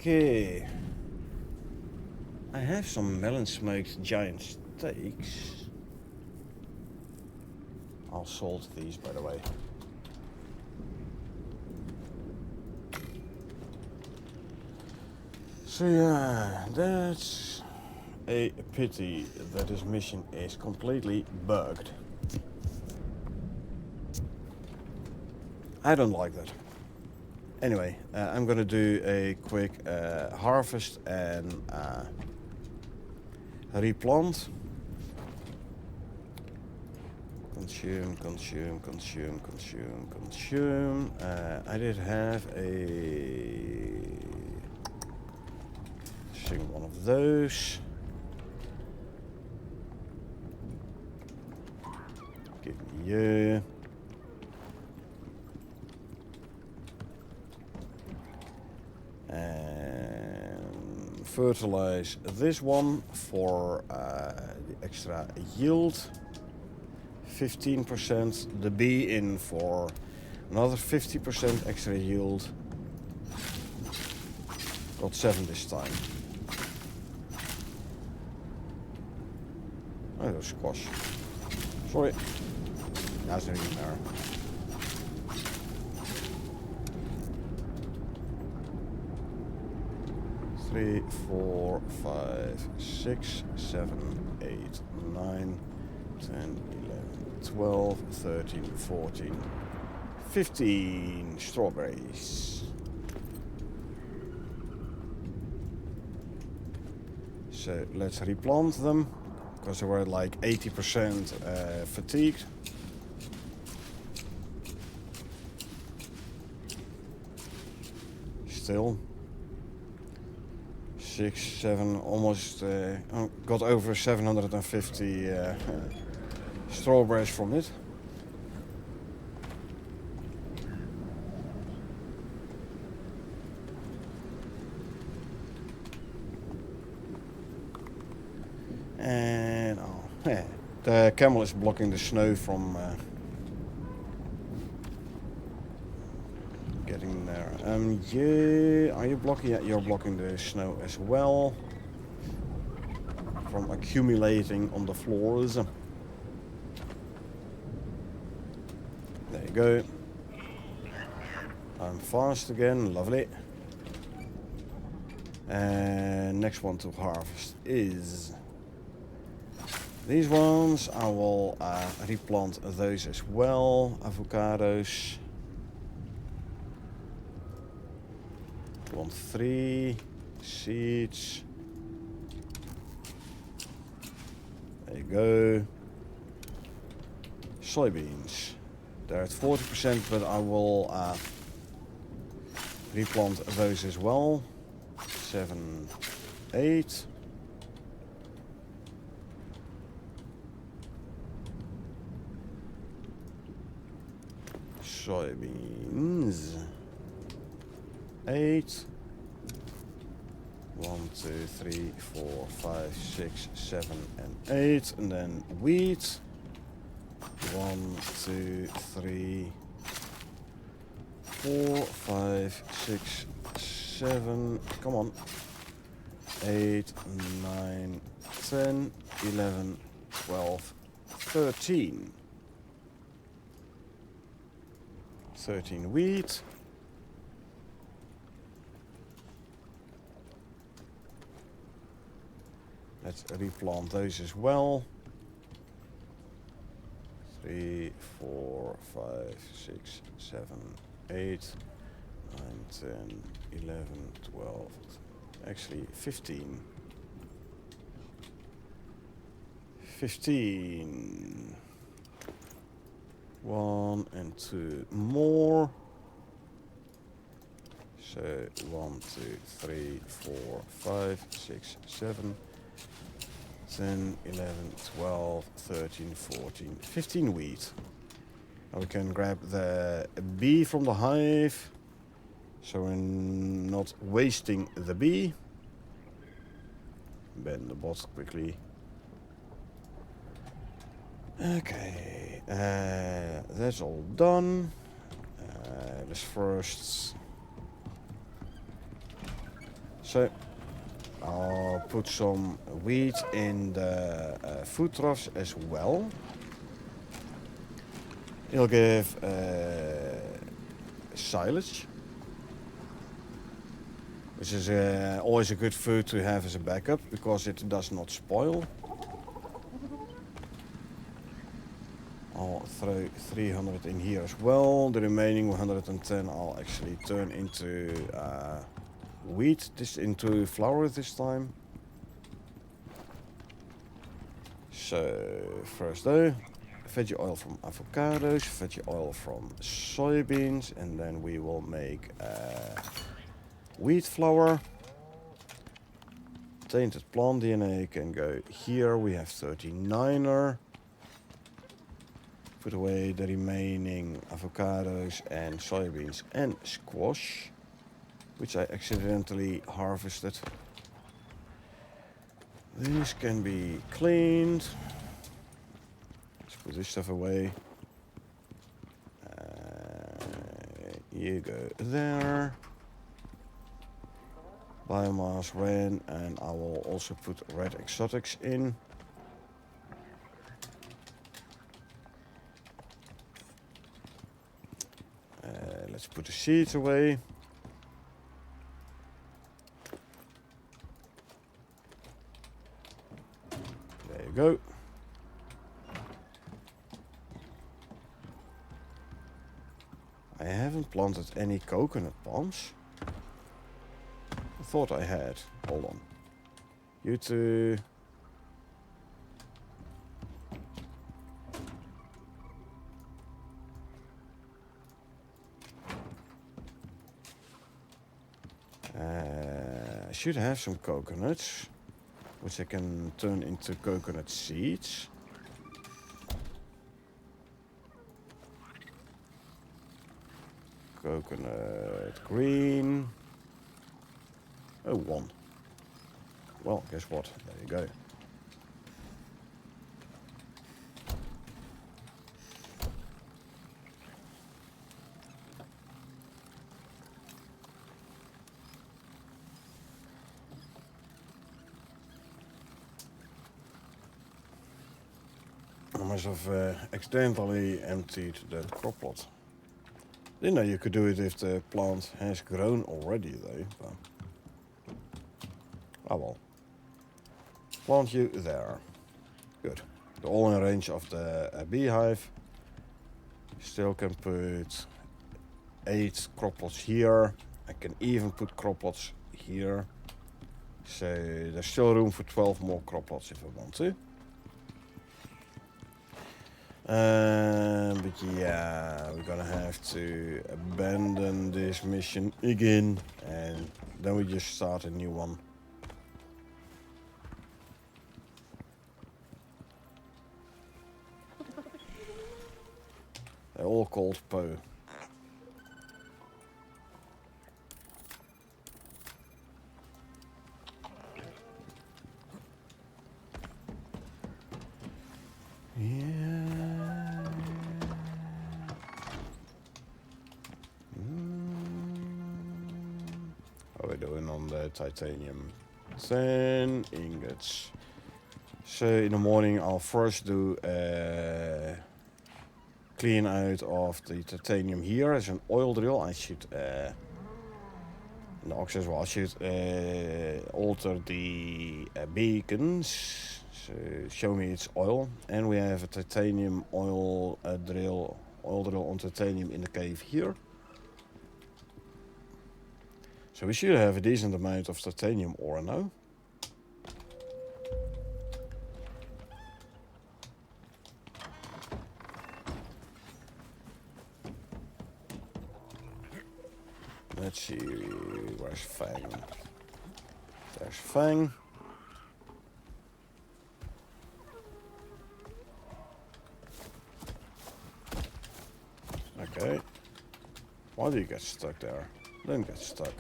Okay. I have some melon smoked giant steaks. I'll salt these, by the way. So yeah, that's a pity that this mission is completely bugged. I don't like that. Anyway, I'm gonna do a quick harvest and replant. Consume, consume, consume, consume, consume. I did have a single one of those. Give me you. And fertilize this one for the extra yield. 15%, the bee in for another 50% extra yield. Got 7 this time. Oh, that was squash. Sorry. That's not even there. Three, 4, 5, 6, 7, 8, 9, 10, 11, 12, 13, 14, 15 strawberries. So let's replant them, because they were like 80% fatigued. Still. 6, 7, almost got over 750 strawberries from it. And oh, yeah, the camel is blocking the snow from getting there. Yeah, are you blocking? Yeah, you're blocking the snow as well from accumulating on the floors. There you go. I'm fast again, lovely. And next one to harvest is these ones. I will replant those as well. Avocados. Plant 3 seeds. There you go. Soybeans. They're at 40%, but I will replant those as well. 7, 8. Soybeans. 8. 1, 2, 3, 4, 5, 6, 7, and 8. And then wheat. 1, 2, 3, 4, 5, 6, 7. Come on. 8, 9, 10, 11, 12, 13. 13 wheat. Let's replant those as well. 3, 4, 5, 6, 7, 8, 9, 10, 11, 12, actually 15. 15. 1 and 2 more. So 1, 2, 3, 4, 5, 6, 7, 10, 11, 12, 13, 14, 15 wheat. Now we can grab the bee from the hive, so we're not wasting the bee. Bend the bot quickly. Okay, that's all done. Let's first So I'll put some wheat in the food troughs as well. It'll give silage, which is always a good food to have as a backup because it does not spoil. I'll throw 300 in here as well. The remaining 110 I'll actually turn into wheat, into flour this time. So first though, veggie oil from avocados, veggie oil from soybeans, and then we will make wheat flour. Tainted plant DNA can go here. We have 39er. Put away the remaining avocados and soybeans and squash, which I accidentally harvested. These can be cleaned. Let's put this stuff away. You go there. Biomass ran, and I will also put red exotics in. Let's put the seeds away. There you go. I haven't planted any coconut palms. I thought I had. Hold on. You two. I should have some coconuts, which I can turn into coconut seeds. Coconut green. Oh, one. Well, guess what? There you go. I must have accidentally emptied the crop plot. Didn't know you could do it if the plant has grown already though. But oh well. Plant you there. Good. They're all in range of the beehive. Still can put 8 crop plots here. I can even put crop plots here. So there's still room for 12 more crop plots if I want to. But yeah, we're gonna have to abandon this mission again, and then we just start a new one. They're all called Poe. How are we doing on the titanium? 10 ingots. So in the morning I'll first do a clean out of the titanium here as an oil drill. I should, the ox as well, I should alter the beacons. So show me its oil. And we have a titanium oil drill on titanium in the cave here. So we should have a decent amount of titanium ore now. Let's see, where's Fang? There's Fang. Okay. Why do you get stuck there? Don't get stuck.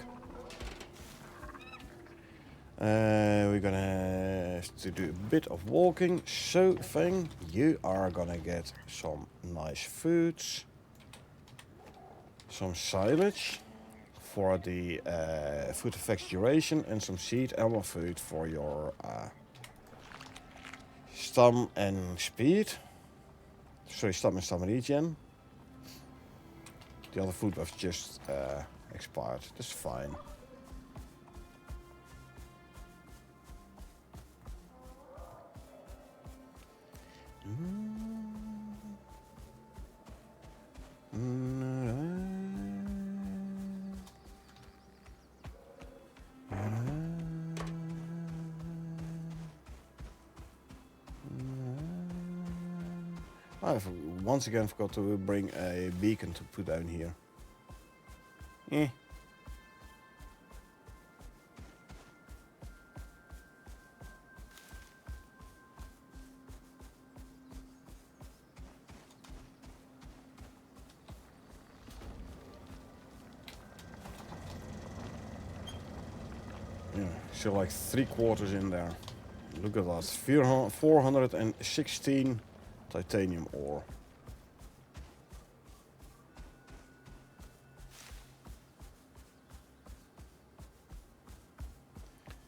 We're gonna have to do a bit of walking. So, Fang, you are gonna get some nice foods. Some silage. for the food effects duration, and some seed animal food for your stam and speed. Sorry, stam and stam regen. The other food was just expired. That's fine. I've once again forgot to bring a beacon to put down here. Yeah, still like 3/4 in there. Look at that, 416 titanium ore.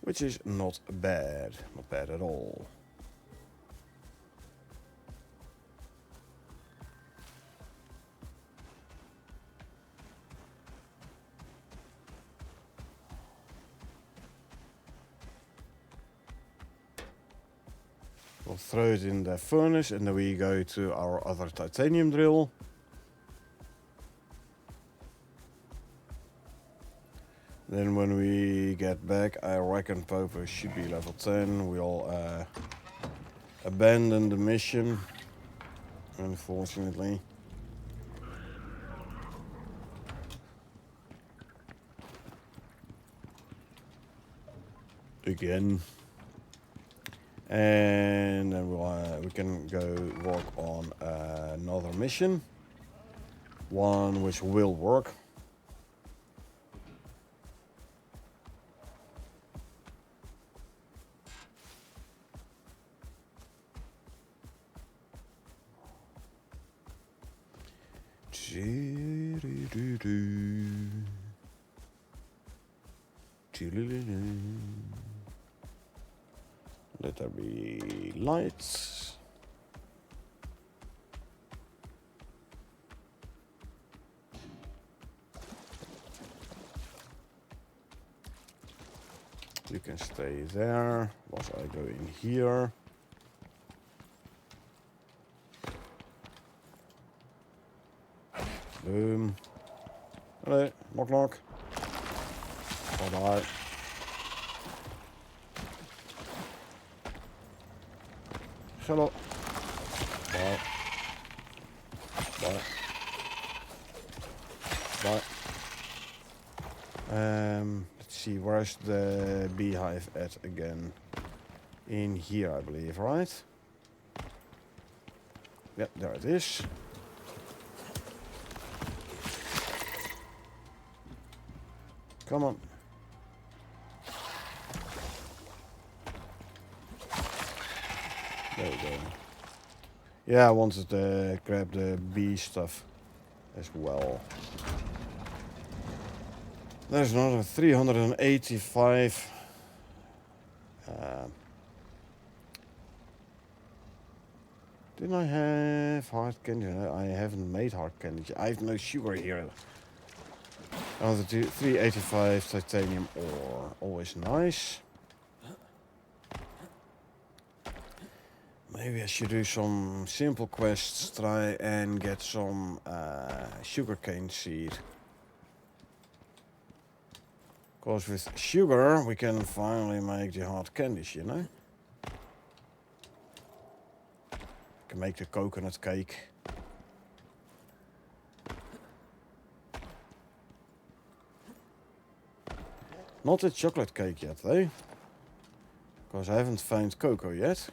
Which is not bad at all. We'll throw it in the furnace and then we go to our other titanium drill. Then when we get back, I reckon Popo should be level 10. We'll abandon the mission, unfortunately. Again. And then we can go work on another mission. One which will work. Let there be lights. You can stay there whilst I go in here. Boom. Hello, knock knock. Bye bye. Hello. Bye. Bye. Bye. Let's see, where's the beehive at again? In here, I believe, right? Yep, there it is. Come on. There we go. Yeah, I wanted to grab the bee stuff as well. There's another 385. Didn't I have hard candy? I haven't made hard candy. I have no sugar here. Another 385 titanium ore. Always nice. Maybe I should do some simple quests, try and get some sugarcane seed. Because with sugar we can finally make the hard candies, you know? Can make the coconut cake. Not the chocolate cake yet, though. Because I haven't found cocoa yet.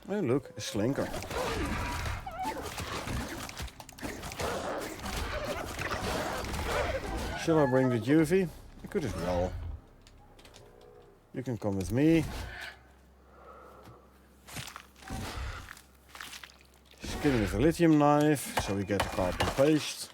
Oh look, a slinker. Shall I bring the UV? I could as well. You can come with me. Skin with a lithium knife, so we get the carbon paste.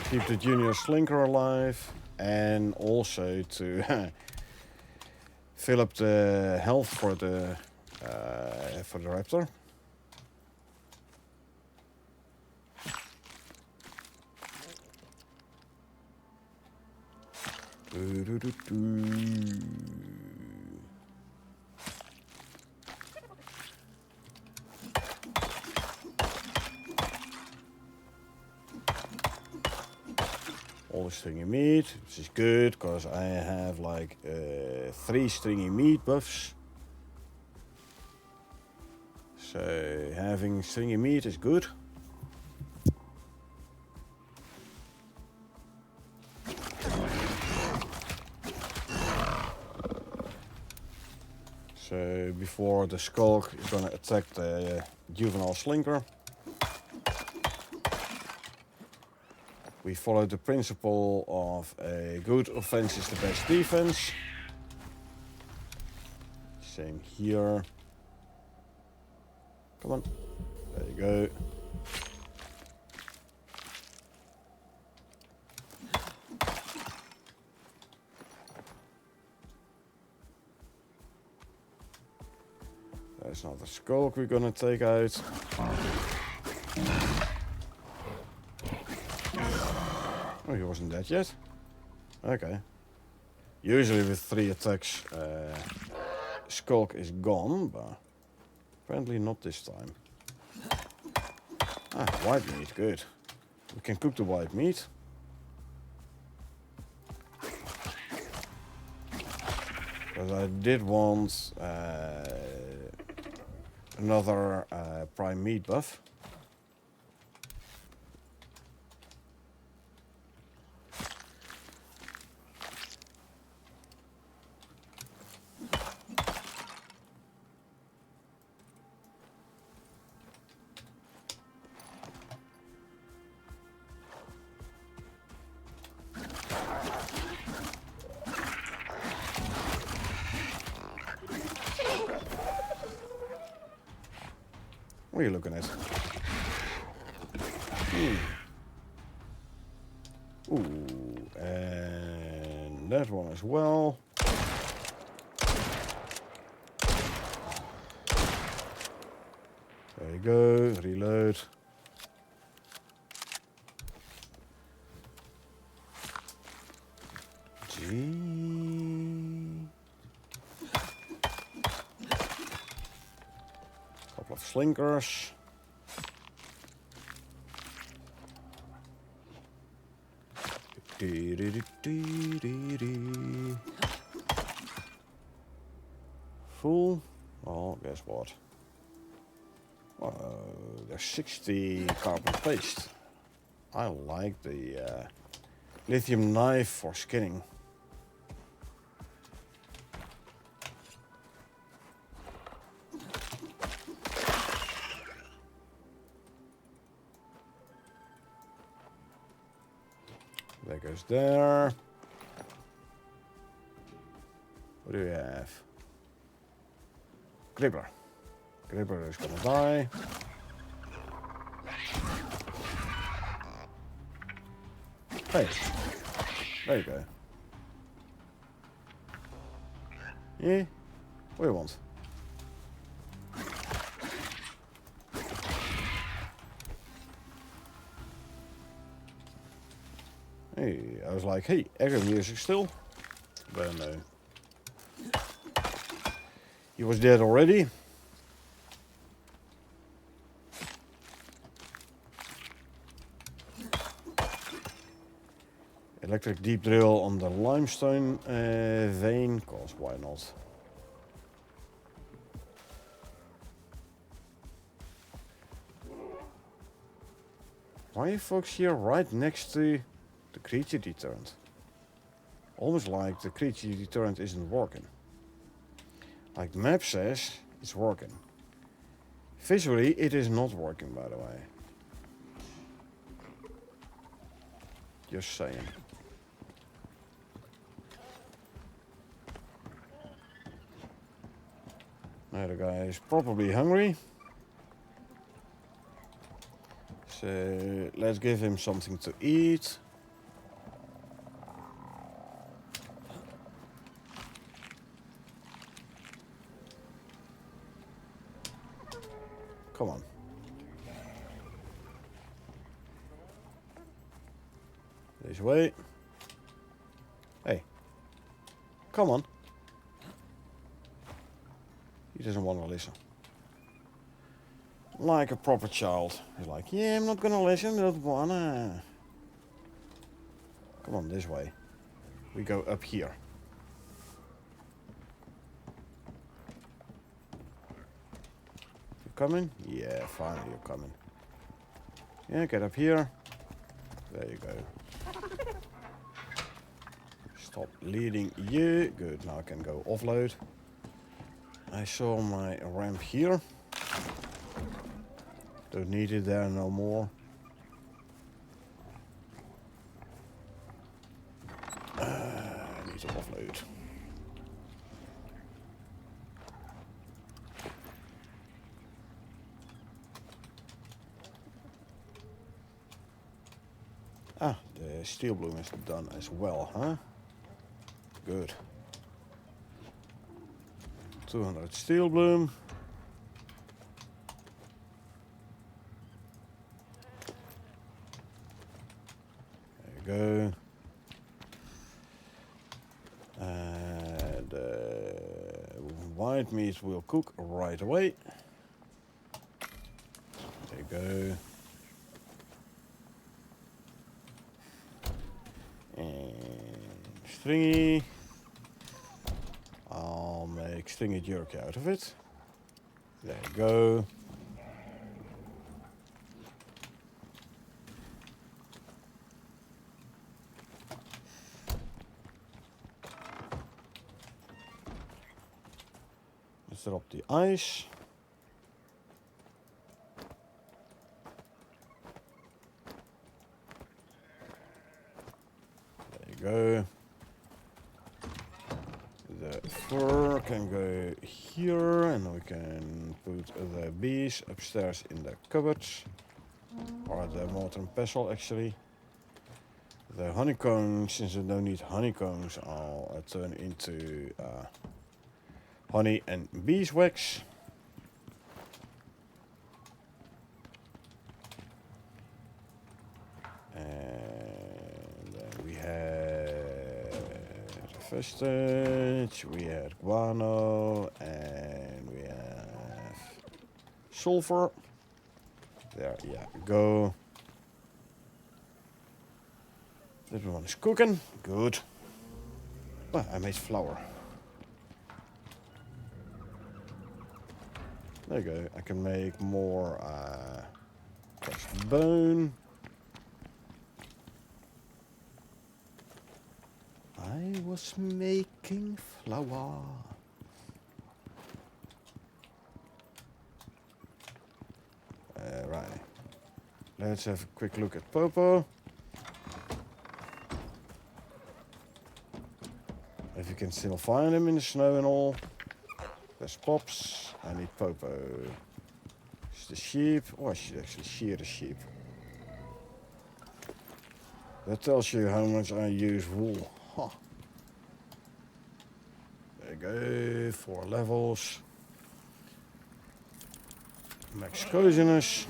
Keep the junior slinker alive, and also to fill up the health for the raptor. All the stringy meat, which is good because I have like 3 stringy meat buffs. So having stringy meat is good. So before the skulk is gonna attack the juvenile slinker, we follow the principle of a good offense is the best defense. Same here. Come on. There you go. There's another skulk we're gonna take out. Oh, he wasn't dead yet? Okay. Usually with 3 attacks, skulk is gone, but apparently not this time. Ah, white meat, good. We can cook the white meat. Because I did want another prime meat buff. What are you looking at? Ooh, and that one as well. There you go, reload. Couple of slinkers. Full. Oh, guess what? There's 60 carbon paste. I like the lithium knife for skinning. That goes there. What do we have? Gribber. Gribber is gonna die. Hey, there you go. Yeah, what do you want? Hey, I was like, hey, echo music still? But no. He was dead already. Electric deep drill on the limestone vein, cause why not? Why are you folks here right next to The creature deterrent. Almost like the creature deterrent isn't working. Like the map says, it's working. Visually, it is not working, by the way. Just saying. Now the guy is probably hungry. So let's give him something to eat. Come on. This way. Hey. Come on. He doesn't want to listen. Like a proper child. He's like, yeah, I'm not gonna listen, don't wanna. Come on, this way. We go up here. You coming? Yeah, finally you're coming. Yeah, get up here. There you go. Stop leading you. Good, now I can go offload. I saw my ramp here. Don't need it there no more. I need to offload. Ah, the steel bloom is done as well, huh? Good. 200 steel bloom. There you go. And white meat will cook right away. There you go. And stringy. I'll make stringy jerky out of it. There you go. Let's drop the ice. There you go. The fur can go here, and we can put the bees upstairs in the cupboards, or the mortar and pestle actually. The honeycombs, since I don't need honeycombs, I'll turn into honey and beeswax. And then we had vestige, we had guano, and we have sulfur. There, yeah, go. This one is cooking. Good. Well, I made flour. There you go. I can make more crushed bone. I was making flour. Right. Let's have a quick look at Popo. If you can still find him in the snow and all. There's Pops. I need Popo. It's the sheep. Oh, I should actually shear the sheep. That tells you how much I use wool. Huh. There you go. 4 levels. Max coziness.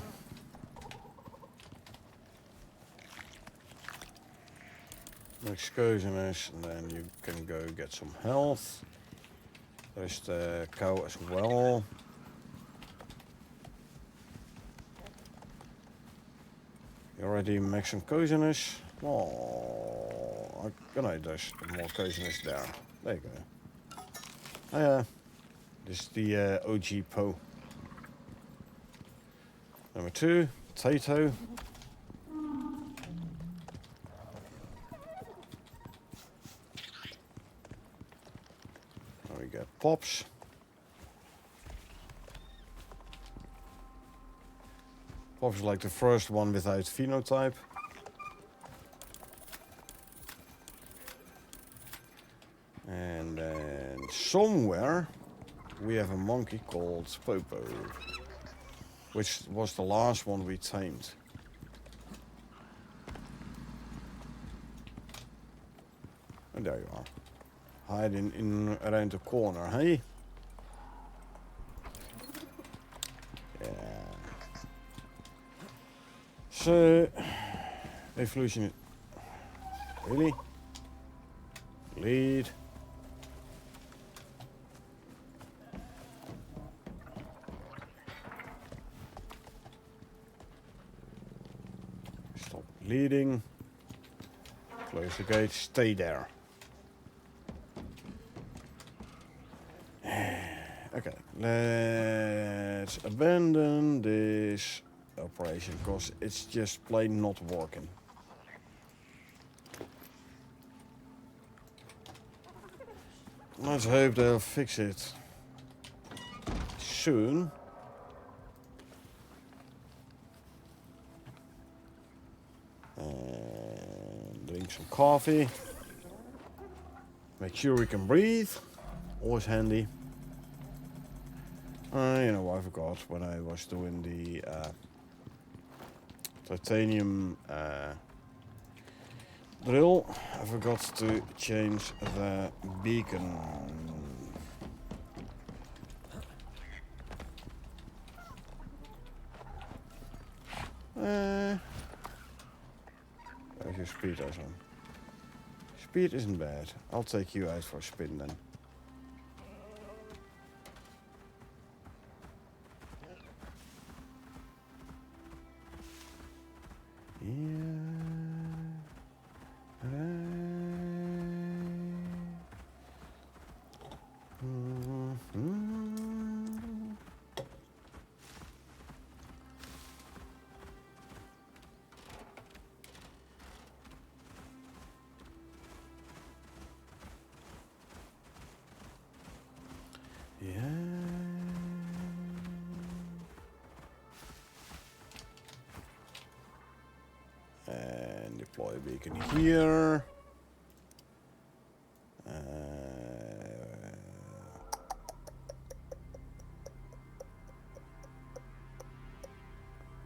Max coziness, and then you can go get some health. There's the cow as well. You already max some coziness. Oh, there's more coziness there. There you go. Oh yeah, this is the OG Po. Number 2, potato. Now we get pops. Pops like the first one without phenotype. And then somewhere we have a monkey called Popo, which was the last one we tamed. And there you are. Hiding in around the corner, hey? Yeah. So, evolution. Really? Lead. Stop leading. Close the gate. Stay there. Okay, let's abandon this operation because it's just plain not working. Let's hope they'll fix it soon. And drink some coffee. Make sure we can breathe. Always handy. You know, I forgot when I was doing the titanium drill. I forgot to change the beacon. Where's your speed, Aslan? Speed isn't bad. I'll take you out for a spin then. And deploy beacon here.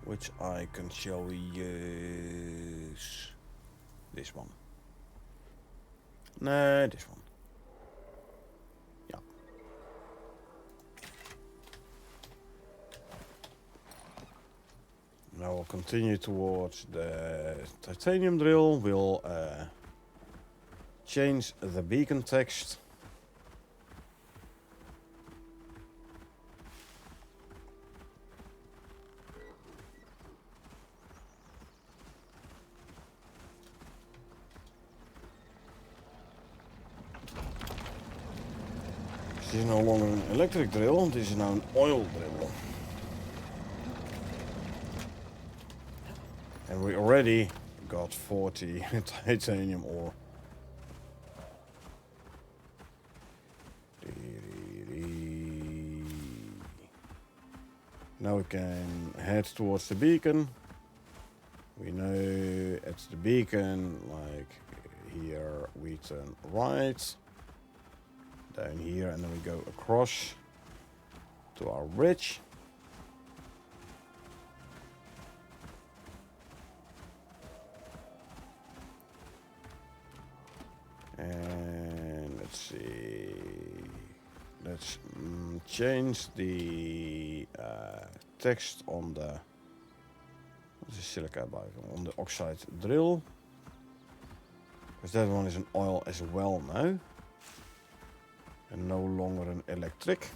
Which I can shall we use? This one. No, this one. Yeah. Now we'll continue towards the titanium drill. We'll change the beacon text. This is no longer an electric drill, this is now an oil drill. And we already got 40 titanium ore. Now we can head towards the beacon. We know at the beacon, like here, we turn right. Down here, and then we go across to our bridge. And let's see. Let's change the text on the silica on the oxide drill, because that one is an oil as well now. And no longer an electric.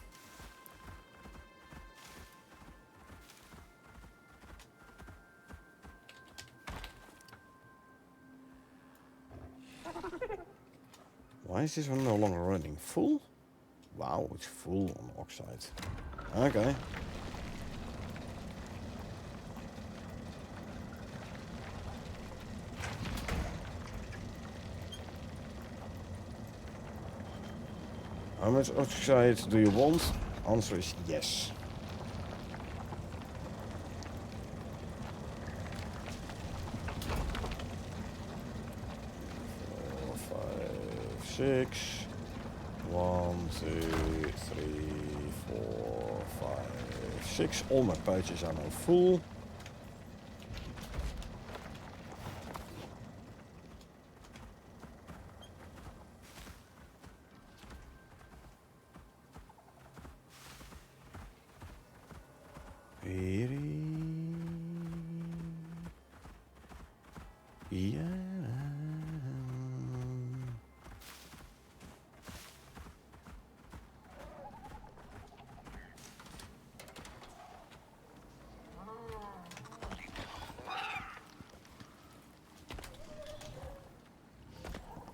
Why is this one no longer running? Full? Wow, it's full on oxide. Okay. How much oxide do you want? Answer is yes. 6. 1, 2, 3, 4, 5, 6. All my pouches are now full. Yeah.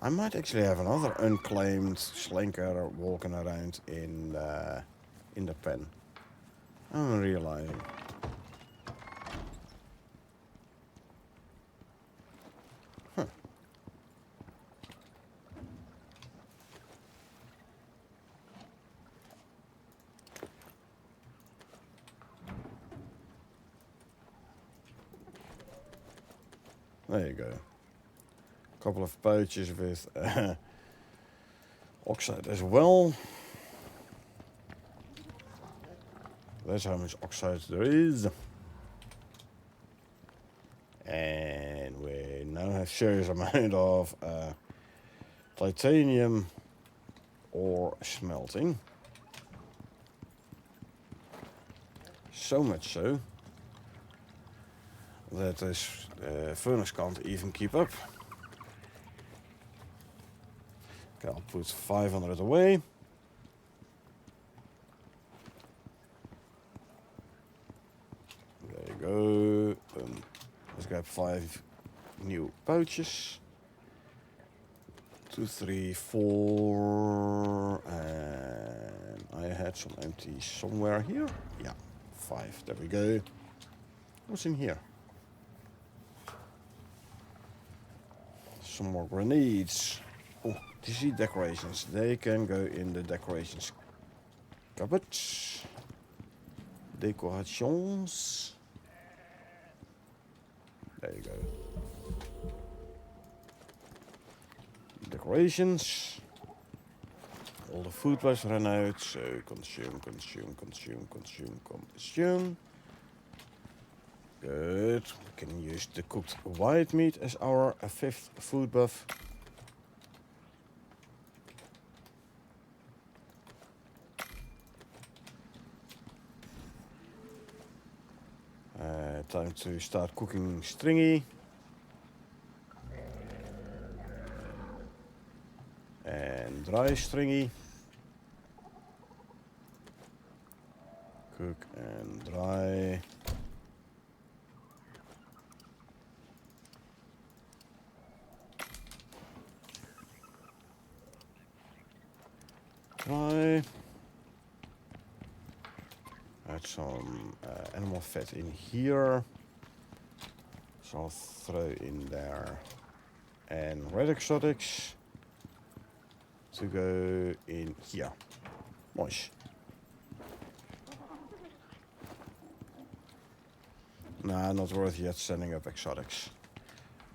I might actually have another unclaimed slinker walking around in the pen. I'm realizing. Huh. There you go. A couple of pouches with oxide as well. That's how much oxide there is. And we now have serious amount of titanium ore smelting. So much so that this furnace can't even keep up. Okay, I'll put 500 away. There you go. Let's grab 5 new pouches. 2, 3, 4, and I had some empty somewhere here. Yeah, 5. There we go. What's in here? Some more grenades. Oh, do you see decorations? They can go in the decorations cupboard. Decorations. There you go. Decorations. All the food was run out, so consume. Good. We can use the cooked white meat as our 5th food buff. Time to start cooking stringy. And dry stringy. Cook and dry. Dry. Add some animal fat in here. So I'll throw in there. And red exotics to go in here. Nice. Nah, not worth yet sending up exotics.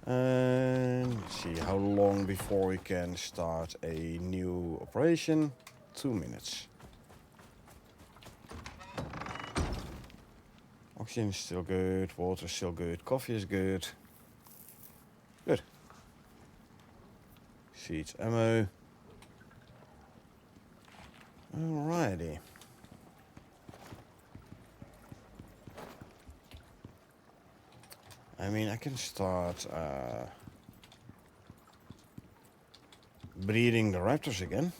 And let's see how long before we can start a new operation. 2 minutes. Oxygen is still good, water is still good, coffee is good. Good. Seeds, ammo. Alrighty. I mean, I can start breeding the raptors again.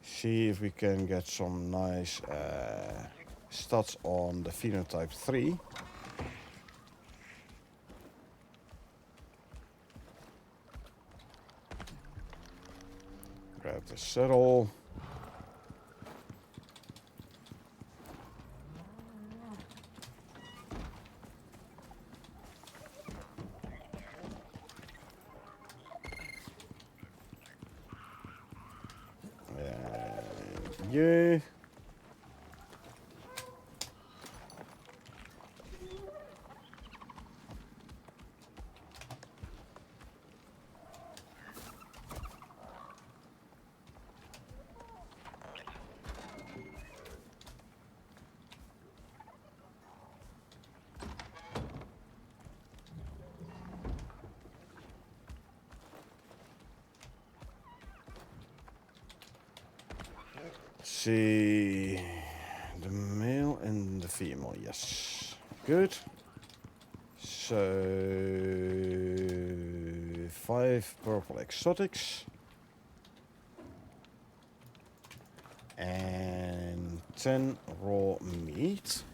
See if we can get some nice stats on the phenotype 3. Grab the saddle. you. See the male and the female, yes. Good. So 5 purple exotics and 10 raw meat.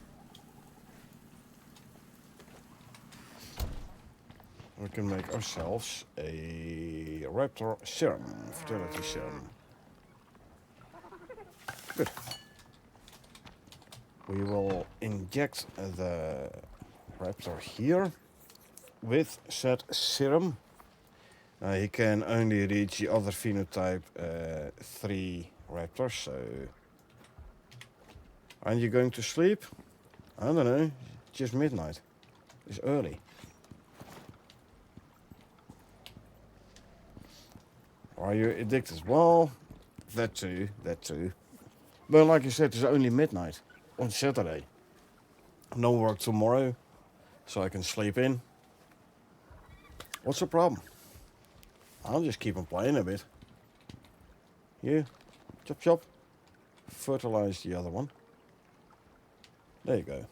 We can make ourselves a raptor serum, fertility serum. Good. We will inject the raptor here with said serum. He can only reach the other phenotype 3 raptors, so... Aren't you going to sleep? I don't know, just midnight. It's early. Are you addicted? Well, that too, that too. But like you said, it's only midnight on Saturday. No work tomorrow, so I can sleep in. What's the problem? I'll just keep on playing a bit. You, chop chop. Fertilize the other one. There you go.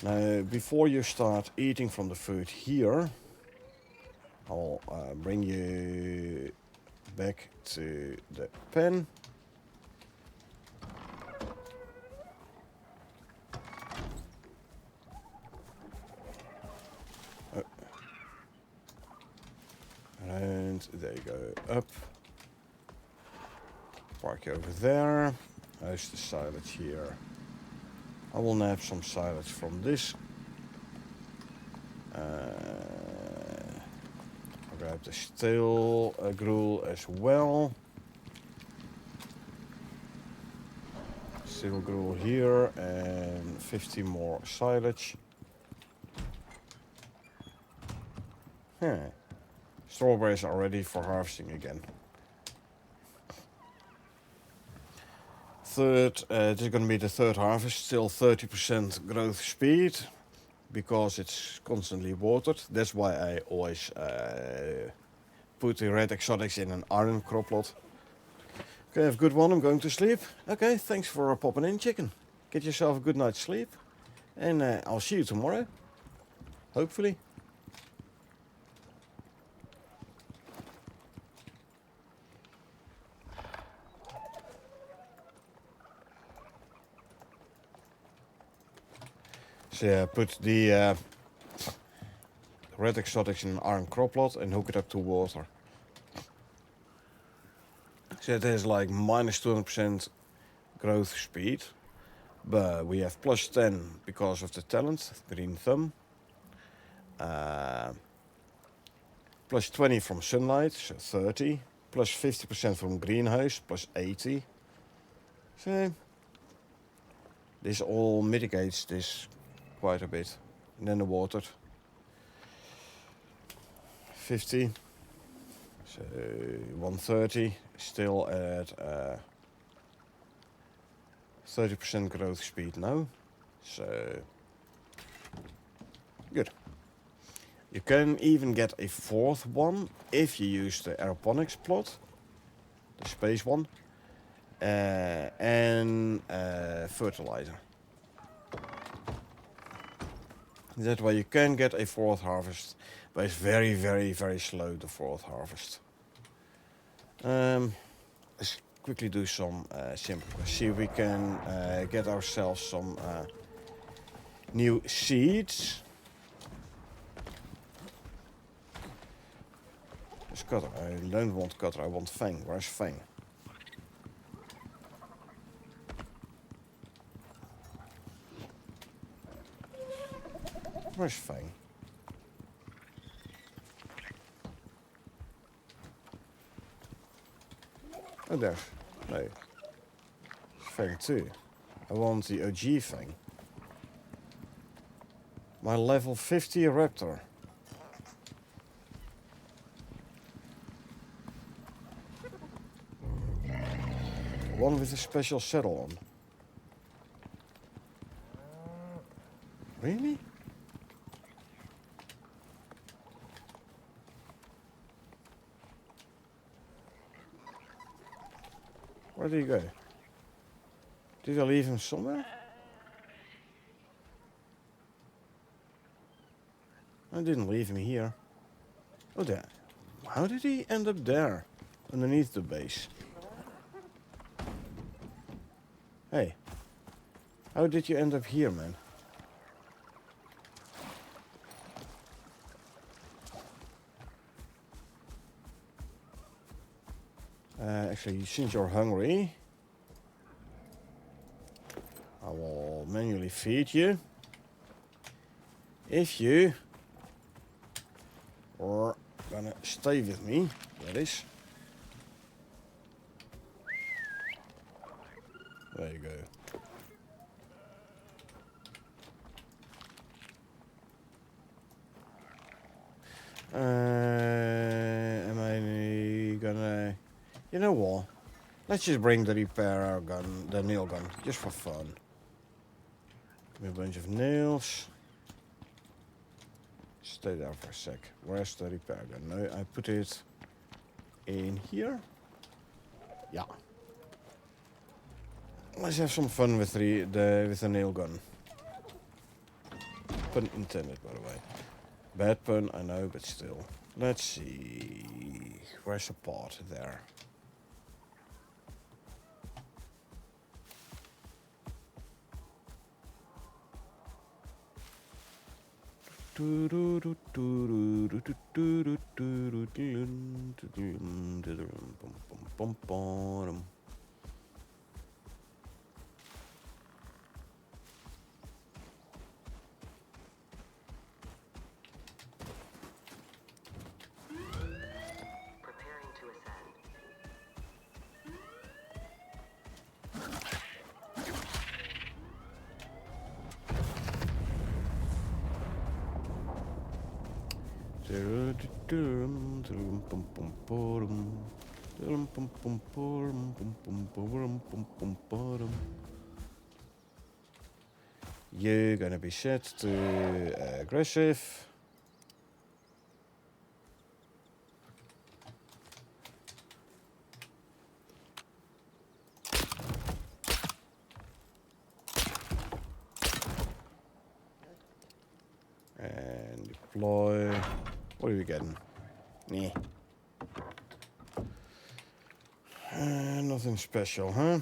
Now, before you start eating from the food here, I'll bring you back to the pen. And there you go, up. Park you over there. There's the silage here. I will nab some silage from this. I'll grab the stale gruel as well. Stale gruel here and 50 more silage. Strawberries are ready for harvesting again. This is going to be the third harvest, still 30% growth speed, because it's constantly watered. That's why I always put the red exotics in an iron crop lot. Okay, have a good one, I'm going to sleep. Okay, thanks for popping in, chicken. Get yourself a good night's sleep, and I'll see you tomorrow, hopefully. So yeah, put the red exotics in an iron crop lot and hook it up to water. So it has like minus 200% growth speed, but we have plus 10 because of the talent, green thumb. Plus 20 from sunlight, so 30. Plus 50% from greenhouse, plus 80. So this all mitigates this quite a bit. And then the water. 50. So 130. Still at 30% growth speed now. So good. You can even get a fourth one if you use the aeroponics plot, the space one, and fertilizer. That way you can get a fourth harvest, but it's very, very, very slow, the fourth harvest. Let's quickly do some simple quests. See if we can get ourselves some new seeds. It's cutter. I don't want cutter, I want fang. Where's fang? Where's fang? Oh, there's. No. thing too. I want the OG thing. My level 50 raptor. One with a special saddle on. Really? Where did he go? Did I leave him somewhere? I didn't leave him here. Oh, there. How did he end up there? Underneath the base. Hey. How did you end up here, man? Actually, since you're hungry, I will manually feed you. If you are gonna stay with me, that is. There you go. Am I gonna... You know what? Let's just bring the repair gun, the nail gun, just for fun. Give me a bunch of nails. Stay there for a sec. Where's the repair gun? No, I put it in here. Yeah. Let's have some fun with the nail gun. Pun intended, by the way. Bad pun, I know, but still. Let's see. Where's the part? There. You're gonna be set to aggressive. And deploy. What are we getting? Nah. Nothing special, huh?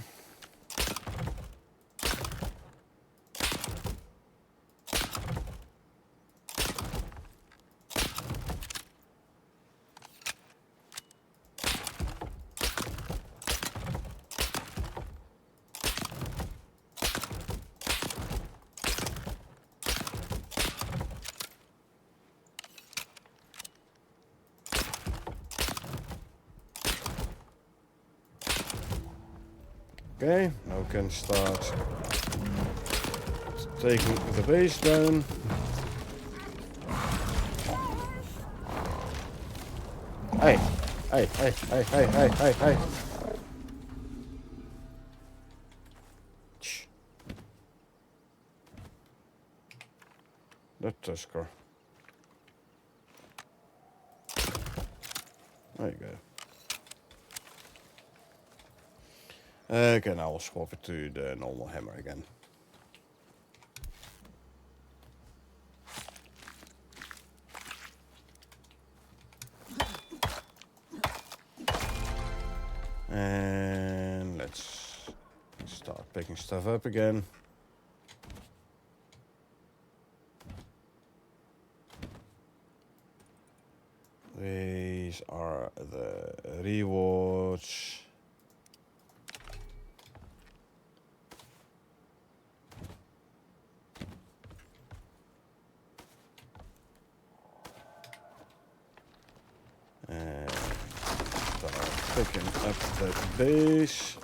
Okay, now we can start taking the base down. Hey, hey, hey, hey, hey, hey, hey, hey. Shh. That Tusker. There you go. Okay, now I'll swap it to the normal hammer again. And let's start picking stuff up again. These are the rewards. And start picking up the base.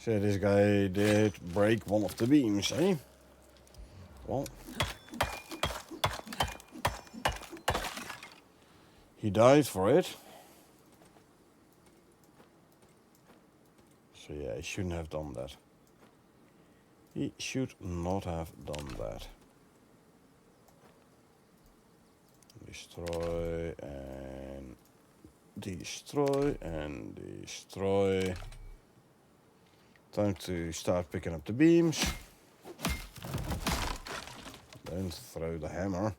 So this guy did break one of the beams, eh? Well, he died for it. So yeah, he shouldn't have done that. He should not have done that. Destroy and destroy and destroy. Time to start picking up the beams. Don't throw the hammer.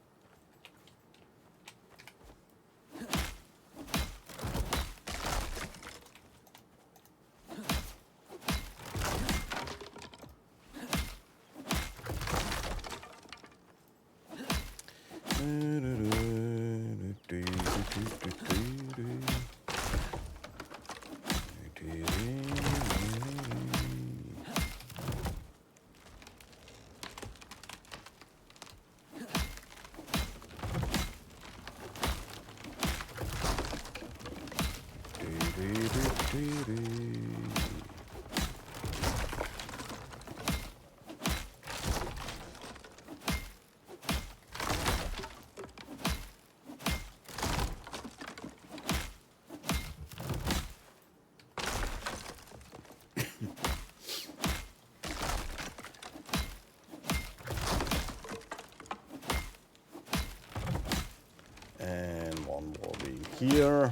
And one more beam here.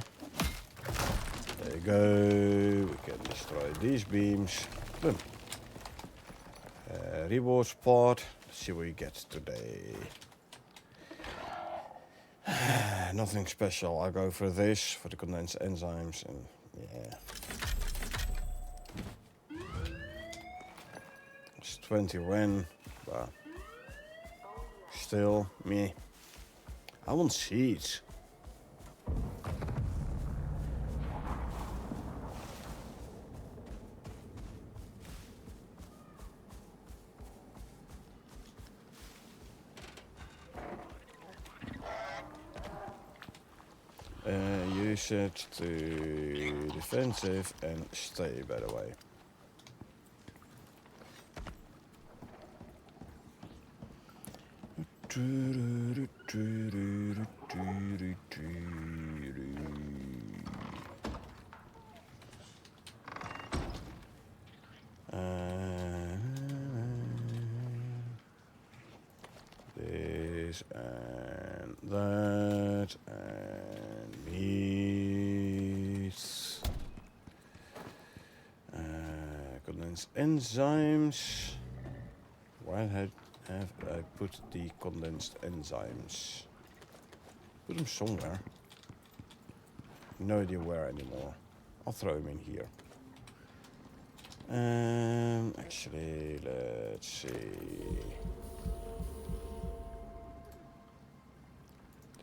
There you go. We can destroy these beams. Boom. Reward spot. Let's see what we get today. Nothing special. I'll go for this, for the condensed enzymes, and yeah. It's 20 Ren, but still, me. I want seeds. Use it to defensive and stay, by the way. This and that and these condensed enzymes. Where have I put the condensed enzymes? Put them somewhere. No idea where anymore. I'll throw them in here. Actually, let's see.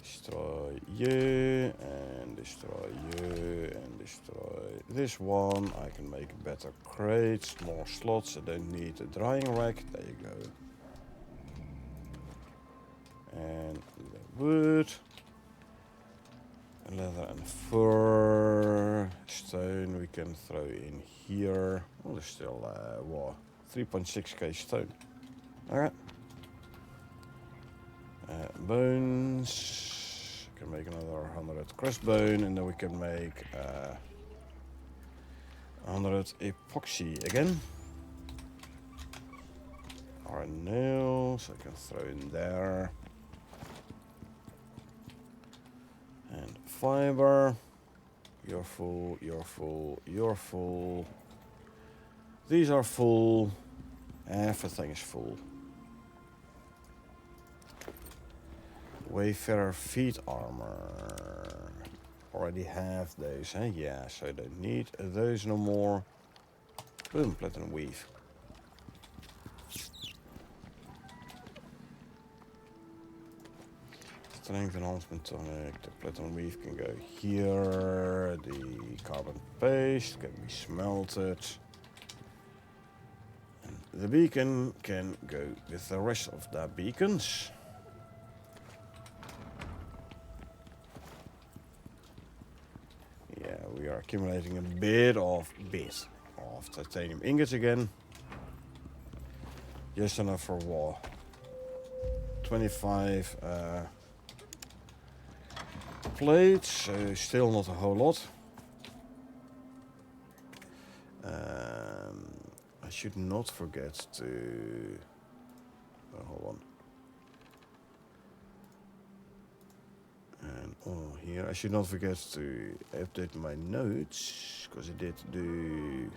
Destroy you, and destroy you, and destroy this one. I can make better crates, more slots. I don't need a drying rack. There you go. And the wood, leather and fur, stone we can throw in here. Oh, there's still, what, 3.6k stone. Alright. Bones. Can make another 100 crossbone, and then we can make 100 epoxy again. Iron nails I can throw in there. And fiber. You're full, you're full, you're full. These are full. Everything is full. Wayfarer feet armor. Already have those, huh? Yeah, so I don't need those no more. Boom, platinum weave. Strength enhancement tonic. The platinum weave can go here. The carbon paste can be smelted. And the beacon can go with the rest of the beacons. Yeah, we are accumulating a bit of of titanium ingots again. Just enough for war. 25 plates, so still not a whole lot. I should not forget to... hold on. And here I should not forget to update my notes, because I did do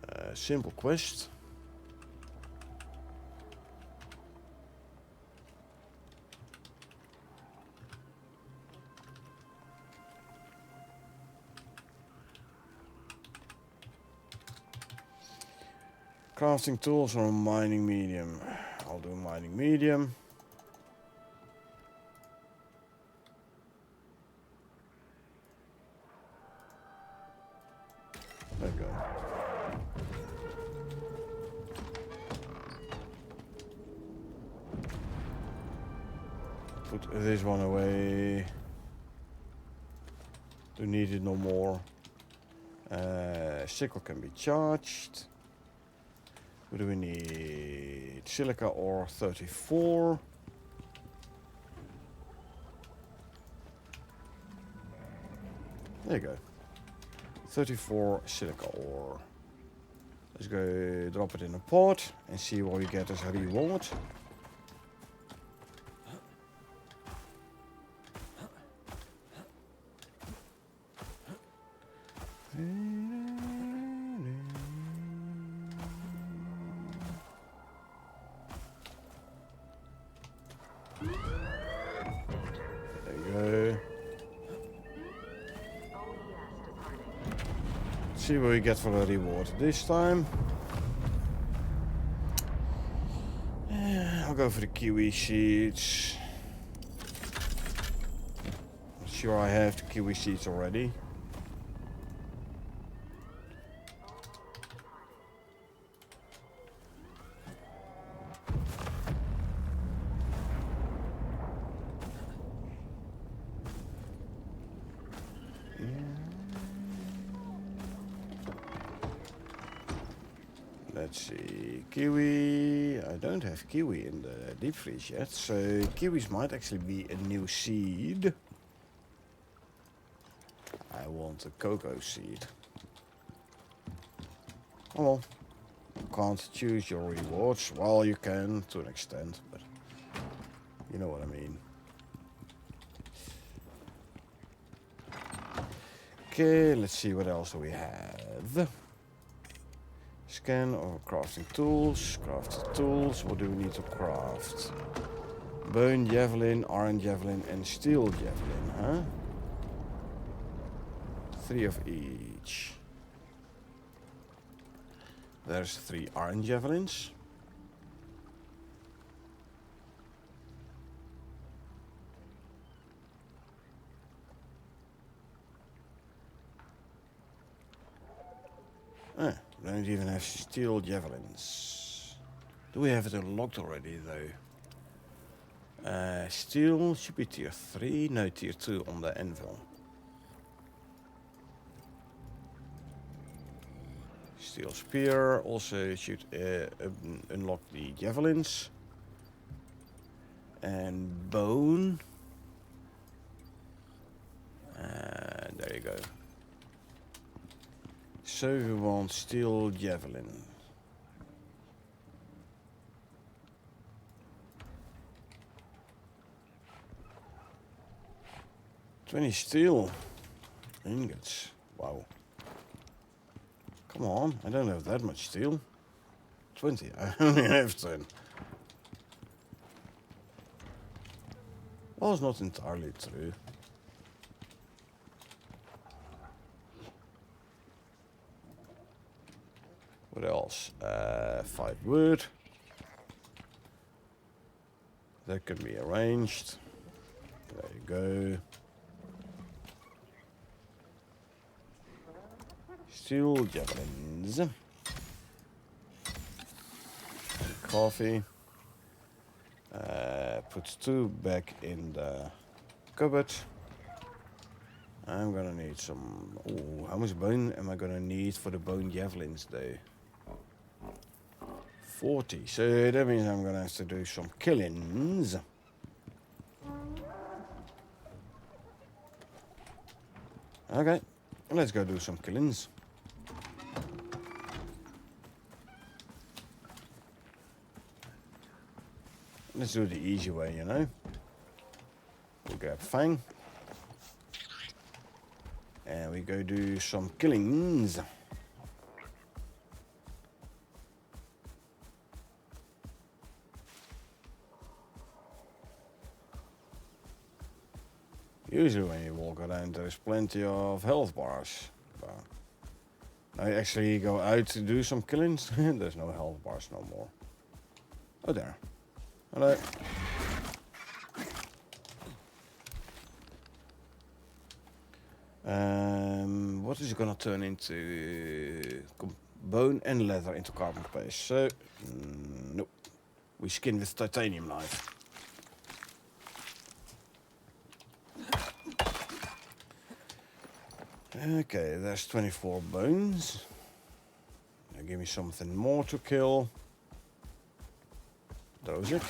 a simple quest. Crafting tools or mining medium? I'll do mining medium. There we go. Put this one away. Don't need it no more. Sickle can be charged. What do we need? Silica ore 34. There you go. 34 silica ore. Let's go drop it in a pot and see what we get as a reward. See what we get for the reward this time. I'll go for the kiwi seeds. I'm sure I have the kiwi seeds already. Let's see, kiwi. I don't have kiwi in the deep freeze yet, so kiwis might actually be a new seed. I want a cocoa seed. Oh well, you can't choose your rewards. Well, you can to an extent, but you know what I mean. Okay, let's see what else do we have. Scan or crafting tools. Crafted tools. What do we need to craft? Bone javelin, iron javelin, and steel javelin, huh? 3 of each. There's 3 iron javelins. We don't even have steel javelins. Do we have it unlocked already though? Steel should be tier 3, no tier 2 on the anvil. Steel spear also should unlock the javelins. And bone. There you go. So we want steel javelin. $20 steel ingots. Wow. Come on, I don't have that much steel. 20, I only have 10. Well, it's not entirely true. What else? 5 wood. That can be arranged. There you go. Steel javelins. And coffee. Put 2 back in the cupboard. I'm gonna need some... Oh, how much bone am I gonna need for the bone javelins though? 40, so that means I'm gonna have to do some killings. Okay, let's go do some killings. Let's do it the easy way, you know. We'll grab Fang. And we go do some killings. Usually when you walk around there's plenty of health bars. But I actually go out to do some killings. There's no health bars no more. Oh there. Hello. What is it gonna turn into? Bone and leather into carbon paste. So, nope. We skin with titanium knife. Okay, there's 24 bones. Now give me something more to kill. Those it.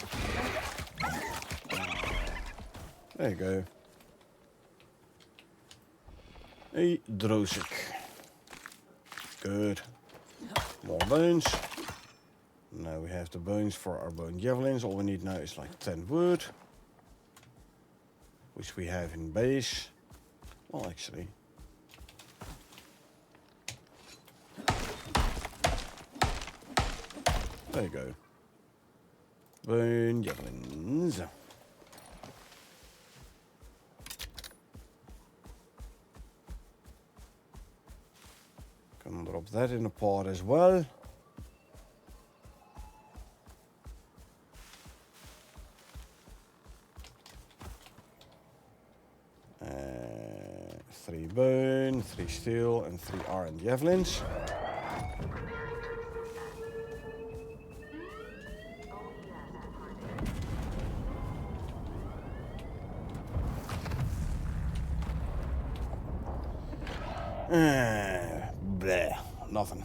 There you go. A Drosik. Good. More bones. Now we have the bones for our bone javelins. All we need now is like 10 wood. Which we have in base. Well, actually. There you go. Bone javelins. Can drop that in a pot as well. Three bone, 3 steel, and 3 iron javelins. Bleh, nothing.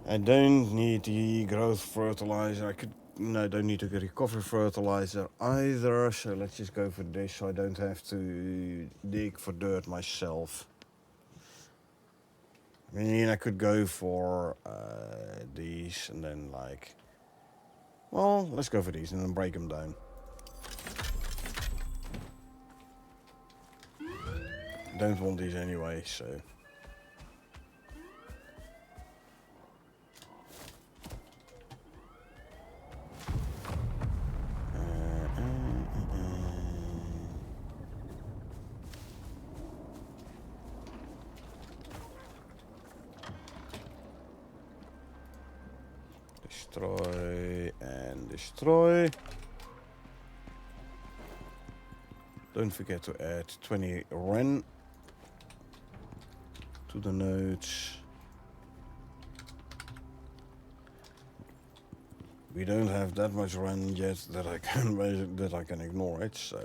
I don't need the growth fertilizer. I don't need to get recovery fertilizer either. So let's just go for this so I don't have to dig for dirt myself. I mean, I could go for these and then like... Well, let's go for these and then break them down. Don't want these anyway, so... Destroy and destroy. Don't forget to add 20 Ren to the nodes. We don't have that much Ren yet that I can ignore it, so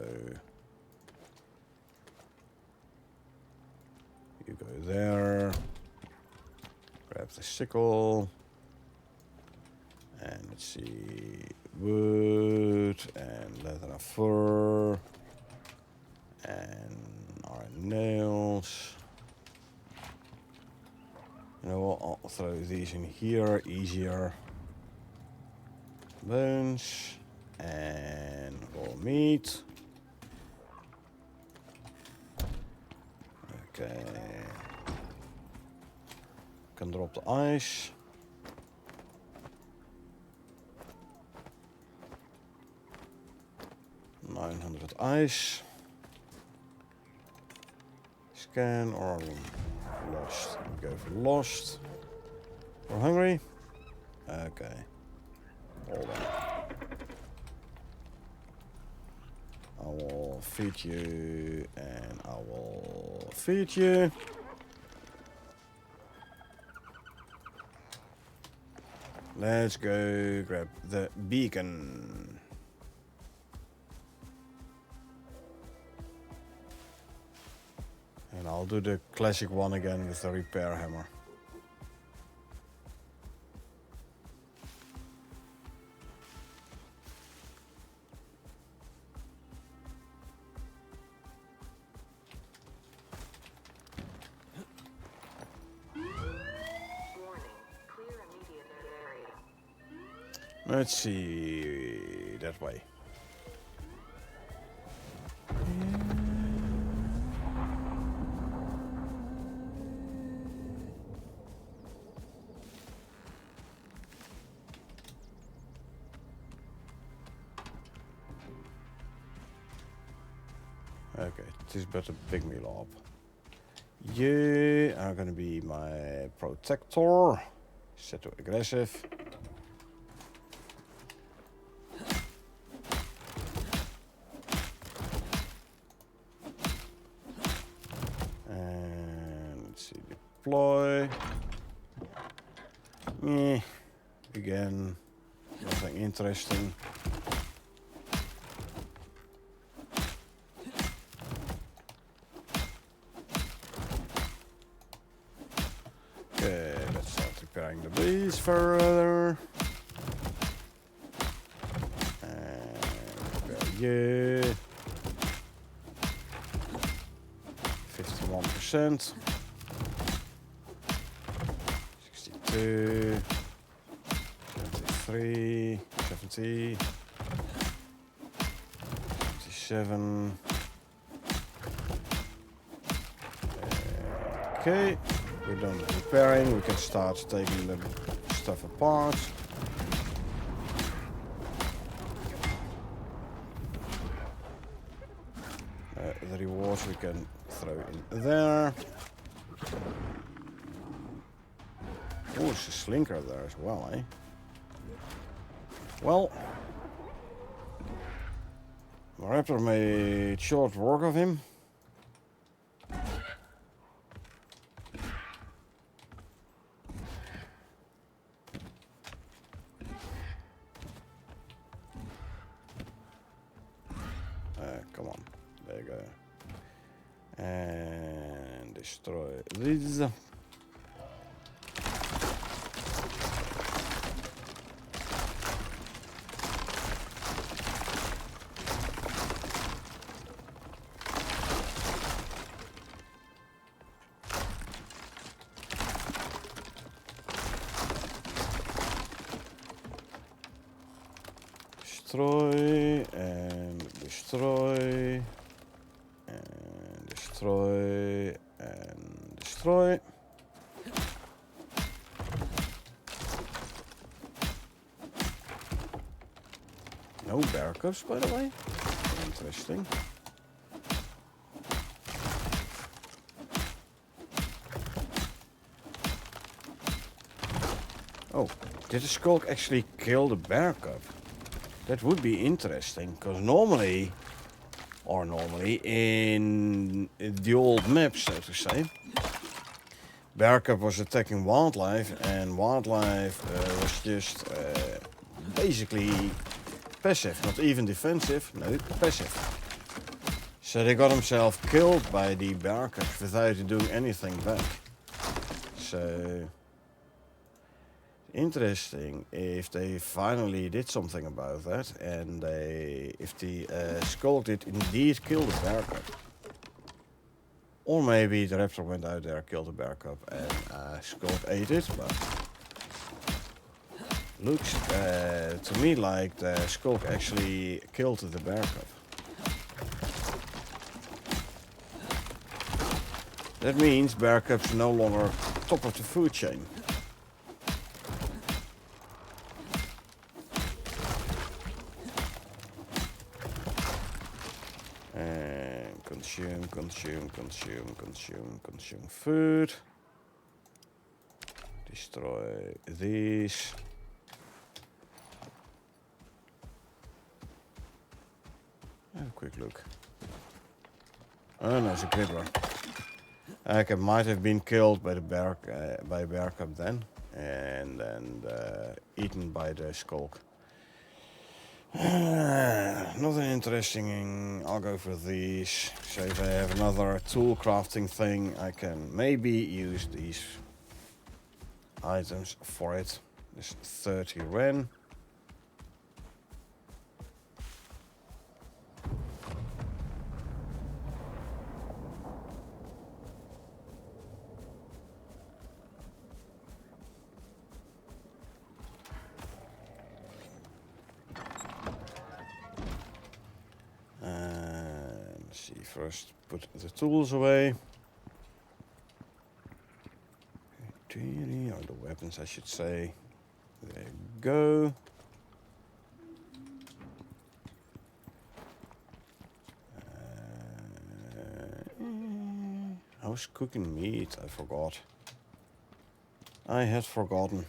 you go there, grab the sickle, and let's see, wood and leather fur and iron nails. You know what, I'll throw these in here, easier. Bones and raw meat. Okay. Can drop the ice. $900 ice. Scan or lost. We go for lost. We're hungry. Okay. Hold on. I will feed you and I will feed you. Let's go grab the beacon. I'll do the classic one again with the repair hammer. Let's see, that way. Okay, it is better pick me up. You are gonna be my protector. Set to aggressive. And let's see, deploy. Again, nothing interesting. Okay, let's start repairing the base further. And repair you. 51%. 62. 73. 70. 77. Okay. We're done repairing, we can start taking the stuff apart. The rewards we can throw in there. Oh, there's a slinker there as well, eh? Well, the raptor made short work of him. Come on, there you go. And destroy these. Destroy and destroy and destroy and destroy. No bear cubs, by the way. Interesting. Oh, did the skulk actually kill the bear cub? That would be interesting, because normally in the old map, so to say, bear cub was attacking wildlife, and wildlife was just basically passive, not even defensive, no, passive. So they got themselves killed by the bear cubs without doing anything back. So interesting if they finally did something about that, and if the skull did indeed kill the bear cub. Or maybe the raptor went out there, killed the bear cub, and skull ate it, but looks to me like the skull actually killed the bear cub. That means bear cubs are no longer top of the food chain. And consume food. Destroy these. Have a quick look. Oh no, it's a crippler. Okay, might have been killed by the bear cub then, and then eaten by the skulk. Nothing interesting. I'll go for these. So if I have another tool crafting thing, I can maybe use these items for it. There's 30 Ren. Let's see, first put the tools away. Or the weapons, I should say. There you go. I was cooking meat, I forgot. I had forgotten.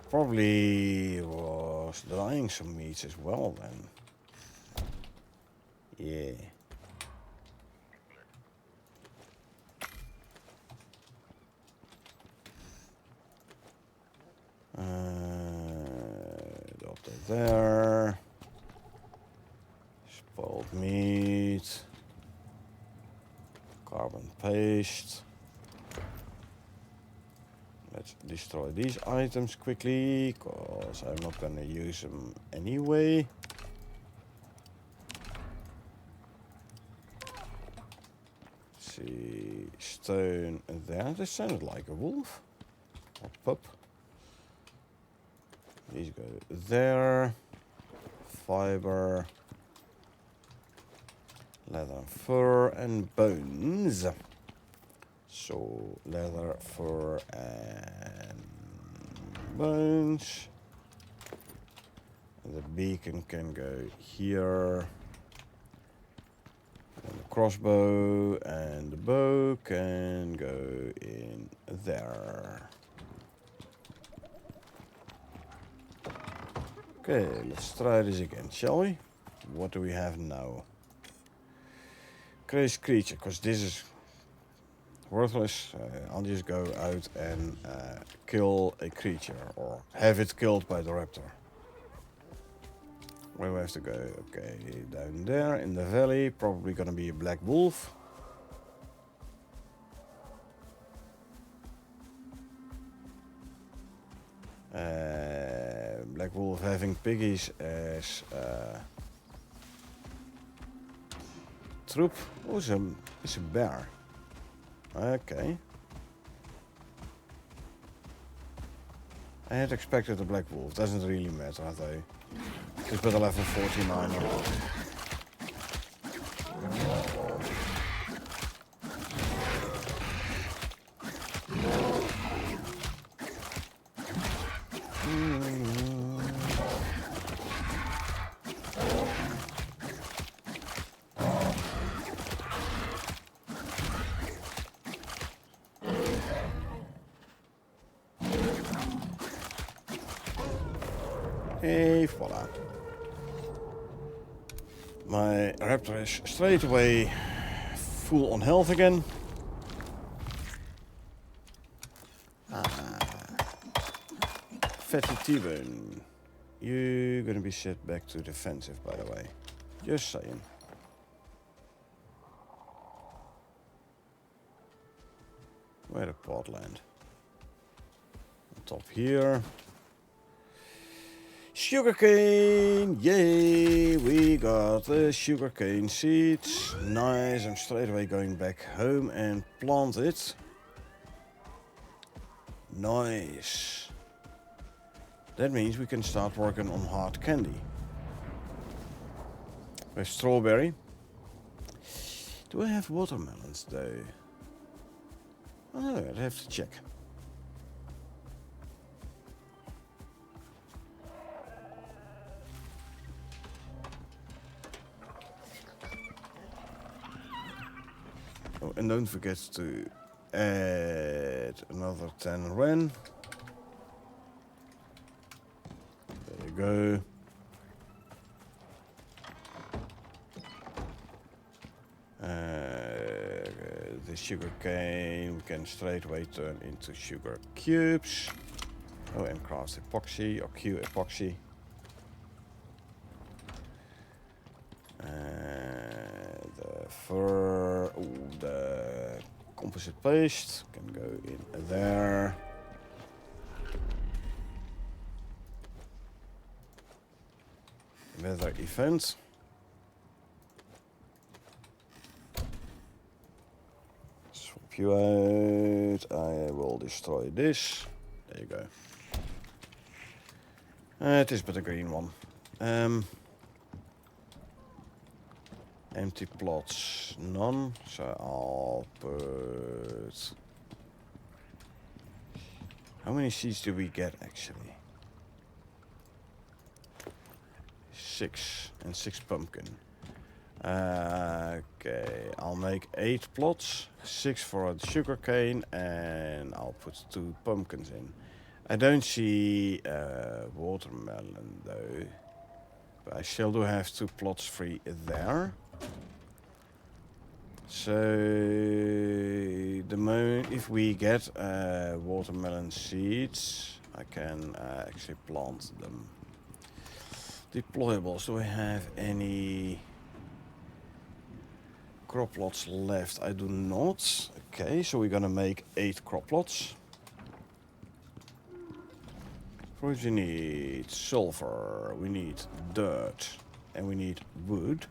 Probably was drying some meats as well then. Yeah. Up there. Spoiled meat. Carbon paste. Let's destroy these items quickly, because I'm not gonna use them anyway. Let's see, stone there. This sounded like a wolf or pup. These go there. Fiber, leather, fur, and bones. So leather, fur, and bones. The beacon can go here. And the crossbow and the bow can go in there. Okay, let's try this again, shall we? What do we have now? Crazy creature, because this is worthless. I'll just go out and kill a creature, or have it killed by the raptor. Where do we have to go? Okay, down there in the valley, probably gonna be a black wolf. Black wolf having piggies as troop. Oh, it's a bear. Okay. I had expected a black wolf. Doesn't really matter though. Just put a level 49 on. Hey, voila. My raptor is straight away full on health again. Fatty T-bone. You're gonna be set back to defensive, by the way. Just saying. Where the pot land? On top here. Sugarcane! Yay! We got the sugarcane seeds. Nice. I'm straight away going back home and plant it. Nice. That means we can start working on hard candy. With strawberry. Do I have watermelons though? Oh, I'd have to check. Oh, and don't forget to add another 10 Ren. There you go. The sugar cane we can straight away turn into sugar cubes. Oh, and craft epoxy or Q epoxy. The fur, the composite paste can go in there. Weather event. Swap you out. I will destroy this. There you go. It is but a green one. Empty plots, none. So I'll put... How many seeds do we get actually? 6 and 6 pumpkin. Okay, I'll make 8 plots, 6 for the sugarcane, and I'll put 2 pumpkins in. I don't see watermelon though, but I still do have 2 plots free there. So the moment if we get watermelon seeds, I can actually plant them. Deployables. Do I have any crop plots left? I do not. Okay, so we're gonna make 8 crop plots. What do we need? Sulfur. We need dirt, and we need wood.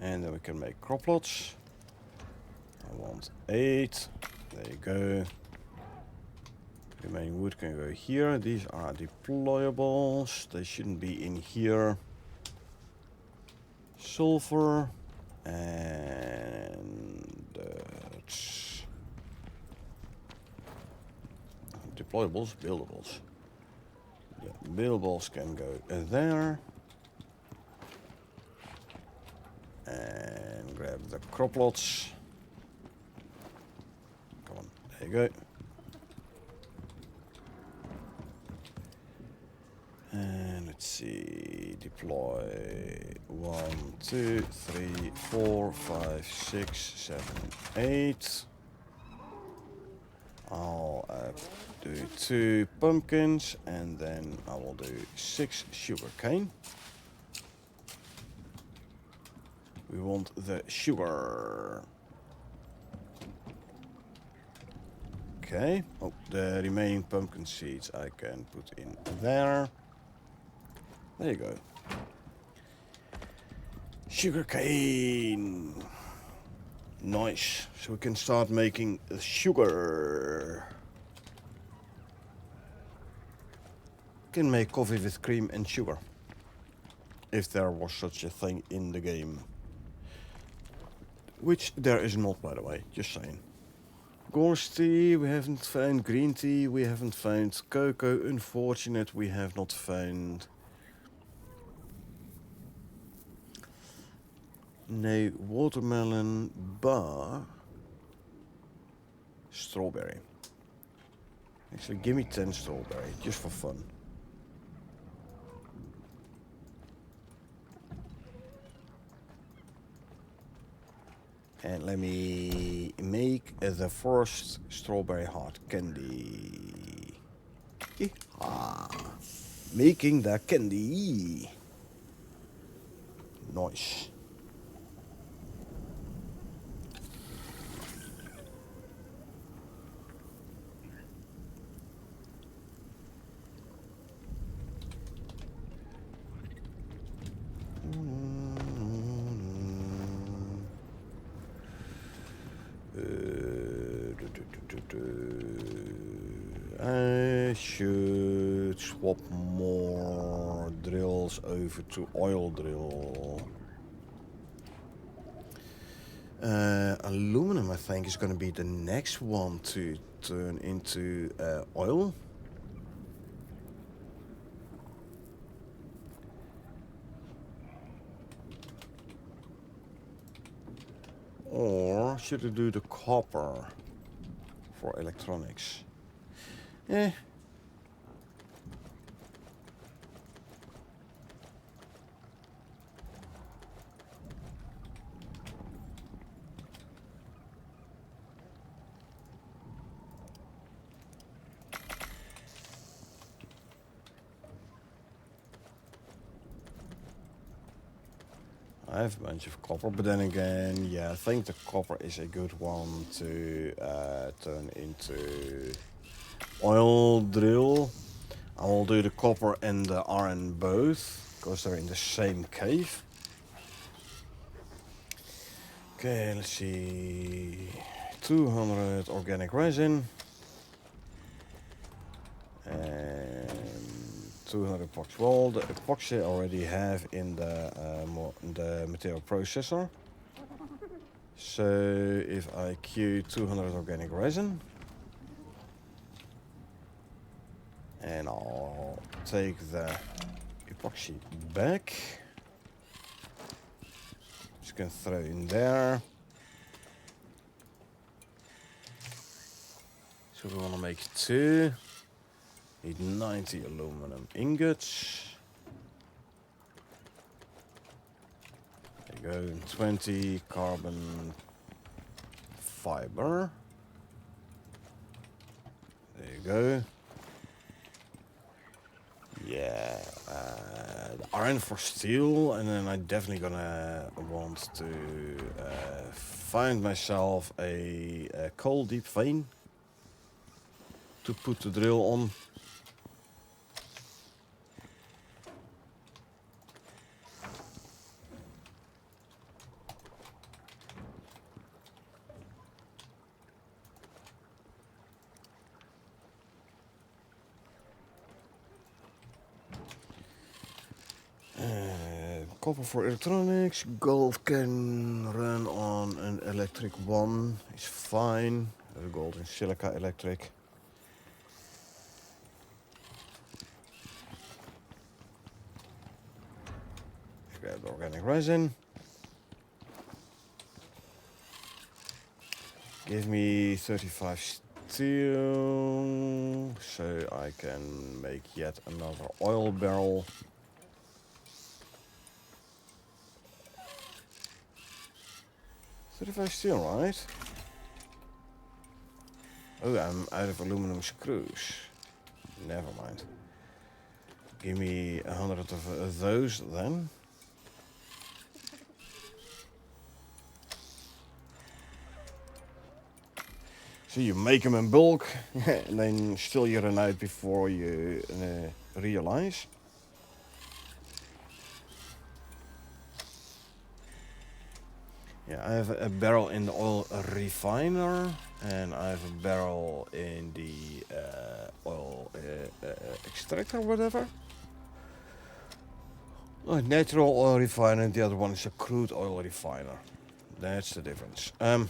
And then we can make crop plots. I want 8. There you go. Remaining wood can go here. These are deployables. They shouldn't be in here. Sulfur and deployables, buildables. The buildables can go there. And grab the crop plots. Come on, there you go. And let's see, deploy 1, 2, 3, 4, 5, 6, 7, 8. I'll do 2 pumpkins and then I will do 6 sugarcane. We want the sugar. Okay. Oh, the remaining pumpkin seeds I can put in there. There you go. Sugarcane. Nice. So we can start making sugar. Can make coffee with cream and sugar. If there was such a thing in the game. Which there is not, by the way, just saying. Gorse tea, we haven't found. Green tea, we haven't found. Cocoa, unfortunate, we have not found. No watermelon, but strawberry. Actually, give me 10 strawberry, just for fun. And let me make the first strawberry hard candy. Making the candy. Nice. I should swap more drills over to oil drill. Aluminum, I think, is going to be the next one to turn into oil. Or should I do the copper for electronics? Eh. I have a bunch of copper, but then again, yeah, I think the copper is a good one to turn into oil drill. I will do the copper and the iron both, because they're in the same cave. Okay, let's see. 200 organic resin. And 200 epoxy. Well, the epoxy I already have in the material processor. So if I queue 200 organic resin, and I'll take the epoxy back. Just gonna throw in there. So we want to make 2. Need 90 aluminum ingots. There you go. 20 carbon fiber. There you go. Yeah, the iron for steel, and then I'm definitely gonna want to find myself a coal deep vein to put the drill on. Copper for electronics. Gold can run on an electric one. It's fine. Gold and silica electric. Grab the organic resin. Give me 35 steel, so I can make yet another oil barrel. If I steel, right? Oh, I'm out of aluminum screws. Never mind. Give me 100 of those then. So you make them in bulk, and then still you run out before you realize. Yeah, I have a barrel in the oil refiner, and I have a barrel in the oil extractor or whatever. Oh, natural oil refiner, and the other one is a crude oil refiner. That's the difference. You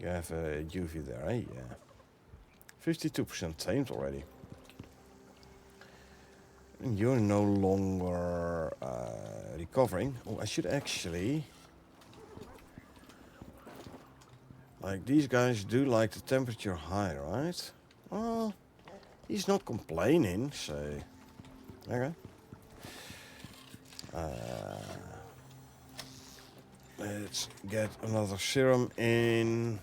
have a UV there, eh? Yeah. 52% tamed already. And you're no longer recovering. Oh, I should actually... Like, these guys do like the temperature high, right? Well, he's not complaining, so... Okay. Let's get another serum in.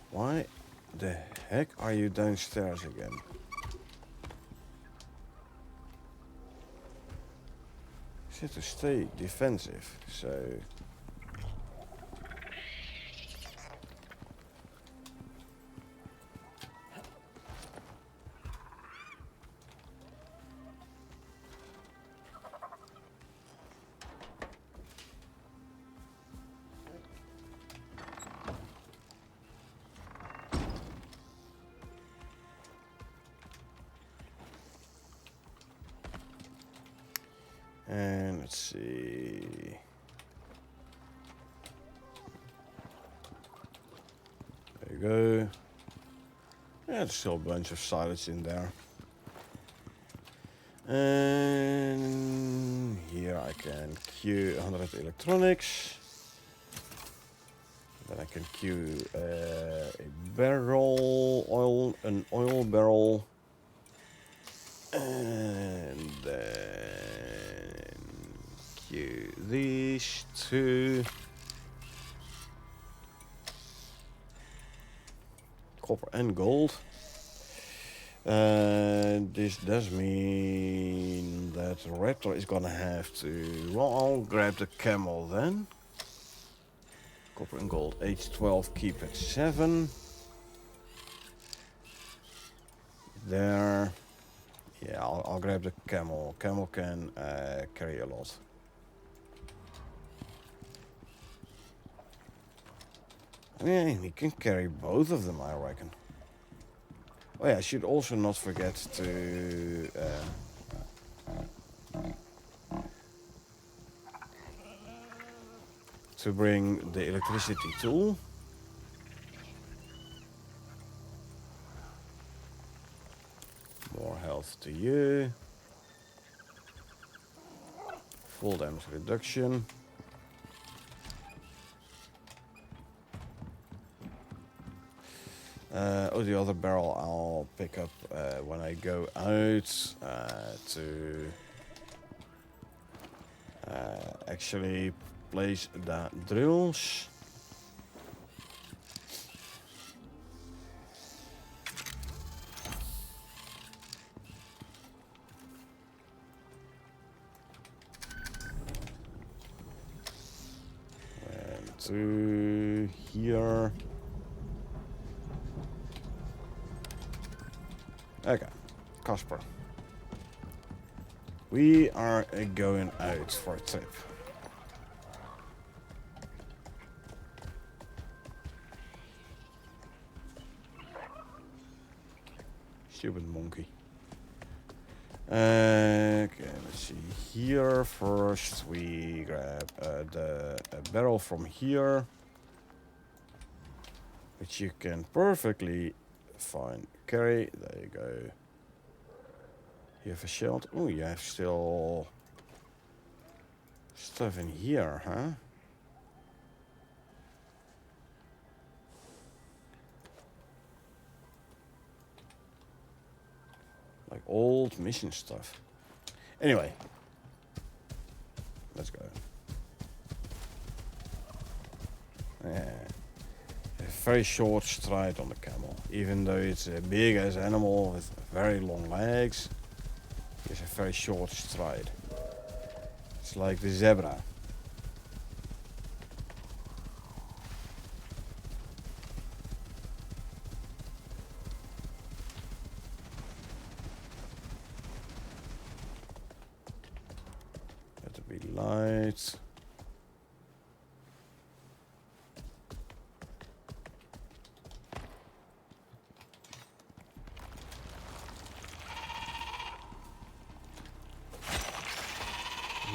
Why the heck are you downstairs again? You have to stay defensive, so... And let's see... There you go. Yeah, there's still a bunch of silage in there. And here I can queue 100 electronics. Then I can queue a barrel, an oil barrel. And then queue these two. Copper and gold. This does mean that Raptor is gonna have to... Well, I'll grab the camel then. Copper and gold. H12, keep at 7. There. Yeah, I'll grab the camel. Camel can carry a lot. I mean, he can carry both of them, I reckon. Oh yeah, I should also not forget to bring the electricity tool. More health to you. Full damage reduction. Oh, the other barrel I'll pick up when I go out to actually place the drills. And to here. Okay, Casper. We are going out for a trip. Stupid monkey. Okay, let's see. Here first we grab the barrel from here, which you can perfectly fine carry. There you go. You have a shield. Oh, you have still stuff in here, huh? Like old mission stuff. Anyway, let's go. Yeah. A very short stride on the camel. Even though it's a big ass animal with very long legs, it's a very short stride. It's like the zebra. Let it be light.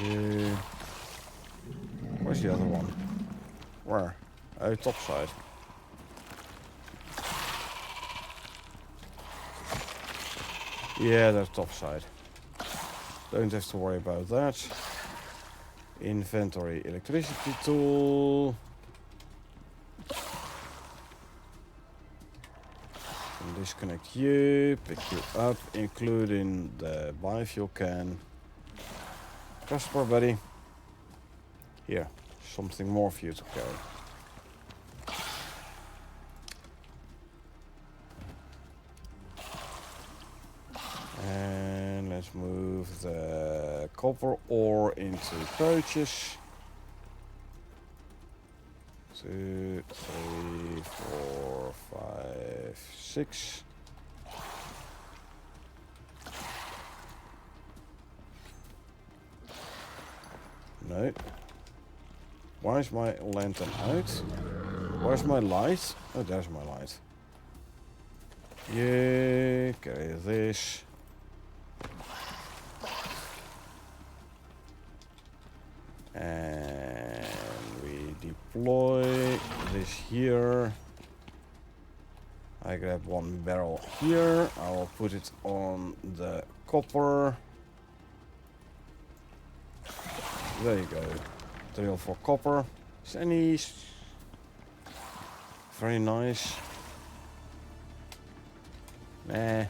Yeah. Where's the other one? Where? Oh, top side. Yeah, that's top side. Don't have to worry about that. Inventory electricity tool. And disconnect you, pick you up, including the biofuel can. Casper, buddy. Here, something more for you to carry. And let's move the copper ore into pouches. 2, 3, 4, 5, 6. No. Why is my lantern out? Where's my light? Oh, there's my light. Yeah, carry this. And we deploy this here. I grab one barrel here. I will put it on the copper. There you go. Drill for copper. Sannies. Very nice. Nah.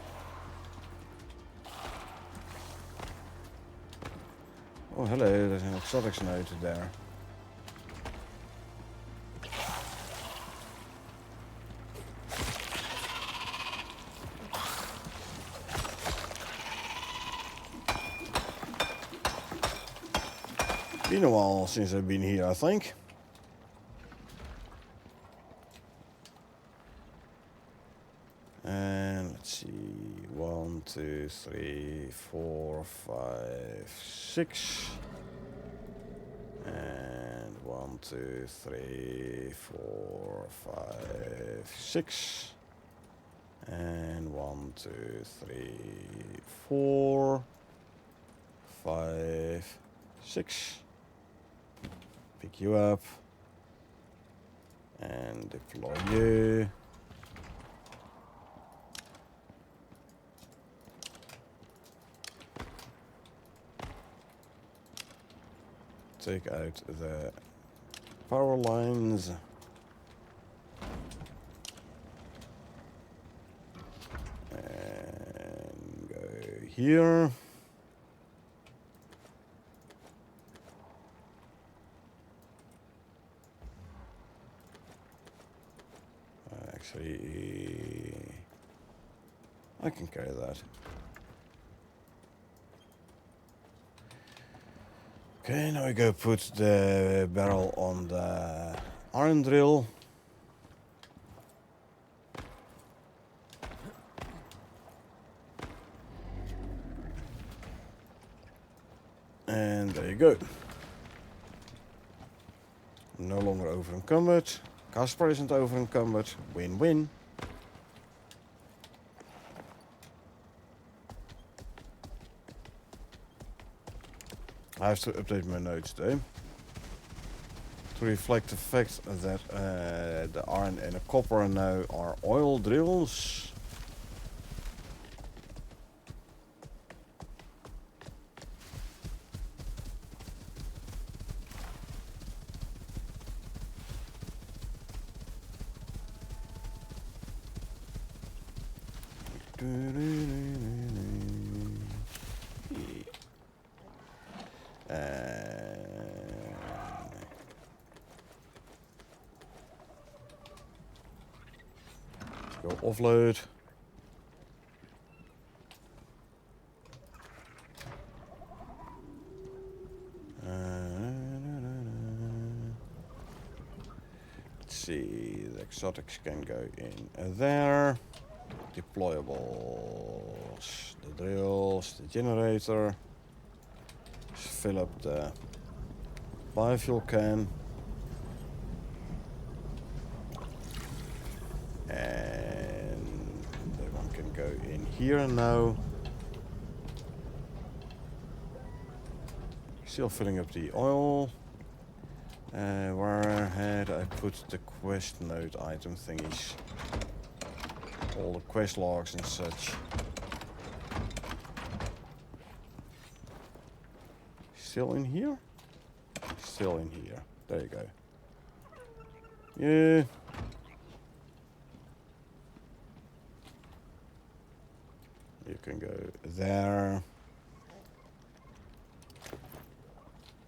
Oh, hello, there's an exotics note there. Been a while since I've been here, I think. And let's see, 1, 2, 3, 4, 5, 6. And 1, 2, 3, 4, 5, 6. And 1, 2, 3, 4, 5, 6. Pick you up and deploy you. Take out the power lines. And go here. Actually, I can carry that. Okay, now we go put the barrel on the iron drill. And there you go. No longer over encumbered. Casper isn't over encumbered. Win-win. I have to update my notes though, to reflect the fact that the iron and the copper now are oil drills. Go offload. Let's see, the exotics can go in there. Deployables, the drills, the generator. Just fill up the biofuel can. And that one can go in here now. Still filling up the oil. Where had I put the quest node item thingies? All the quest logs and such. Still in here? Still in here. There you go. Yeah. You can go there.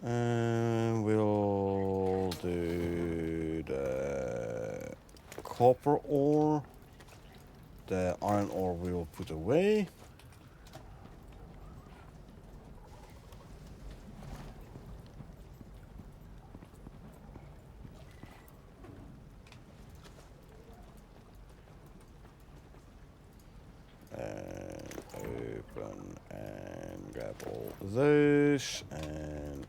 And we'll do the copper ore. The iron ore we'll put away. And open and grab all those, and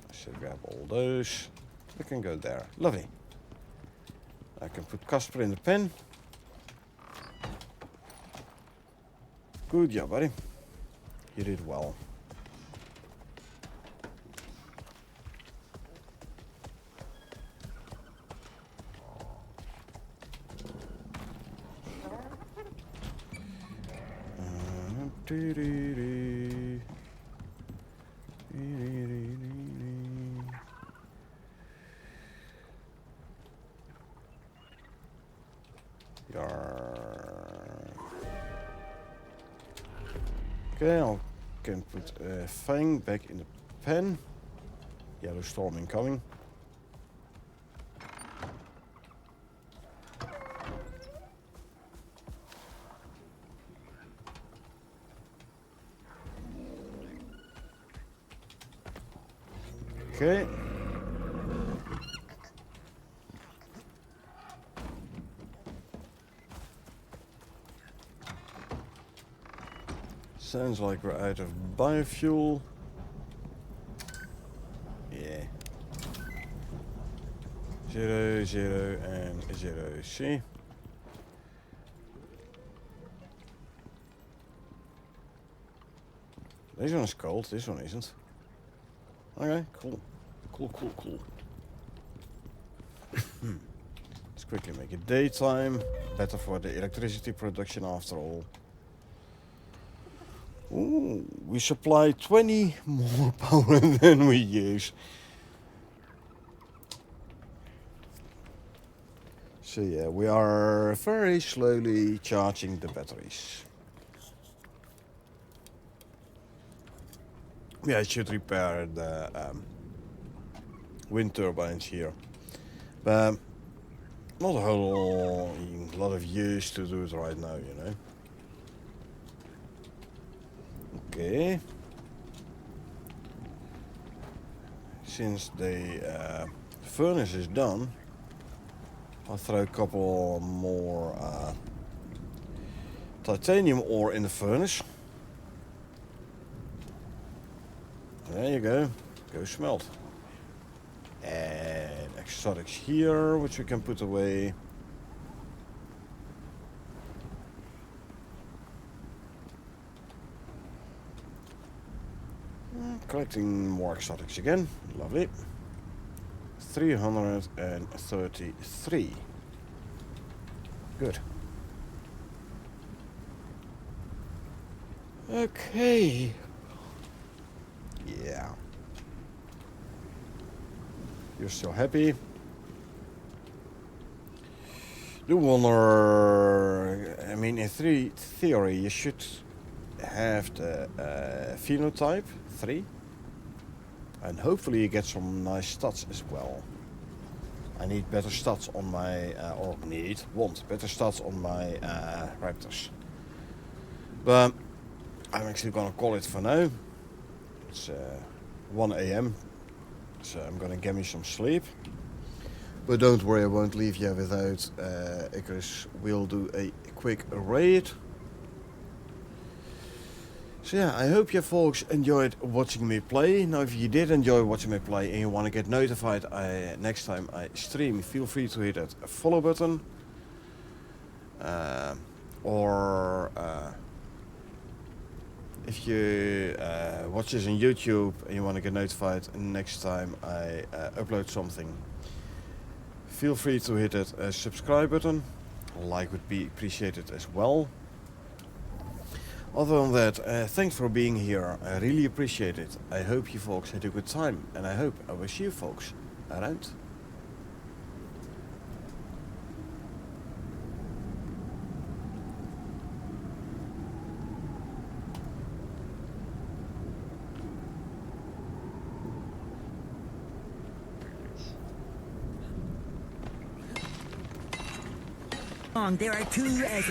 I should grab all those. We can go there. Lovely. I can put Casper in the pen. Good job, buddy. You did well. Okay, I'll can put a Fang back in the pen. Yellow storm incoming. Okay. Sounds like we're out of biofuel. Yeah. 0, 0 and 0. See? This one is cold, this one isn't. Okay, cool. Cool. Let's quickly make it daytime. Better for the electricity production after all. Ooh, we supply 20 more power than we use. So yeah, we are very slowly charging the batteries. Yeah, I should repair the wind turbines here. But not a whole lot of use to do it right now, you know. Okay. Since the furnace is done, I'll throw a couple more titanium ore in the furnace. There you go. Go smelt. And exotics here, which we can put away. Collecting more exotics again. Lovely. 333. Good. Okay. Yeah. You're still happy? Do wonder. I mean, in theory, you should have the phenotype 3, and hopefully you get some nice stats as well. I need better stats on my, want better stats on my raptors. But I'm actually gonna call it for now. It's 1 AM, so I'm gonna get me some sleep. But don't worry, I won't leave you without Icarus. We'll do a quick raid. So yeah, I hope you folks enjoyed watching me play. Now if you did enjoy watching me play and you want to get notified next time I stream, feel free to hit that follow button. If you watch this on YouTube and you want to get notified next time I upload something, feel free to hit that subscribe button. A like would be appreciated as well. Other than that, thanks for being here. I really appreciate it. I hope you folks had a good time, and I hope I will see you folks around. There are two as